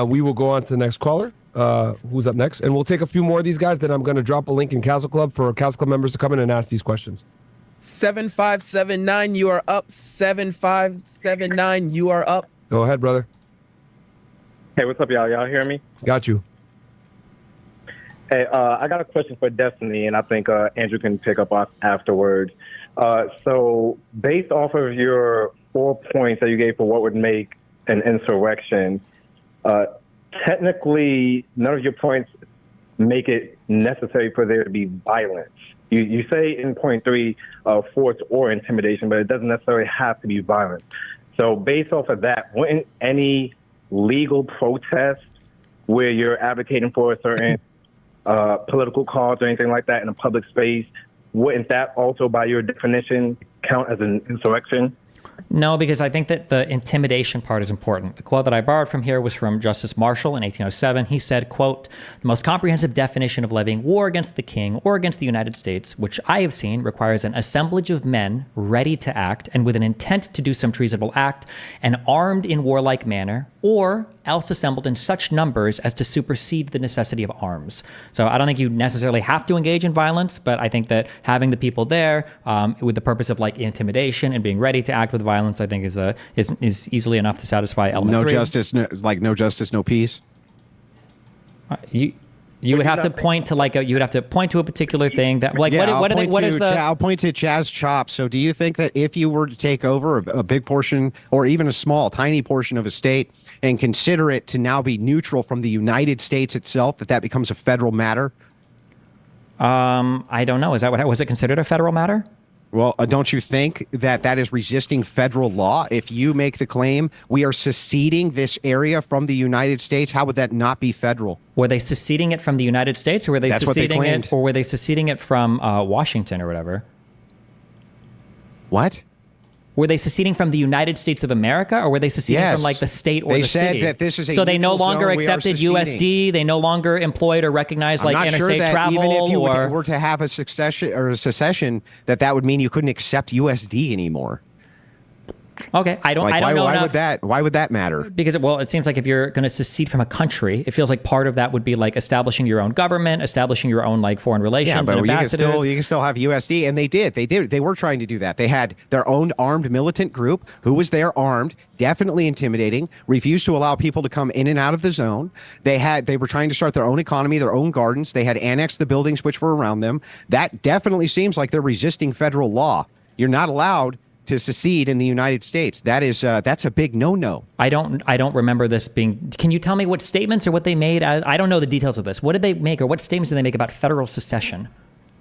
We will go on to the next caller. Who's up next? And we'll take a few more of these guys. Then I'm going to drop a link in Castle Club for Castle Club members to come in and ask these questions. 7579, you are up. 7579, you are up. Go ahead, brother. Hey, what's up, y'all? Y'all hear me? Got you. Hey, I got a question for Destiny, and I think Andrew can pick up on afterwards. So based off of your 4 points that you gave for what would make an insurrection, technically, none of your points make it necessary for there to be violence. You say in point 3, force or intimidation, but it doesn't necessarily have to be violent. So based off of that, wouldn't any legal protest where you're advocating for a certain political cause or anything like that in a public space, wouldn't that also, by your definition, count as an insurrection? No, because I think that the intimidation part is important. The quote that I borrowed from here was from Justice Marshall in 1807. He said, quote, "The most comprehensive definition of levying war against the king or against the United States, which I have seen, requires an assemblage of men ready to act and with an intent to do some treasonable act and armed in warlike manner, or else assembled in such numbers as to supersede the necessity of arms." So I don't think you necessarily have to engage in violence, but I think that having the people there with the purpose of like intimidation and being ready to act with violence, I think is easily enough to satisfy element No 3. justice, no justice, no peace. You would have to point to a particular thing that like Yeah, what is the I'll point to Chaz Chop. So do you think that if you were to take over a big portion or even a small, tiny portion of a state and consider it to now be neutral from the United States itself, that becomes a federal matter? I don't know. Is that was it considered a federal matter? Well, don't you think that is resisting federal law? If you make the claim we are seceding this area from the United States, how would that not be federal? Were they seceding it from the United States, or were they That's what they seceding claimed. it, or were they seceding it from Washington or whatever? What? Were they seceding from the United States of America, or were they seceding Yes. from like the state or They the said city? that this is a so they no neutral longer zone, we are accepted seceding. USD. They no longer employed or recognized like I'm not interstate sure that travel. even if you or were to have a succession or a secession, that would mean you couldn't accept USD anymore. okay, I don't know why enough. Why would that matter? Because it seems like if you're going to secede from a country, it feels like part of that would be like establishing your own government, establishing your own like foreign relations Yeah, and but you ambassadors. can still have USD, and they did. They were trying to do that. They had their own armed militant group who was there armed, definitely intimidating, refused to allow people to come in and out of the zone. They were trying to start their own economy, their own gardens. They had annexed the buildings which were around them. That definitely seems like they're resisting federal law. You're not allowed to secede in the United States. That's a big no-no. I don't remember this being. Can you tell me what statements or what they made? I don't know the details of this. What did they make, or what statements did they make about federal secession?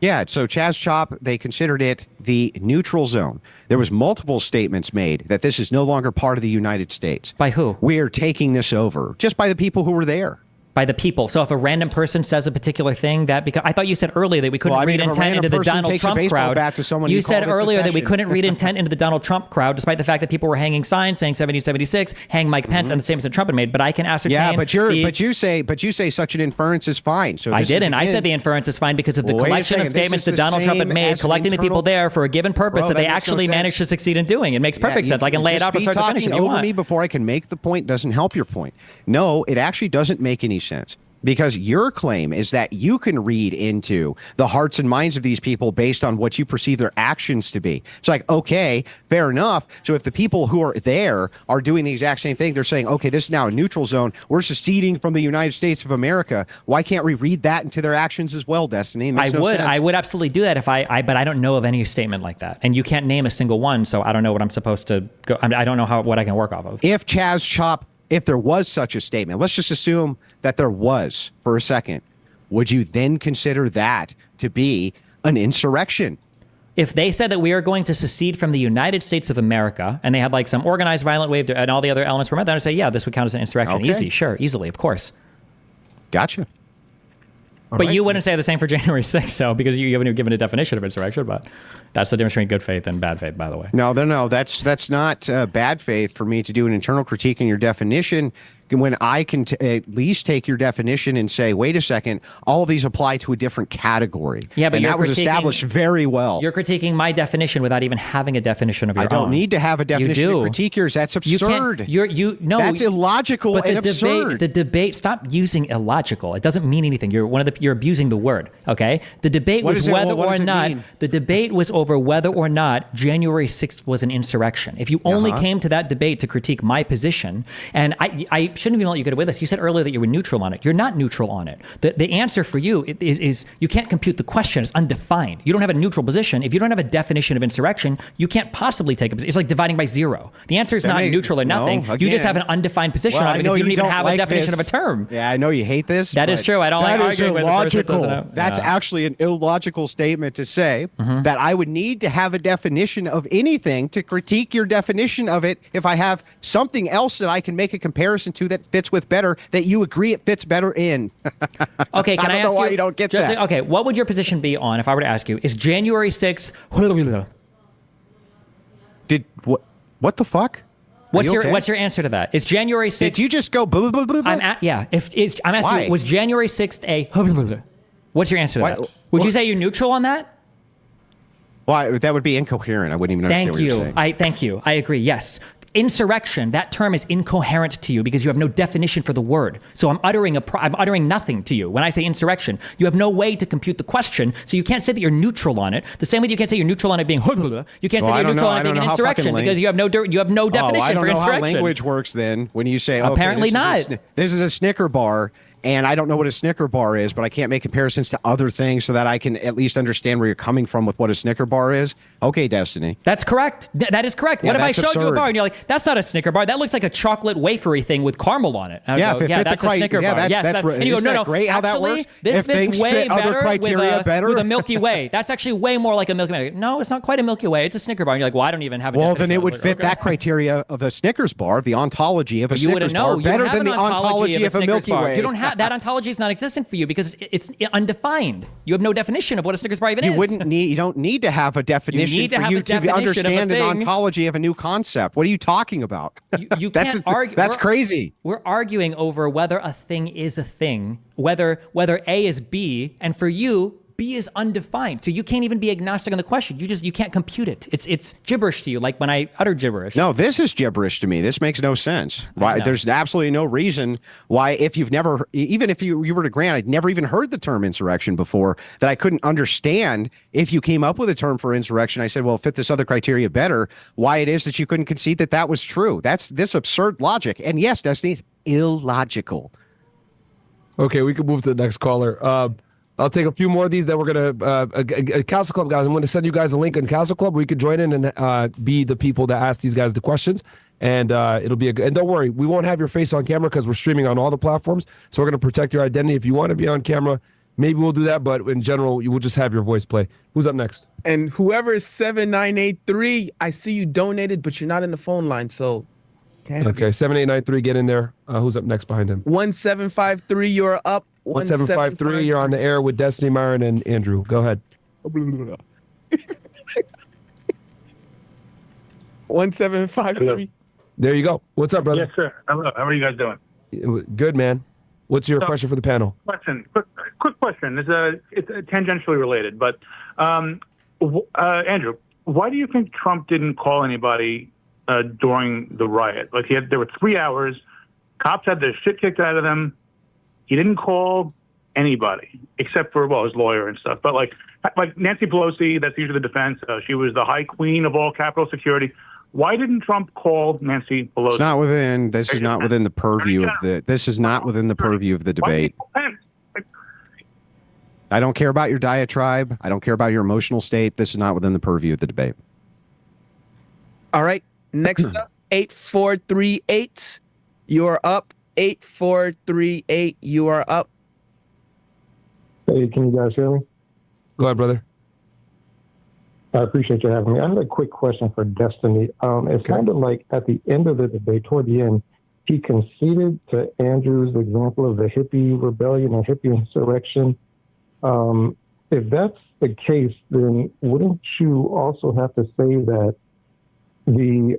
Yeah, so Chaz Chop, they considered it the neutral zone. There was multiple statements made that this is no longer part of the United States. By who? We are taking this over, just by the people who were there. By the people. So if a random person says a particular thing, because I thought you said earlier that we couldn't read intent into the Donald Trump crowd. You said earlier that we couldn't read intent into the Donald Trump crowd, despite the fact that people were hanging signs saying 1776, hang Mike Pence, and the statements that Trump had made. But I can ascertain. Yeah, but you say such an inference is fine. So I didn't. I said the inference is fine because of the collection of statements that Donald Trump had made, collecting the people there for a given purpose that they actually managed to succeed in doing. It makes perfect sense. I can lay it out from start to finish if you want. Me before I can make the point doesn't help your point. No, it actually doesn't make any sense. Because your claim is that you can read into the hearts and minds of these people based on what you perceive their actions to be. It's like, okay, fair enough. So if the people who are there are doing the exact same thing, they're saying, okay, this is now a neutral zone. We're seceding from the United States of America. Why can't we read that into their actions as well, Destiny? I would absolutely do that but I don't know of any statement like that. And you can't name a single one, so I don't know what I'm supposed to go. I don't know what I can work off of. If Chaz Chop, if there was such a statement, let's just assume that there was for a second, would you then consider that to be an insurrection? If they said that we are going to secede from the United States of America, and they had like some organized violent wave and all the other elements were met, then I'd say, yeah, this would count as an insurrection. Okay. Easy, sure, easily, of course. Gotcha. But you wouldn't say the same for January 6th, so because you haven't given a definition of insurrection, but that's the difference between good faith and bad faith, by the way. No, that's not bad faith for me to do an internal critique in your definition. When I can at least take your definition and say, wait a second, all of these apply to a different category. Yeah, but that was established very well. You're critiquing my definition without even having a definition of your own. I don't need to have a definition to critique yours. That's absurd. That's illogical and absurd. The debate, stop using illogical. It doesn't mean anything. You're abusing the word. Okay? The debate was whether or not the debate was over whether or not January 6th was an insurrection. If you only came to that debate to critique my position, and I shouldn't even let you get away with this. You said earlier that you were neutral on it. You're not neutral on it. The answer for you is you can't compute the question. It's undefined. You don't have a neutral position. If you don't have a definition of insurrection, you can't possibly take a position. It's like dividing by zero. The answer is not neutral or nothing. You just have an undefined position on it because you don't even have a definition of a term. Yeah, I know you hate this. That is true. I don't like arguing with the person that doesn't know. That's actually an illogical statement to say that I would need to have a definition of anything to critique your definition of it if I have something else that I can make a comparison to that fits with better, that you agree it fits better in. Okay, can I ask why you don't get that. Okay, what would your position be on if I were to ask you, is January 6th... What the fuck? What's your answer to that? Is January 6th... Did you just go... I'm asking you, was January 6th a... What's your answer to that? Would you say you're neutral on that? Well, that would be incoherent. I wouldn't even understand what you're saying. Thank you. I agree. Yes. Insurrection, that term is incoherent to you because you have no definition for the word. So I'm uttering nothing to you. When I say insurrection, you have no way to compute the question, so you can't say that you're neutral on it. The same way you can't say you're neutral on it being you can't say that you're neutral on it being an insurrection because you have no definition for insurrection. I don't know how language works then when you say, apparently not. This is a Snicker bar. And I don't know what a Snicker bar is, but I can't make comparisons to other things so that I can at least understand where you're coming from with what a Snicker bar is. Okay, Destiny. That's correct. That is correct. What if I showed you a bar and you're like, that's not a Snicker bar. That looks like a chocolate wafery thing with caramel on it. That's a Snicker bar. And you go, no, great how that works? This fits way better with a Milky Way. That's actually way more like a Milky Way. No, it's not quite a Milky Way. It's a Snicker bar. And you're like, well, I don't even have a Well, then it would fit that criteria of the Snickers bar, the ontology of a Snickers bar, better than the ontology of a Milky Way. You don't have that ontology is not existent for you because it's undefined. You have no definition of what a Snickers bar even is. You don't need to have a definition for you to understand an ontology of a new concept. What are you talking about? You can't argue. That's crazy. We're arguing over whether a thing is a thing, whether A is B, and for you, B is undefined. So you can't even be agnostic on the question. You can't compute it. It's gibberish to you, like when I utter gibberish. No, this is gibberish to me. This makes no sense. Why? There's absolutely no reason why, if you've never, even if you were to grant, I'd never even heard the term insurrection before, that I couldn't understand if you came up with a term for insurrection. I said, well, fit this other criteria better, why it is that you couldn't concede that that was true. That's this absurd logic. And yes, Destiny, it's illogical. Okay, we can move to the next caller. I'll take a few more of these that we're going to, Castle Club guys, I'm going to send you guys a link on Castle Club where you can join in and be the people that ask these guys the questions. And it'll be and don't worry, we won't have your face on camera because we're streaming on all the platforms. So we're going to protect your identity. If you want to be on camera, maybe we'll do that. But in general, you will just have your voice play. Who's up next? And whoever is 7983, I see you donated, but you're not in the phone line. So, okay, 7893, get in there. Who's up next behind him? 1753, you're up. 1753, you're on the air with Destiny, Myron, and Andrew. Go ahead. 1753. There you go. What's up, brother? Yes, sir. Hello. How are you guys doing? Good, man. What's your question for the panel? Quick question. It's tangentially related, but Andrew, why do you think Trump didn't call anybody during the riot? Like there were 3 hours. Cops had their shit kicked out of them. He didn't call anybody except for his lawyer and stuff. But like Nancy Pelosi, that's usually the defense. She was the high queen of all Capitol security. Why didn't Trump call Nancy Pelosi? It's not within. This is not within the purview of the. This is not within the purview of the debate. I don't care about your diatribe. I don't care about your emotional state. This is not within the purview of the debate. All right. Next up, 8438. You are up. 8438. You are up. Hey, can you guys hear me? Go ahead, brother. I appreciate you having me. I have a quick question for Destiny. It sounded like at the end of the debate, toward the end, he conceded to Andrew's example of the hippie rebellion and hippie insurrection. If that's the case, then wouldn't you also have to say that the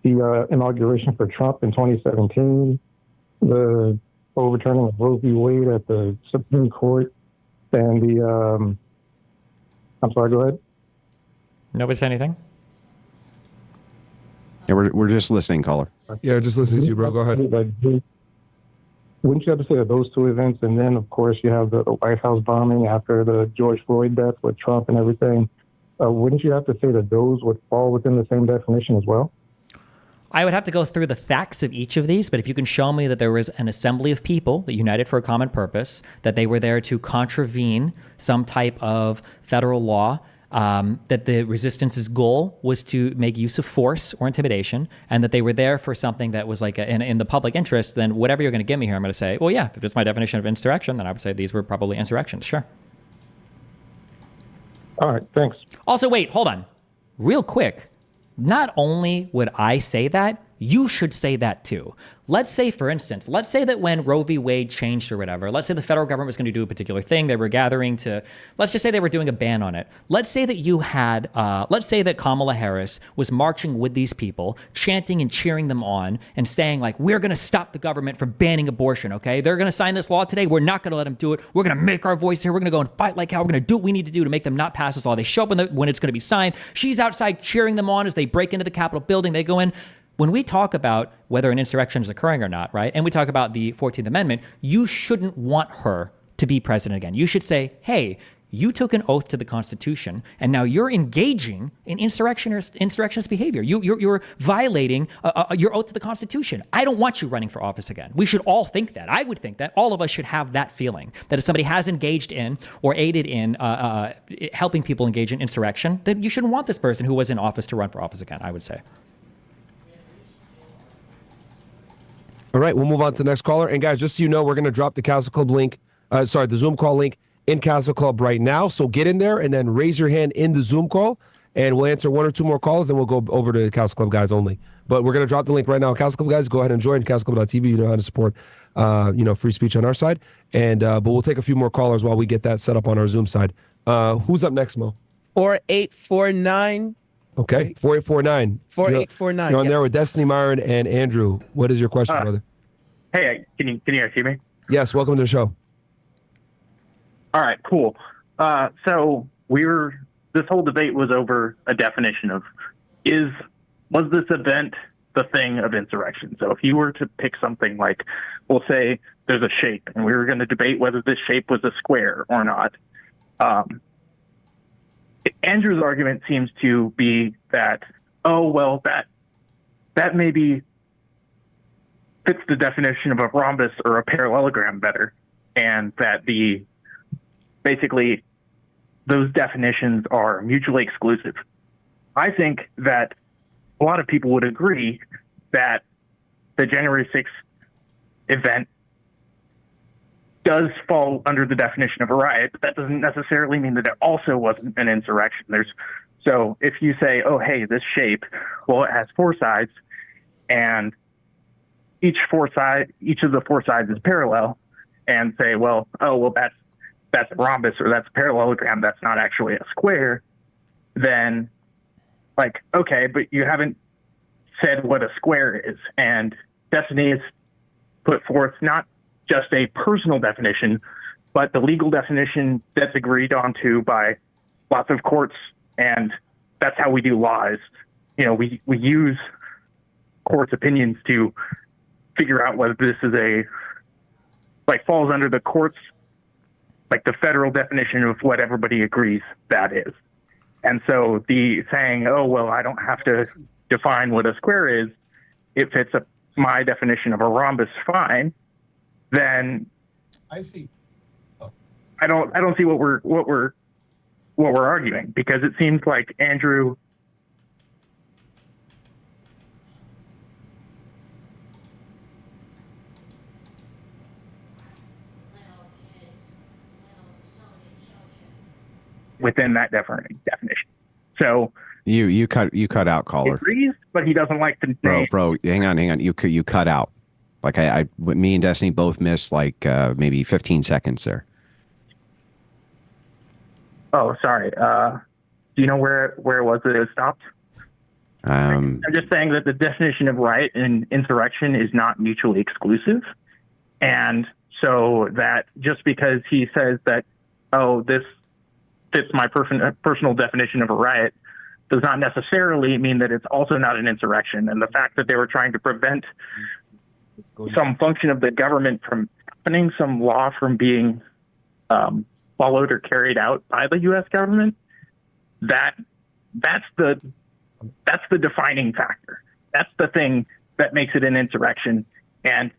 inauguration for Trump in 2017, the overturning of Roe v. Wade at the Supreme Court, and the I'm sorry, go ahead. Nobody said anything? Yeah, we're just listening, caller. Yeah, just listening to you, bro. Go ahead. Wouldn't you have to say that those two events, and then, of course, you have the White House bombing after the George Floyd death with Trump and everything, wouldn't you have to say that those would fall within the same definition as well? I would have to go through the facts of each of these, but if you can show me that there was an assembly of people that united for a common purpose, that they were there to contravene some type of federal law, that the resistance's goal was to make use of force or intimidation, and that they were there for something that was like in the public interest, then whatever you're going to give me here, I'm going to say, well, yeah, if it's my definition of insurrection, then I would say these were probably insurrections. Sure. All right, thanks. Also, wait, hold on. Real quick. Not only would I say that, you should say that too. Let's say, for instance, let's say that when Roe v. Wade changed or whatever, let's say the federal government was going to do a particular thing. They were gathering to, let's just say they were doing a ban on it. Let's say that you had, let's say that Kamala Harris was marching with these people, chanting and cheering them on and saying like, we're going to stop the government from banning abortion, okay? They're going to sign this law today. We're not going to let them do it. We're going to make our voice here. We're going to go and fight like hell. We're going to do what we need to do to make them not pass this law. They show up when it's going to be signed. She's outside cheering them on as they break into the Capitol building. They go in. When we talk about whether an insurrection is occurring or not, right, and we talk about the 14th Amendment, you shouldn't want her to be president again. You should say, hey, you took an oath to the Constitution, and now you're engaging in insurrectionist behavior. You're violating your oath to the Constitution. I don't want you running for office again. We should all think that. I would think that. All of us should have that feeling, that if somebody has engaged in or aided in helping people engage in insurrection, then you shouldn't want this person who was in office to run for office again, I would say. All right, we'll move on to the next caller. And guys, just so you know, we're going to drop the Castle Club link, the Zoom call link in Castle Club right now. So get in there and then raise your hand in the Zoom call, and we'll answer one or two more calls, and we'll go over to the Castle Club guys only. But we're going to drop the link right now. Castle Club guys, go ahead and join CastleClub.tv. You know how to support, free speech on our side. And but we'll take a few more callers while we get that set up on our Zoom side. Who's up next, Mo? 4849. Okay, 4849. 4849. You're on there with Destiny, Myron, and Andrew. What is your question, brother? Hey, can you guys hear me? Yes, welcome to the show. All right, cool. So this whole debate was over a definition of was this event the thing of insurrection? So if you were to pick something like, we'll say there's a shape, and we were going to debate whether this shape was a square or not. Andrew's argument seems to be that, that maybe fits the definition of a rhombus or a parallelogram better, and that the basically those definitions are mutually exclusive. I think that a lot of people would agree that the January 6th event does fall under the definition of a riot, but that doesn't necessarily mean that it also wasn't an insurrection. So if you say, oh, hey, this shape, well, it has four sides, and each of the four sides is parallel, and say, well, that's a rhombus or that's a parallelogram, that's not actually a square, then like, okay, but you haven't said what a square is. And Destiny has put forth not just a personal definition, but the legal definition that's agreed onto by lots of courts. And that's how we do laws. You know, we use courts' opinions to figure out whether this is falls under the courts, like the federal definition of what everybody agrees that is. And so the saying, oh, well, I don't have to define what a square is, if it's my definition of a rhombus, fine, then I see. I don't see what we're arguing, because it seems like Andrew within that definition. So you cut out, caller. Agrees, but he doesn't like to name. Bro, hang on. You cut out. Like me and Destiny both missed like maybe 15 seconds there. Oh, sorry. Do you know where it was that it stopped? I'm just saying that the definition of riot and insurrection is not mutually exclusive. And so that just because he says that, oh, this fits my personal definition of a riot, does not necessarily mean that it's also not an insurrection. And the fact that they were trying to prevent some function of the government from happening, some law from being followed or carried out by the U.S. government, that's the defining factor. That's the thing that makes it an insurrection. And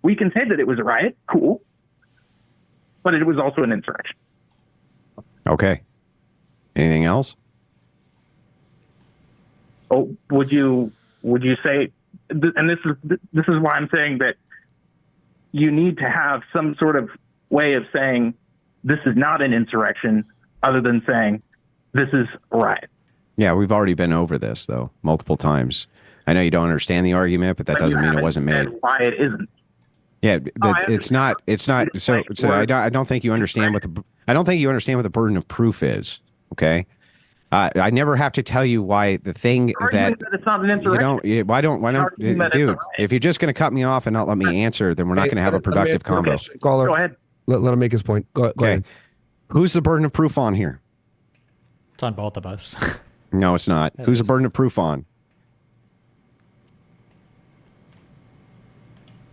we can say that it was a riot, cool, but it was also an insurrection. Okay. Anything else? Oh, would you say, and this is why I'm saying that you need to have some sort of way of saying this is not an insurrection, other than saying this is a riot. Yeah, we've already been over this though multiple times. I know you don't understand the argument, but that doesn't mean it wasn't made. Why it isn't? Yeah, it's not. So I don't think you understand what the burden of proof is. Okay, I never have to tell you why the thing that it's not an insurrection. Why don't, dude? If you're just going to cut me off and not let me answer, then we're not going to have a productive convo. Caller, go ahead. Let him make his point. Go ahead. Who's the burden of proof on here? It's on both of us. No, it's not. Who's the burden of proof on?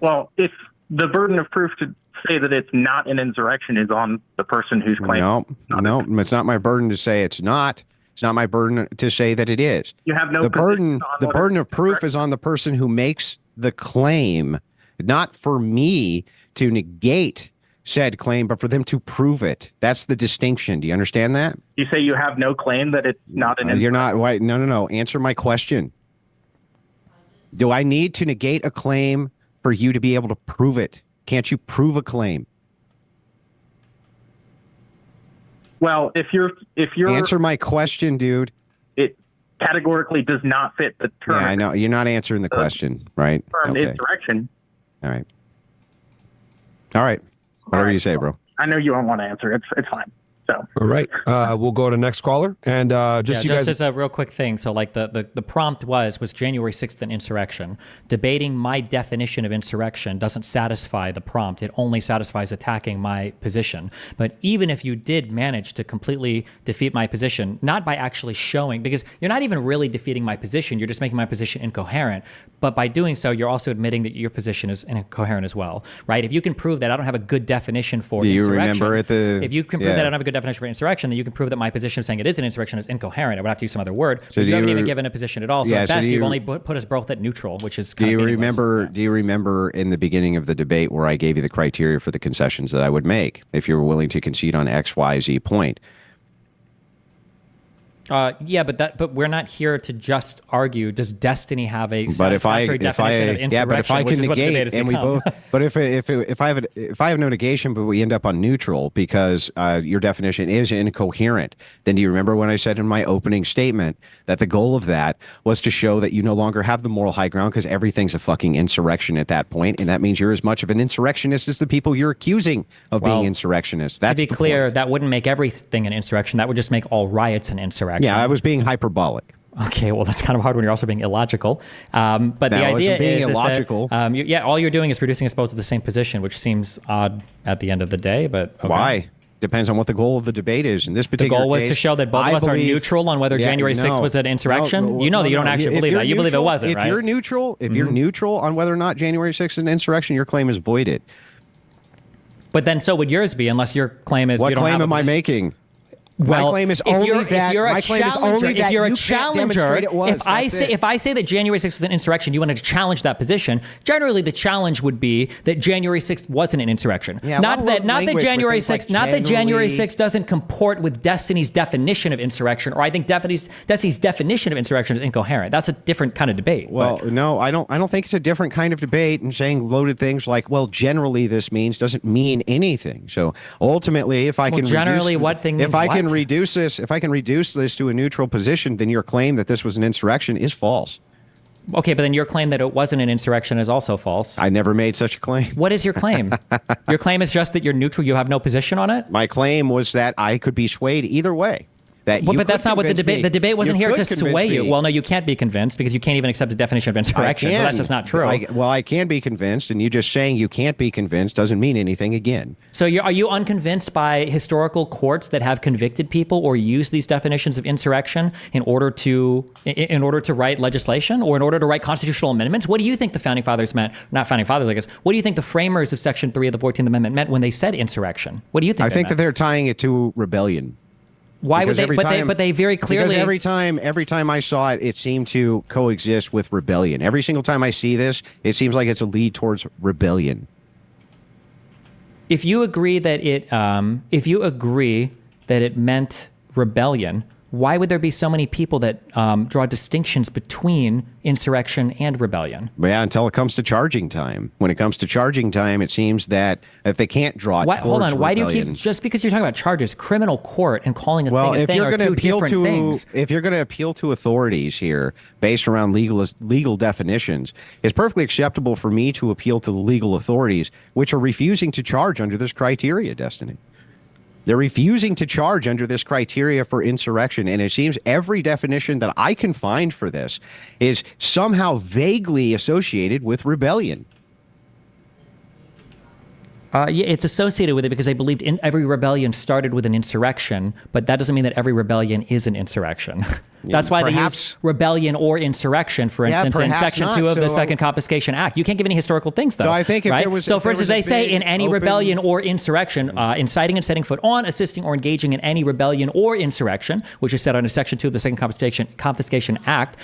Well, if the burden of proof to say that it's not an insurrection is on the person who's claiming. No, it's not my burden to say it's not. It's not my burden to say that it is. You have no. The burden of proof is on the person who makes the claim, not for me to negate said claim, but for them to prove it. That's the distinction. Do you understand that? You say you have no claim that it's not an insurrection. You're not. Why? No. Answer my question. Do I need to negate a claim for you to be able to prove it? Can't you prove a claim? Well, if you're answer my question, dude. It categorically does not fit the term. Yeah, I know you're not answering the question, right? Term insurrection. All right. Whatever you say, bro. I know you don't want to answer. It's fine. So. All right. We'll go to next caller. And just as a real quick thing. So like the prompt was January 6th an insurrection. Debating my definition of insurrection doesn't satisfy the prompt. It only satisfies attacking my position. But even if you did manage to completely defeat my position, not by actually showing, because you're not even really defeating my position, you're just making my position incoherent. But by doing so, you're also admitting that your position is incoherent as well, right? If you can prove that I don't have a good definition for insurrection, remember if you can prove that I don't have a good definition for insurrection, then you can prove that my position of saying it is an insurrection is incoherent. I would have to use some other word. So But you haven't you- even given a position at all. So Yeah, at so best, do you've you- only put us both at neutral, which is Do kind you of meaningless. remember? Do you remember in the beginning of the debate where I gave you the criteria for the concessions that I would make if you were willing to concede on X, Y, Z point? Yeah, but we're not here to just argue. Does destiny have a But if I, satisfactory definition of insurrection? yeah, but if I which can is what the debate negate, has and we become. both, but if I have no negation, but we end up on neutral because your definition is incoherent, then do you remember when I said in my opening statement that the goal of that was to show that you no longer have the moral high ground because everything's a fucking insurrection at that point, and that means you're as much of an insurrectionist as the people you're accusing of being insurrectionists. That's to be the clear, point. that wouldn't make everything an insurrection. That would just make all riots an insurrection. Yeah, I was being hyperbolic. Okay, well, that's kind of hard when you're also being illogical. But the That idea wasn't being is illogical. that, all you're doing is reducing us both to the same position, which seems odd at the end of the day. But okay. Why? Depends on what the goal of the debate is. In this The particular goal was to case, show that both of I us are believe- neutral on whether Yeah, January 6th no, was an insurrection. no, You know that you don't no. actually If believe you're that. You believe it neutral- wasn't, if right? You're neutral, if you're neutral on whether or not January 6th is an insurrection, your claim is voided. But then so would yours be, unless your claim is What you don't claim have a am I position. making? Well, my claim is if only you're, that. if you're a My claim is challenger, only that if you're a you can't challenger, demonstrate it was. if I That's say it. if I say that January 6th was an insurrection, you wanted to challenge that position. Generally, the challenge would be that January 6th wasn't an insurrection. Yeah, not well, that language January with things 6th, like not that January generally- 6th doesn't comport with Destiny's definition of insurrection, or I think Destiny's definition of insurrection is incoherent. That's a different kind of debate. Well, no, I don't think it's a different kind of debate. And saying loaded things like, well, generally this means doesn't mean anything. So ultimately, if I Well, can generally, reduce, what thing if means I can what? reduce this to a neutral position, then your claim that this was an insurrection is false. Okay, but then your claim that it wasn't an insurrection is also false. I never made such a claim. What is your claim? Your claim is just that you're neutral. You have no position on it. My claim was that I could be swayed either way. That Well, you but that's could not what the convince debate. me. The debate wasn't You here could to convince sway you. me. Well, no, you can't be convinced because you can't even accept the definition of insurrection. So that's just not true. I can be convinced, and you just saying you can't be convinced doesn't mean anything again. So are you unconvinced by historical courts that have convicted people or used these definitions of insurrection in order to write legislation or in order to write constitutional amendments? What do you think the founding fathers meant? Not founding fathers, I guess. What do you think the framers of Section 3 of the 14th Amendment meant when they said insurrection? What do you think? I they think that meant? they're tying it to rebellion. Why would Because they? But they very clearly. Because every time I saw it, it seemed to coexist with rebellion. Every single time I see this, it seems like it's a lead towards rebellion. If you agree that it meant rebellion, why would there be so many people that draw distinctions between insurrection and rebellion? Yeah, until it comes to charging time. When it comes to charging time, it seems that if they can't draw Why, hold on. towards Why do you rebellion- keep just because you're talking about charges, criminal court, and calling a Well, thing a if thing you're are going to two appeal different to things? if you're going to appeal to authorities here based around legal definitions, it's perfectly acceptable for me to appeal to the legal authorities, which are refusing to charge under this criteria, Destiny. They're refusing to charge under this criteria for insurrection. And it seems every definition that I can find for this is somehow vaguely associated with rebellion. Yeah, it's associated with it because I believed every rebellion started with an insurrection, but that doesn't mean that every rebellion is an insurrection. That's why they use rebellion or insurrection, for Yeah, instance, in perhaps Section not. 2 of the So, Second Confiscation Act. You can't give any historical things, though. So I think if right? there was- So, if for there instance, was a they say big in any open- rebellion or insurrection, inciting and setting foot on, assisting or engaging in any rebellion or insurrection, which is set under Section 2 of the Second Confiscation Act,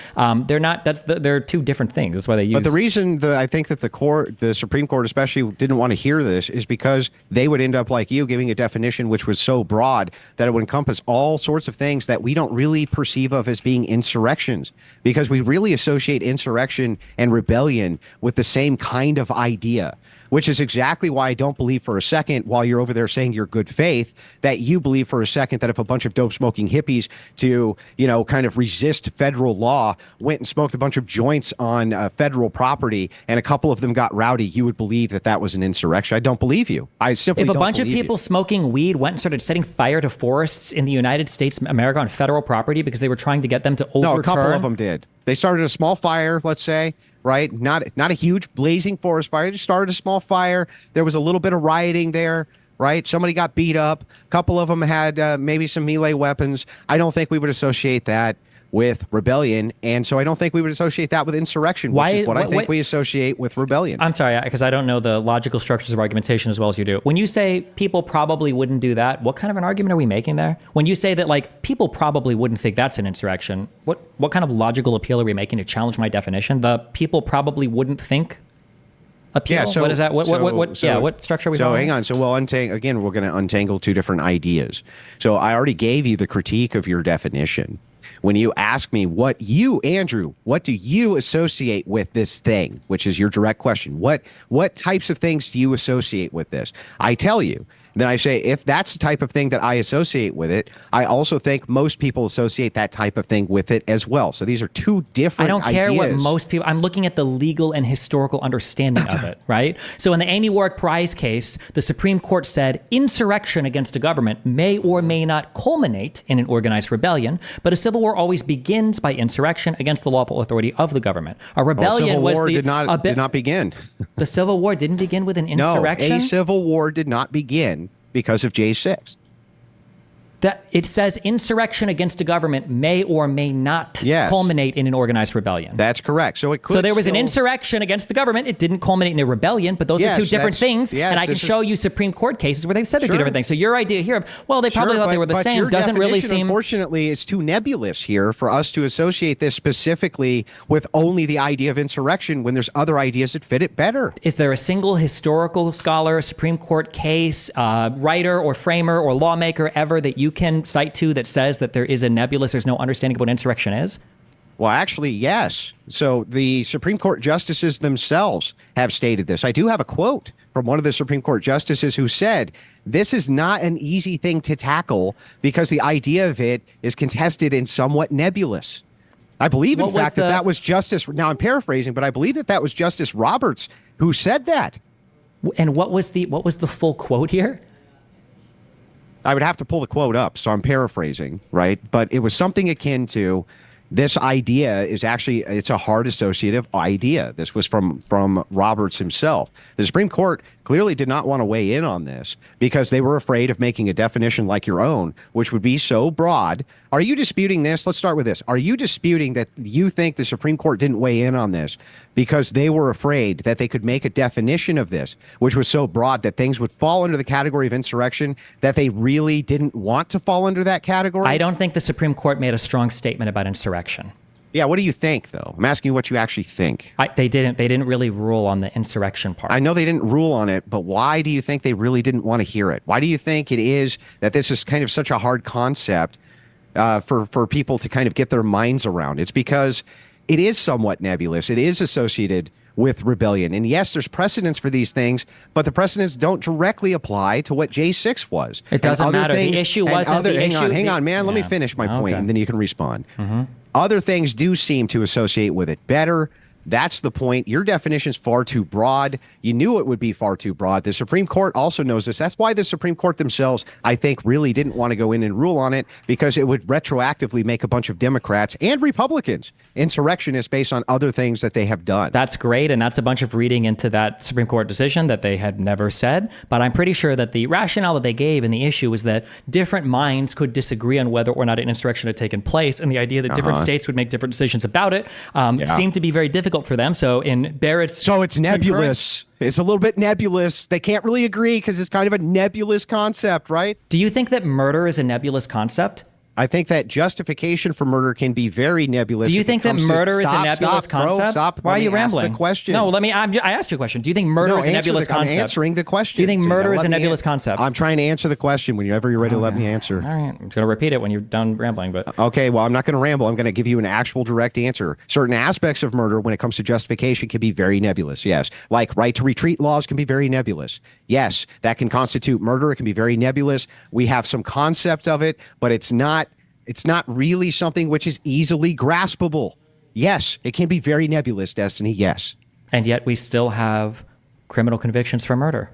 they're two different things. That's why they use. But the reason that I think that the Supreme Court especially didn't want to hear this is because they would end up like you giving a definition which was so broad that it would encompass all sorts of things that we don't really perceive of as being insurrections, because we really associate insurrection and rebellion with the same kind of idea, which is exactly why I don't believe for a second, while you're over there saying you're good faith, that you believe for a second that if a bunch of dope smoking hippies to, kind of resist federal law went and smoked a bunch of joints on federal property and a couple of them got rowdy, you would believe that that was an insurrection. I don't believe you. I simply If a don't bunch of believe you. people smoking weed went and started setting fire to forests in the United States, America, on federal property because they were trying to get them to overturn. No, a couple of them did. They started a small fire, let's say, right? Not a huge blazing forest fire. They just started a small fire. There was a little bit of rioting there, right? Somebody got beat up. A couple of them had maybe some melee weapons. I don't think we would associate that with rebellion, and so I don't think we would associate that with insurrection, which is what I think we associate with rebellion. I'm sorry, because I don't know the logical structures of argumentation as well as you do. When you say people probably wouldn't do that, what kind of an argument are we making there? When you say that like people probably wouldn't think that's an insurrection, what kind of logical appeal are we making to challenge my definition? The people probably wouldn't think appeal? Yeah, so what is that? What structure are we So following? hang on. So we'll again, we're going to untangle two different ideas. So I already gave you the critique of your definition. When you ask me Andrew, what do you associate with this thing, which is your direct question? What types of things do you associate with this? I tell you. Then I say, if that's the type of thing that I associate with it, I also think most people associate that type of thing with it as well. So these are two different I don't care what ideas. most people, I'm looking at the legal and historical understanding of it, right? So in the Amy Warwick Prize case, the Supreme Court said insurrection against a government may or may not culminate in an organized rebellion, but a civil war always begins by insurrection against the lawful authority of the government. A rebellion Civil was War did not begin. The Civil War didn't begin with an insurrection? No, a civil war did not begin because of J6. That it says insurrection against a government may or may not culminate in an organized rebellion. That's correct. So it could. So there was an insurrection against the government. It didn't culminate in a rebellion, but those are two different things. And I can show you Supreme Court cases where they've said they're two different things. So your idea here of, well, they probably thought they were the same doesn't really seem. Unfortunately, it's too nebulous here for us to associate this specifically with only the idea of insurrection when there's other ideas that fit it better. Is there a single historical scholar, Supreme Court case, writer or framer or lawmaker ever that you can cite to that says that there is a nebulous, there's no understanding of what insurrection is? Well, actually, yes. So the Supreme Court justices themselves have stated this. I do have a quote from one of the Supreme Court justices who said, this is not an easy thing to tackle because the idea of it is contested and somewhat nebulous. I believe, in fact, that was Justice, now I'm paraphrasing, but I believe that was Justice Roberts who said that. And what was the full quote here? I would have to pull the quote up, so I'm paraphrasing, right? But it was something akin to, this idea is actually, it's a hard associative idea. This was from Roberts himself. The Supreme Court clearly did not want to weigh in on this because they were afraid of making a definition like your own, which would be so broad. Are you disputing this? Let's start with this. Are you disputing that you think the Supreme Court didn't weigh in on this because they were afraid that they could make a definition of this, which was so broad that things would fall under the category of insurrection that they really didn't want to fall under that category? I don't think the Supreme Court made a strong statement about insurrection. Yeah, what do you think, though? I'm asking you what you actually think. They didn't really rule on the insurrection part. I know they didn't rule on it, but why do you think they really didn't want to hear it? Why do you think it is that this is kind of such a hard concept for people to kind of get their minds around? It's because it is somewhat nebulous. It is associated with rebellion. And yes, there's precedents for these things, but the precedents don't directly apply to what J6 was. It doesn't matter. The issue wasn't the issue. Hang on, man. Let me finish my point, and then you can respond. Mm-hmm. Other things do seem to associate with it better. That's the point. Your definition is far too broad. You knew it would be far too broad. The Supreme Court also knows this. That's why the Supreme Court themselves, I think, really didn't want to go in and rule on it because it would retroactively make a bunch of Democrats and Republicans insurrectionists based on other things that they have done. That's great, and that's a bunch of reading into that Supreme Court decision that they had never said. But I'm pretty sure that the rationale that they gave in the issue was that different minds could disagree on whether or not an insurrection had taken place, and the idea that different states would make different decisions about it seemed to be very difficult for them. So in Barrett's... So it's nebulous. It's a little bit nebulous. They can't really agree because it's kind of a nebulous concept, right? Do you think that murder is a nebulous concept? I think that justification for murder can be very nebulous. Do you think that murder is a nebulous concept? Stop. Why are you rambling? The question. No, I asked you a question. Do you think murder is a nebulous concept? I'm answering the question. Do you think murder is a nebulous concept? I'm trying to answer the question. Whenever you're ready to let me answer. All right. I'm going to repeat it when you're done rambling. But okay, well, I'm not going to ramble. I'm going to give you an actual direct answer. Certain aspects of murder, when it comes to justification, can be very nebulous. Yes. Like right to retreat laws can be very nebulous. Yes, that can constitute murder. It can be very nebulous. We have some concept of it, but it's not really something which is easily graspable. Yes, it can be very nebulous, Destiny, yes. And yet we still have criminal convictions for murder.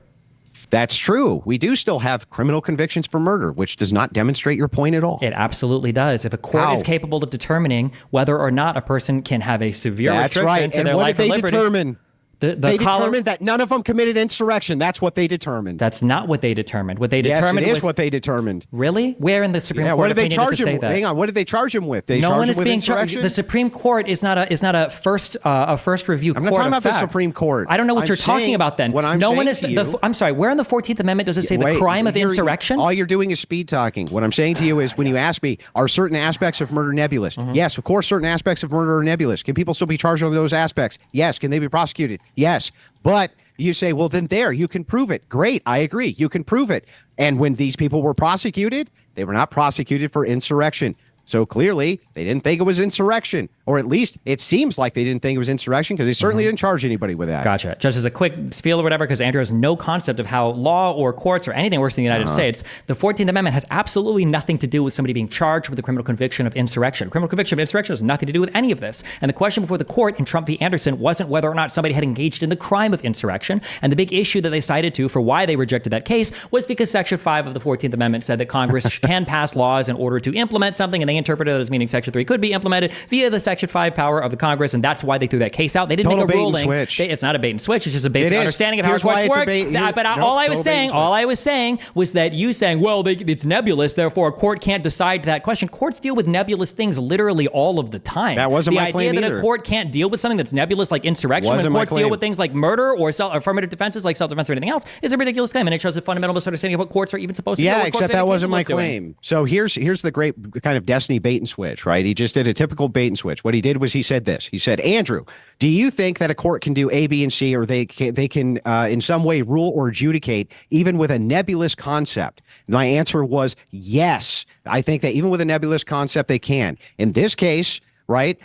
That's true. We do still have criminal convictions for murder, which does not demonstrate your point at all. It absolutely does. If a court is capable of determining whether or not a person can have a severe restriction to their life and liberty... They determined that none of them committed insurrection. That's what they determined. That's not what they determined. What they determined yes, it is was what they determined. Really? Where in the Supreme Court what did they opinion charge does it say him? that? Hang on. What did they charge him with? They no charged one him is with being insurrection? charged. The Supreme Court is not a first review I'm court. not talking of about the fact. Supreme Court. I don't know what I'm you're talking saying about then. what I'm no one saying is. to you- I'm sorry. Where in the 14th Amendment does it say the crime of insurrection? All you're doing is speed talking. What I'm saying to you is when you ask me, are certain aspects of murder nebulous? Mm-hmm. Yes, of course, certain aspects of murder are nebulous. Can people still be charged under those aspects? Yes. Can they be prosecuted? Yes. But you say, well, then you can prove it. Great. I agree. You can prove it. And when these people were prosecuted, they were not prosecuted for insurrection. So clearly, they didn't think it was insurrection, or at least it seems like they didn't think it was insurrection because they certainly didn't charge anybody with that. Gotcha. Just as a quick spiel or whatever, because Andrew has no concept of how law or courts or anything works in the United States, the 14th Amendment has absolutely nothing to do with somebody being charged with a criminal conviction of insurrection. Criminal conviction of insurrection has nothing to do with any of this. And the question before the court in Trump v. Anderson wasn't whether or not somebody had engaged in the crime of insurrection. And the big issue that they cited to for why they rejected that case was because Section 5 of the 14th Amendment said that Congress can pass laws in order to implement something, and they interpreted it as meaning Section 3 could be implemented via the Section 5 power of the Congress, and that's why they threw that case out. They didn't Total make a bait and ruling. switch. It's not a bait and switch. It's just a basic It is. understanding of how Here's courts why it's a work. bait- But Nope, all I total was bait and saying was that you saying, well, it's nebulous, therefore a court can't decide that question. Courts deal with nebulous things literally all of the time. That wasn't my the claim idea that either. a court can't deal with something that's nebulous like insurrection Wasn't when my courts deal claim. with things like murder or affirmative defenses like self-defense or anything else is a ridiculous claim, and it shows a fundamental misunderstanding of what courts are even supposed to do. Yeah, what courts except are that wasn't capable my of doing. claim. So here's the great kind of Destiny bait and switch, right? He just did a typical bait and switch. What he did was he said this. He said, Andrew, do you think that a court can do A, B, and C, or they can in some way rule or adjudicate even with a nebulous concept? My answer was yes. I think that even with a nebulous concept, they can. In this case, right,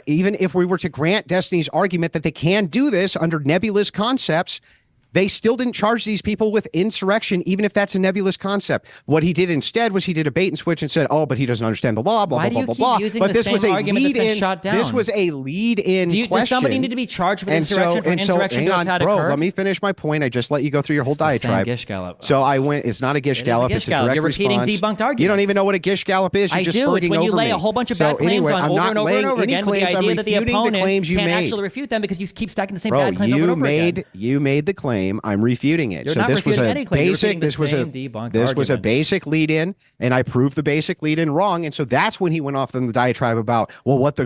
even if we were to grant Destiny's argument that they can do this under nebulous concepts, they still didn't charge these people with insurrection, even if that's a nebulous concept. What he did instead was he did a bait and switch and said, oh, but he doesn't understand the law, blah, Why blah, do blah, you blah, keep blah. using But the this same was a argument that's been lead-in. shot down? This was a lead-in question. Does somebody need to be charged with insurrection for hang insurrection to have on, had bro, occurred? let me finish my point. I just let you go through your whole It's the same diatribe. gish gallop. So I went, it's not a gish gallop, gish it's a gallop. direct You're repeating response. debunked arguments. You don't even know what a gish gallop is. You're I just do. It's spurting when you over lay me. a whole bunch of So bad claims anyway, on I'm over not and over laying and over any again with the claims. I'm idea that the refuting the opponent claims you can't made. actually refute them because you keep stacking the same Bro, bad claims over and over again. you made the claim. I'm refuting it. You're so not this was refuting a any claim. You're refuting basic. the This was a same debunked this was a arguments. basic lead in, and I proved the basic lead in wrong. And so that's when he went off on the diatribe about, well, what the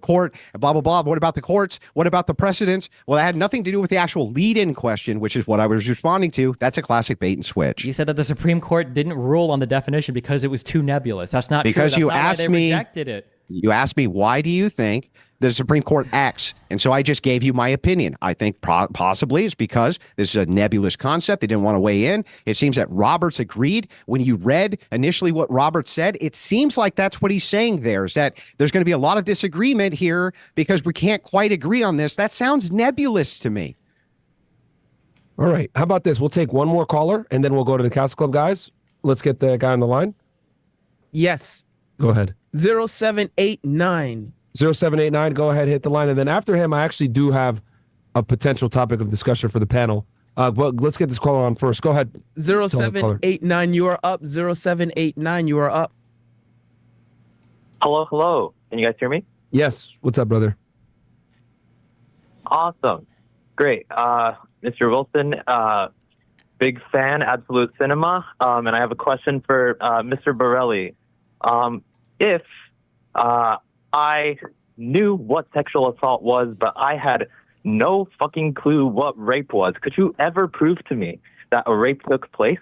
court, blah blah blah. What about the courts? What about the precedents? Well, that had nothing to do with the actual lead in question, which is what I was responding to. That's a classic bait and switch. You said that the Supreme Court didn't rule on the definition because it was too nebulous. That's not Because true. you That's not asked why they me- rejected it. You asked me, why do you think the Supreme Court acts? And so I just gave you my opinion. I think possibly it's because this is a nebulous concept. They didn't want to weigh in. It seems that Roberts agreed. When you read initially what Roberts said, it seems like that's what he's saying there, is that there's going to be a lot of disagreement here because we can't quite agree on this. That sounds nebulous to me. All right. How about this? We'll take one more caller, and then we'll go to the Castle Club guys. Let's get the guy on the line. Yes. Go ahead. 0789. 0789, go ahead, hit the line. And then after him, I actually do have a potential topic of discussion for the panel. But let's get this caller on first. Go ahead. 0789, you are up. 0789, you are up. Hello. Can you guys hear me? Yes. What's up, brother? Awesome. Great. Mr. Wilson, big fan, Absolute Cinema. And I have a question for Mr. Borelli. If I knew what sexual assault was, but I had no fucking clue what rape was, could you ever prove to me that a rape took place?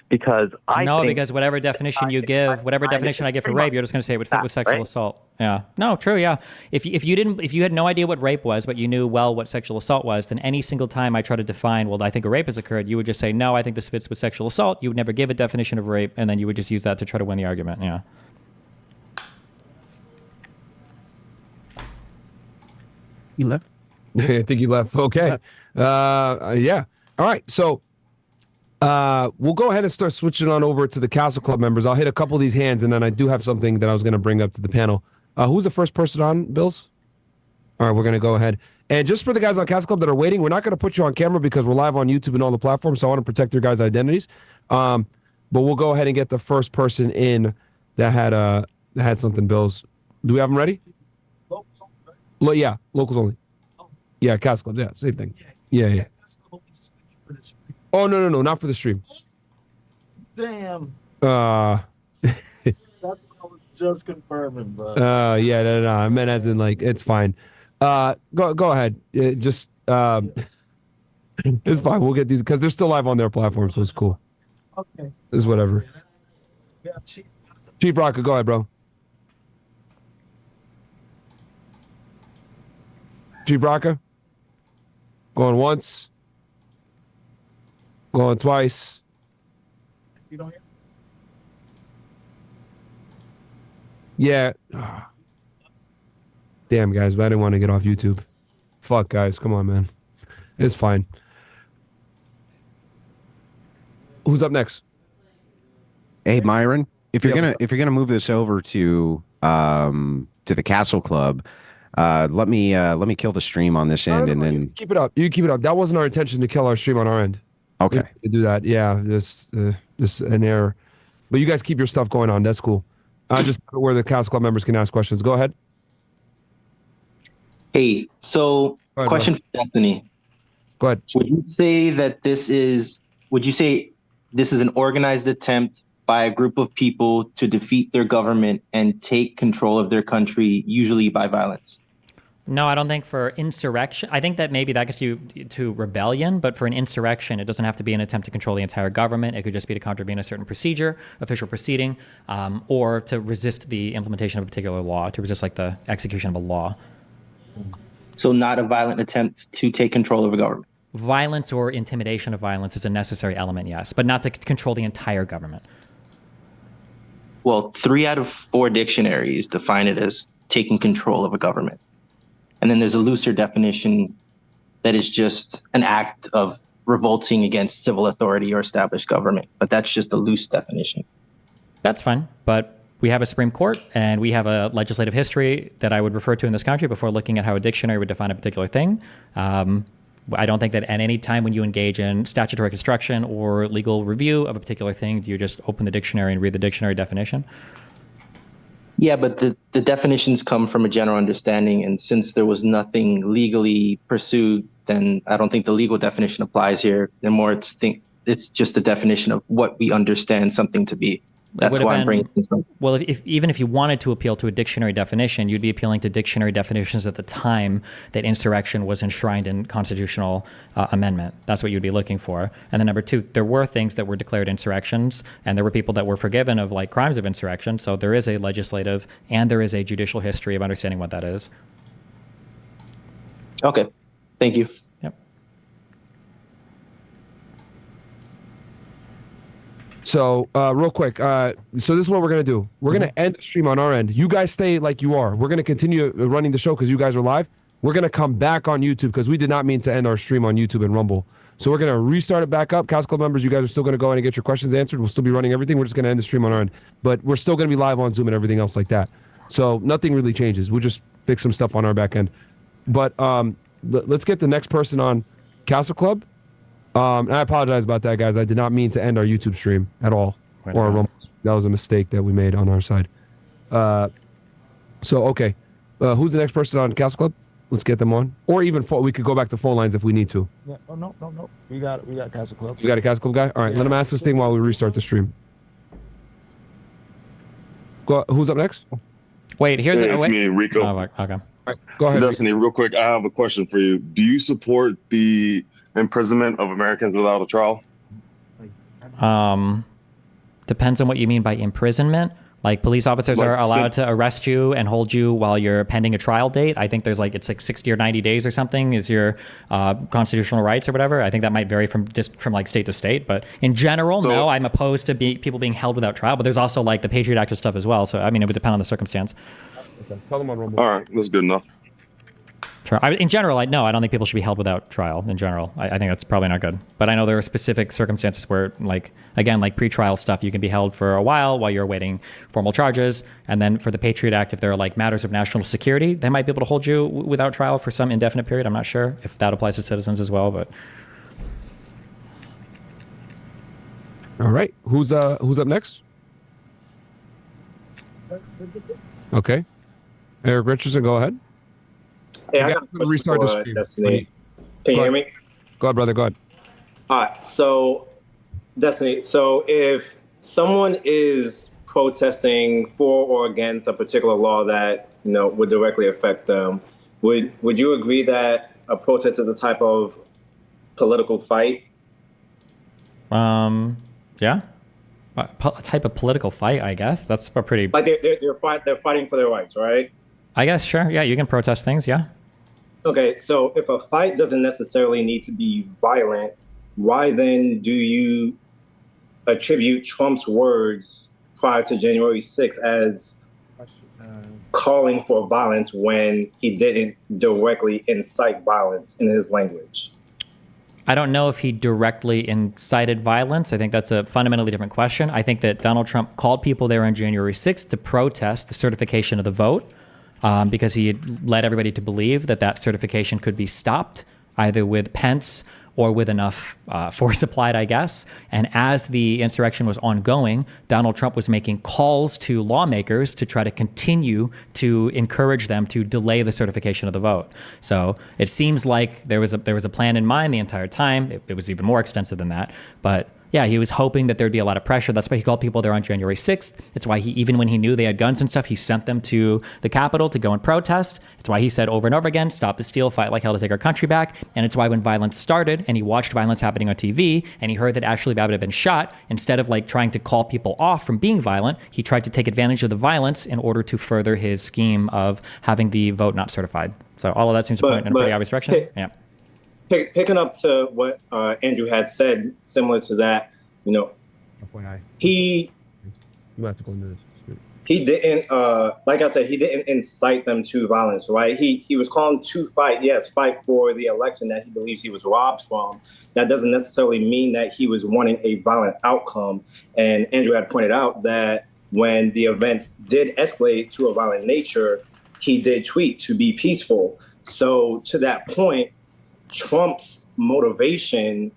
Because because whatever definition you give, whatever definition I give for rape, you're just going to say it would fit with sexual assault. Yeah. No, true. Yeah. If you had no idea what rape was, but you knew well what sexual assault was, then any single time I try to define, well, I think a rape has occurred, you would just say, no, I think this fits with sexual assault. You would never give a definition of rape, and then you would just use that to try to win the argument. Yeah. You left? I think you left. Okay. Yeah. All right. So we'll go ahead and start switching on over to the Castle Club members. I'll hit a couple of these hands, and then I do have something that I was going to bring up to the panel. Who's the first person on, Bills? All right, we're going to go ahead. And just for the guys on Castle Club that are waiting, we're not going to put you on camera because we're live on YouTube and all the platforms, so I want to protect your guys' identities. But we'll go ahead and get the first person in that had something, Bills. Do we have them ready? Yeah, locals only. Yeah, Castle Club. Yeah, same thing. Yeah. Oh no, not for the stream. Damn. That's what I was just confirming, bro. Yeah, no. I meant as in like it's fine. Go ahead. Just it's fine. We'll get these because they're still live on their platform, so it's cool. Okay. It's whatever. Yeah, Chief Rocker, go ahead, bro. Chief Rocker, going once, going twice. You don't hear? Yeah. Damn, guys, but I didn't want to get off YouTube. Fuck, guys, come on, man. It's fine. Who's up next? Hey, Myron, if you're gonna move this over to the Castle Club, let me kill the stream on this end, and then keep it up. You keep it up. That wasn't our intention to kill our stream on our end. Okay. To do that, yeah, just an error. But you guys keep your stuff going on. That's cool. Just where the Castle Club members can ask questions. Go ahead. Hey, so question for Anthony. Go ahead. Would you say this is an organized attempt by a group of people to defeat their government and take control of their country, usually by violence? No, I don't think for insurrection. I think that maybe that gets you to rebellion, but for an insurrection, it doesn't have to be an attempt to control the entire government. It could just be to contravene a certain procedure, official proceeding, or to resist the implementation of a particular law, to resist like the execution of a law. So not a violent attempt to take control of a government? Violence or intimidation of violence is a necessary element, yes, but not to control the entire government. Well, 3 out of 4 dictionaries define it as taking control of a government. And then there's a looser definition that is just an act of revolting against civil authority or established government. But that's just a loose definition. That's fine. But we have a Supreme Court and we have a legislative history that I would refer to in this country before looking at how a dictionary would define a particular thing. I don't think that at any time when you engage in statutory construction or legal review of a particular thing, do you just open the dictionary and read the dictionary definition? Yeah, but the definitions come from a general understanding. And since there was nothing legally pursued, then I don't think the legal definition applies here. The more it's just the definition of what we understand something to be. That's why I'm bringing this up. Well, even if you wanted to appeal to a dictionary definition, you'd be appealing to dictionary definitions at the time that insurrection was enshrined in constitutional amendment. That's what you'd be looking for. And then number 2, there were things that were declared insurrections, and there were people that were forgiven of like crimes of insurrection. So there is a legislative and there is a judicial history of understanding what that is. Okay, thank you. Yep. So, real quick. So this is what we're going to do. We're going to end the stream on our end. You guys stay like you are. We're going to continue running the show because you guys are live. We're going to come back on YouTube because we did not mean to end our stream on YouTube and Rumble. So we're going to restart it back up. Castle Club members, you guys are still going to go in and get your questions answered. We'll still be running everything. We're just going to end the stream on our end. But we're still going to be live on Zoom and everything else like that. So nothing really changes. We'll just fix some stuff on our back end. But let's get the next person on Castle Club. And I apologize about that, guys. I did not mean to end our YouTube stream at all. Or a Rumble. That was a mistake that we made on our side. So, okay. Who's the next person on Castle Club? Let's get them on. Or even we could go back to phone lines if we need to. Yeah. Oh, no. We got Castle Club. You got a Castle Club guy? All right, let him ask this thing while we restart the stream. Who's up next? Wait, here's it's me, Rico. Oh, okay. Right, go ahead. Destiny, real quick, I have a question for you. Do you support the imprisonment of Americans without a trial? Depends on what you mean by imprisonment. Like police officers are allowed to arrest you and hold you while you're pending a trial date. I think there's it's 60 or 90 days or something is your constitutional rights or whatever. I think that might vary from state to state, but in general, no, I'm opposed to people being held without trial. But there's also the Patriot Act and stuff as well. So I mean, it would depend on the circumstance. Okay. Tell them on Rumble. All right, that's good enough. In general, I don't think people should be held without trial. In general, I think that's probably not good. But I know there are specific circumstances where, pretrial stuff, you can be held for a while you're awaiting formal charges. And then for the Patriot Act, if there are matters of national security, they might be able to hold you without trial for some indefinite period. I'm not sure if that applies to citizens as well, but. All right, who's up next? Okay, Eric Richardson, go ahead. Hey, I got a question restart the for stream. Destiny. Can you hear me? Go ahead, brother. Go ahead. All right. So, Destiny, so if someone is protesting for or against a particular law that, would directly affect them, would you agree that a protest is a type of political fight? Yeah. A type of political fight, I guess. That's a pretty. Like they're fighting for their rights, right? I guess, sure. Yeah, you can protest things. Yeah. Okay, so if a fight doesn't necessarily need to be violent, why then do you attribute Trump's words prior to January 6th as calling for violence when he didn't directly incite violence in his language? I don't know if he directly incited violence. I think that's a fundamentally different question. I think that Donald Trump called people there on January 6th to protest the certification of the vote because he had led everybody to believe that that certification could be stopped either with Pence or with enough force applied, I guess. And as the insurrection was ongoing, Donald Trump was making calls to lawmakers to try to continue to encourage them to delay the certification of the vote. So it seems like there was a plan in mind the entire time. It was even more extensive than that. But yeah, he was hoping that there'd be a lot of pressure. That's why he called people there on January 6th. It's why even when he knew they had guns and stuff, he sent them to the Capitol to go and protest. It's why he said over and over again, stop the steal, fight like hell to take our country back. And it's why when violence started and he watched violence happening on TV and he heard that Ashley Babbitt had been shot, instead of like trying to call people off from being violent, he tried to take advantage of the violence in order to further his scheme of having the vote not certified. So all of that seems to point in a pretty obvious direction. Yeah. Picking up to what Andrew had said, similar to that, he didn't, like I said, he didn't incite them to violence, right? He was calling to fight, yes, fight for the election that he believes he was robbed from. That doesn't necessarily mean that he was wanting a violent outcome. And Andrew had pointed out that when the events did escalate to a violent nature, he did tweet to be peaceful. So to that point, Trump's motivation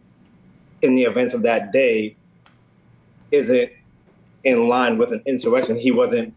in the events of that day isn't in line with an insurrection. He wasn't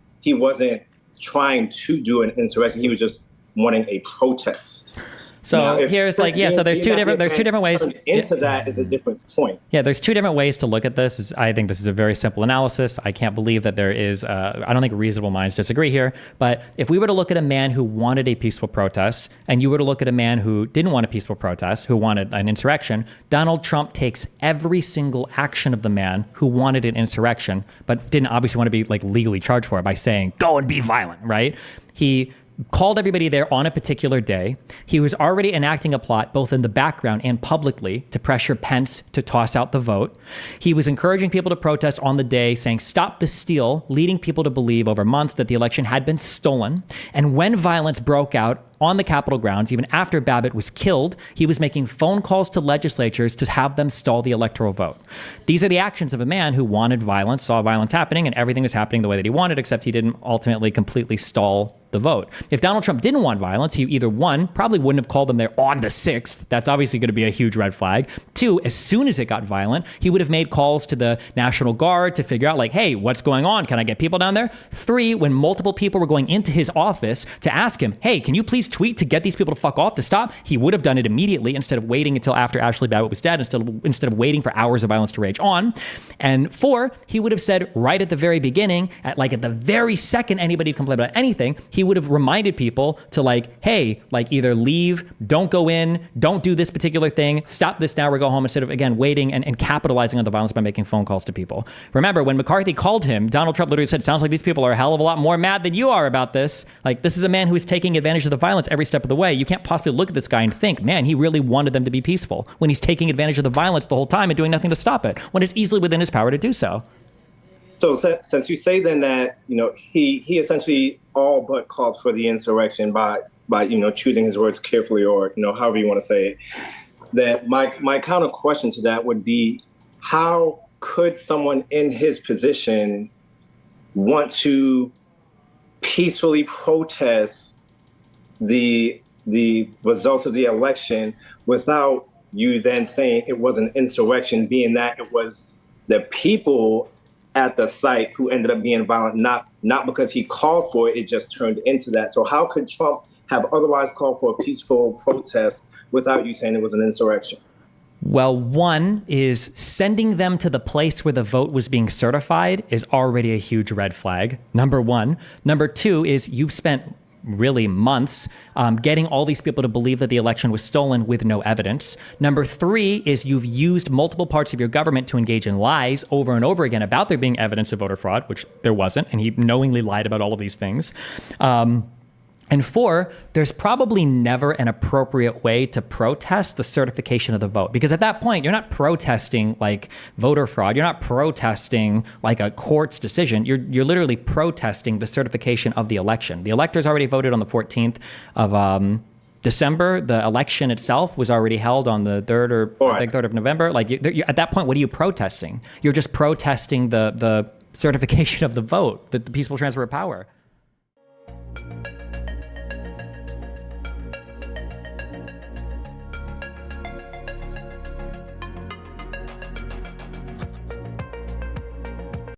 trying to do an insurrection. He was just wanting a protest. So now, here's like, yeah, so there's two different ways. Into that is a different point. Yeah, there's two different ways to look at this. I think this is a very simple analysis. I can't believe that there is, I don't think reasonable minds disagree here. But if we were to look at a man who wanted a peaceful protest, and you were to look at a man who didn't want a peaceful protest, who wanted an insurrection, Donald Trump takes every single action of the man who wanted an insurrection, but didn't obviously want to be like legally charged for it by saying, go and be violent, right? He called everybody there on a particular day. He was already enacting a plot both in the background and publicly to pressure Pence to toss out the vote. He was encouraging people to protest on the day, saying stop the steal, leading people to believe over months that the election had been stolen. And when violence broke out on the Capitol grounds, even after Babbitt was killed, he was making phone calls to legislatures to have them stall the electoral vote. These are the actions of a man who wanted violence, saw violence happening, and everything was happening the way that he wanted, except he didn't ultimately completely stall the vote. If Donald Trump didn't want violence, he either one, probably wouldn't have called them there on the 6th. That's obviously going to be a huge red flag. Two, as soon as it got violent, he would have made calls to the National Guard to figure out like, hey, what's going on? Can I get people down there? Three, when multiple people were going into his office to ask him, hey, can you please tweet to get these people to fuck off, to stop? He would have done it immediately instead of waiting until after Ashley Babbitt was dead, instead of waiting for hours of violence to rage on. And four, he would have said right at the very beginning, at the very second anybody complained about anything, he would have reminded people to like, hey, like either leave, don't go in, don't do this particular thing, stop this now or go home, instead of, again, waiting and capitalizing on the violence by making phone calls to people. Remember, when McCarthy called him, Donald Trump literally said, sounds like these people are a hell of a lot more mad than you are about this. Like, this is a man who is taking advantage of the violence every step of the way. You can't possibly look at this guy and think, man, he really wanted them to be peaceful, when he's taking advantage of the violence the whole time and doing nothing to stop it, when it's easily within his power to do so. So since you say then that, he essentially all but called for the insurrection by choosing his words carefully, or, however you want to say it, that my counter question to that would be, how could someone in his position want to peacefully protest the results of the election without you then saying it was an insurrection, being that it was the people at the site who ended up being violent, not because he called for it, it just turned into that. So how could Trump have otherwise called for a peaceful protest without you saying it was an insurrection? Well, one is sending them to the place where the vote was being certified is already a huge red flag. Number one. Number two is you've spent really months getting all these people to believe that the election was stolen with no evidence. Number three is you've used multiple parts of your government to engage in lies over and over again about there being evidence of voter fraud, which there wasn't, and he knowingly lied about all of these things. And four, there's probably never an appropriate way to protest the certification of the vote. Because at that point, you're not protesting like voter fraud. You're not protesting like a court's decision. You're literally protesting the certification of the election. The electors already voted on the 14th of December. The election itself was already held on the 3rd of November. Like at that point, what are you protesting? You're just protesting the certification of the vote, the peaceful transfer of power.